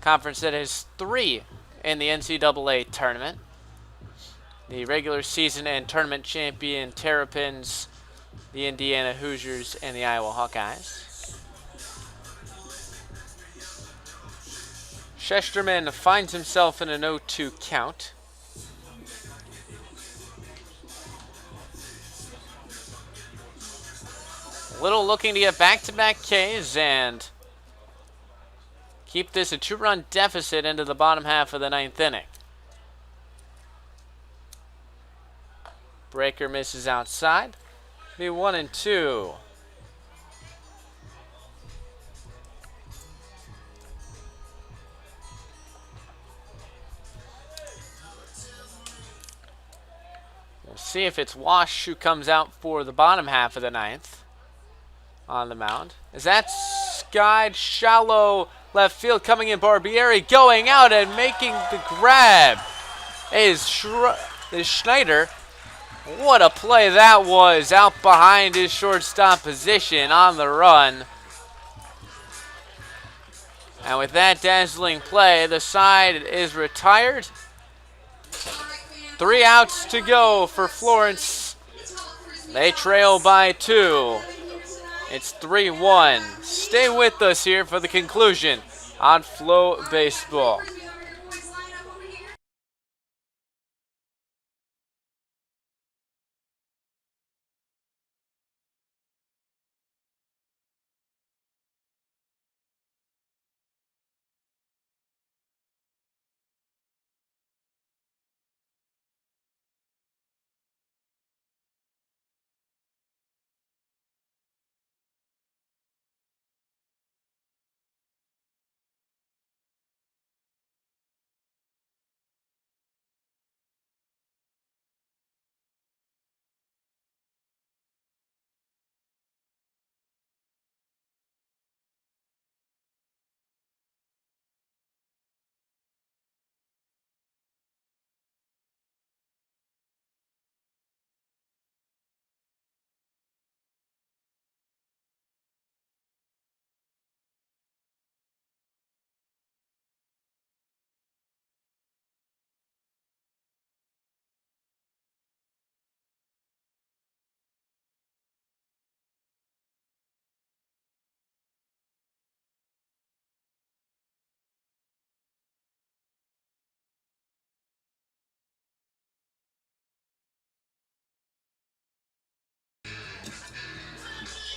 Conference that has 3 in the NCAA tournament. The regular season and tournament champion Terrapins, the Indiana Hoosiers, and the Iowa Hawkeyes. Shesterman finds himself in an 0-2 count. Little looking to get back-to-back Ks and keep this a 2-run deficit into the bottom half of the 9th inning. Breaker misses outside. Be 1-2. We'll see if it's Wash who comes out for the bottom half of the 9th on the mound. Is that skied shallow left field coming in? Barbieri going out and making the grab is Schneider. What a play that was, out behind his shortstop position on the run. And with that dazzling play, the side is retired. 3 outs to go for Florence. They trail by 2. It's 3-1. Stay with us here for the conclusion on Flow Baseball.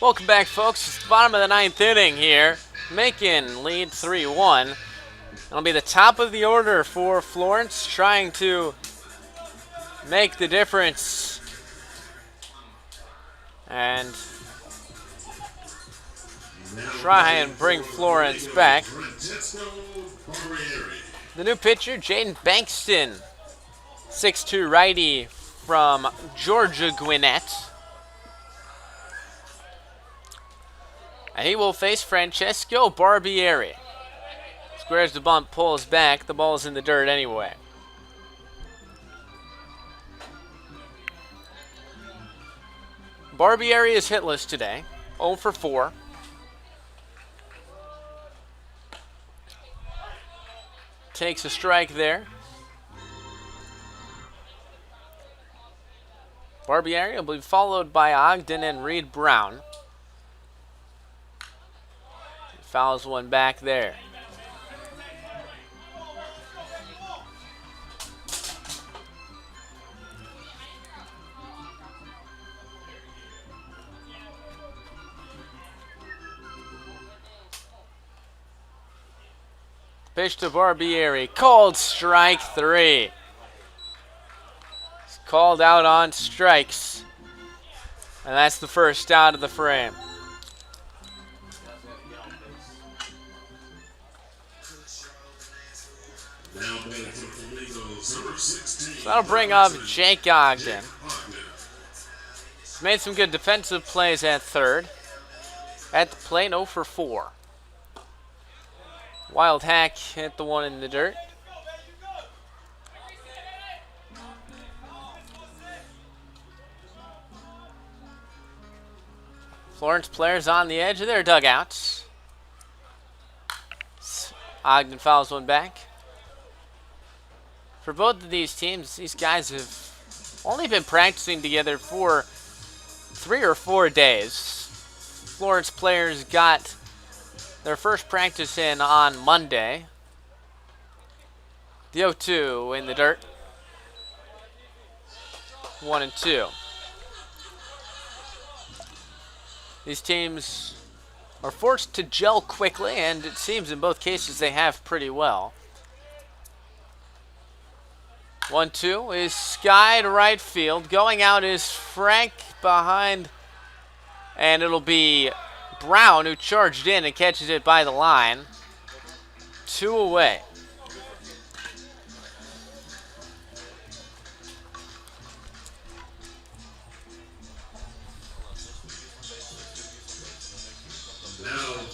Welcome back, folks. It's the bottom of the ninth inning here. Macon lead 3-1. It'll be the top of the order for Florence, trying to make the difference. And try and bring Florence back. The new pitcher, Jaden Bankston, 6'2" righty from Georgia Gwinnett. And he will face Francesco Barbieri. Squares the bunt, pulls back. The ball's in the dirt anyway. Barbieri is hitless today, 0 for 4. Takes a strike there. Barbieri will be followed by Ogden and Reed Brown. Fouls one back there. Pitch to Barbieri, called strike 3. He's called out on strikes. And that's the first out of the frame. So that'll bring up Jake Ogden. He's made some good defensive plays at third. At the plate, 0 for 4. Wild hack hit the one in the dirt. Florence players on the edge of their dugouts. Ogden fouls one back. For both of these teams, these guys have only been practicing together for 3 or 4 days. Florence players got their first practice in on Monday. The 0-2 in the dirt. 1-2. These teams are forced to gel quickly, and it seems in both cases they have pretty well. 1-2 is Sky to right field. Going out is Frank behind, and it'll be Brown who charged in and catches it by the line. 2 away.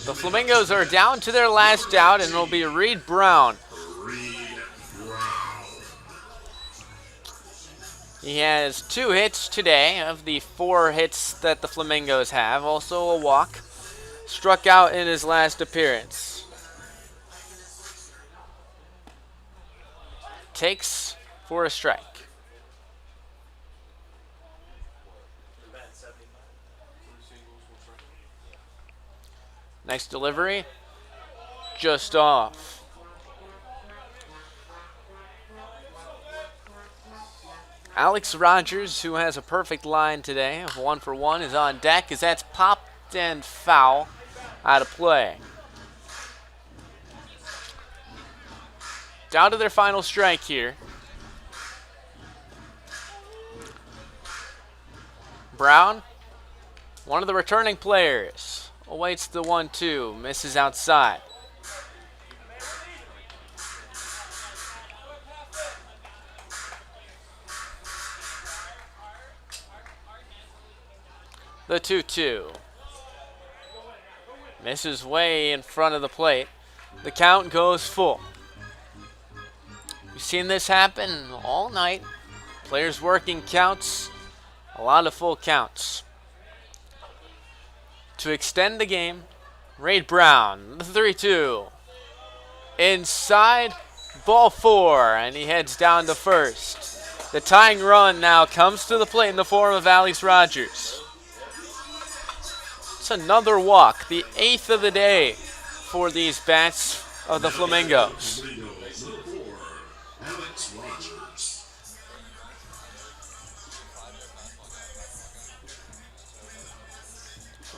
The Flamingos are down to their last out, and it'll be Reed Brown. He has 2 hits today of the 4 hits that the Flamingos have. Also a walk. Struck out in his last appearance. Takes for a strike. Next delivery, just off. Alex Rogers, who has a perfect line today of 1 for 1, is on deck as that's popped and foul out of play. Down to their final strike here. Brown, one of the returning players, awaits the 1-2, misses outside. The 2-2. Misses way in front of the plate. The count goes full. We've seen this happen all night. Players working counts, a lot of full counts. To extend the game, Reed Brown, the 3-2. Inside, ball 4, and he heads down to first. The tying run now comes to the plate in the form of Alex Rogers. It's another walk, the 8th of the day for these bats of the Flamingos.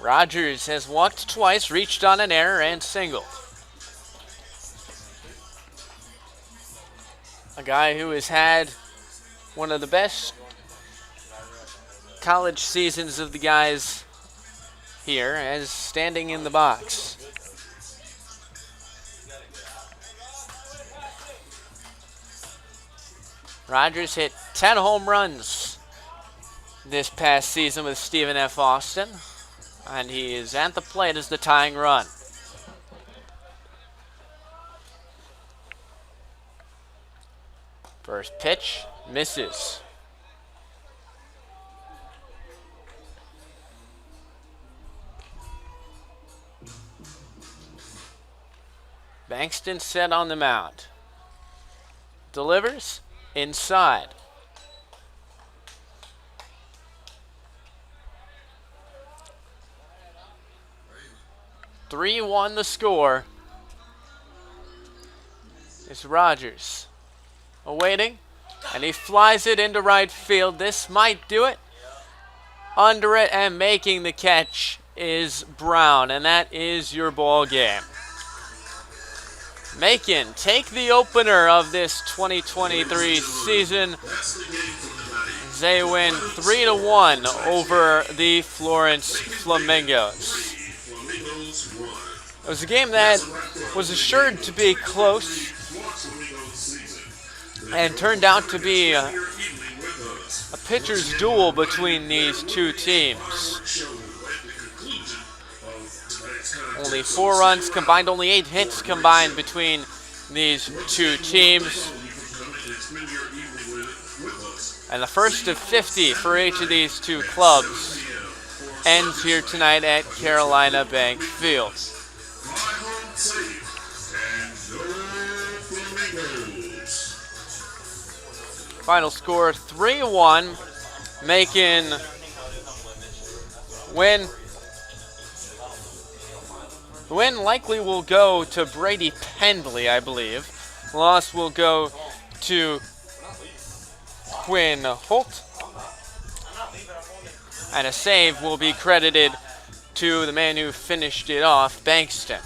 Rogers has walked twice, reached on an error, and singled. A guy who has had one of the best college seasons of the guys here as standing in the box. Rogers hit 10 home runs this past season with Stephen F. Austin, and he is at the plate as the tying run. First pitch misses. Bankston set on the mound. Delivers inside. "3-1 the score. It's Rogers awaiting, and he flies it into right field. This might do it. Under it and making the catch is Brown, and that is your ball game. Macon take the opener of this 2023 season. They win 3-1 over the Florence Flamingos. It was a game that was assured to be close and turned out to be a pitcher's duel between these two teams. Only 4 runs combined, only 8 hits combined between these two teams. And the first of 50 for each of these two clubs ends here tonight at Carolina Bank Field. Final score 3-1. Macon win. The win likely will go to Brady Pendley, I believe. The loss will go to Quinn Holt. And a save will be credited to the man who finished it off, Bankston.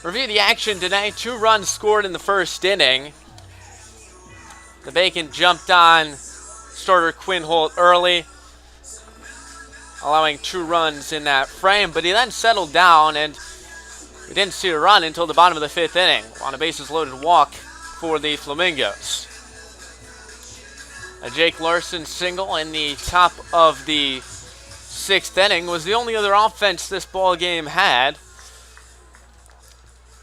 Review the action tonight. 2 runs scored in the first inning. The Bacon jumped on starter Quinn Holt early, allowing 2 runs in that frame, but he then settled down, and we didn't see a run until the bottom of the 5th inning on a bases-loaded walk for the Flamingos. A Jake Larson single in the top of the 6th inning was the only other offense this ball game had,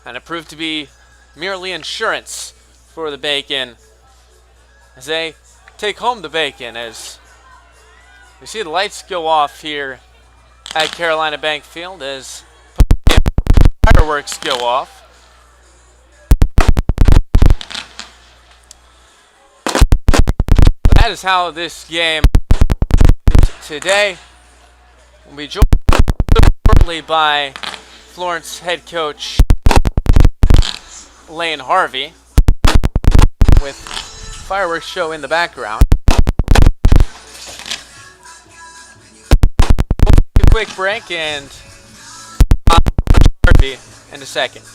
and it proved to be merely insurance for the Bacon as they take home the Bacon, as we see the lights go off here at Carolina Bank Field as fireworks go off. That is how this game today will be joined shortly by Florence head coach Lane Harvey with fireworks show in the background. Quick break and Harvey in a second.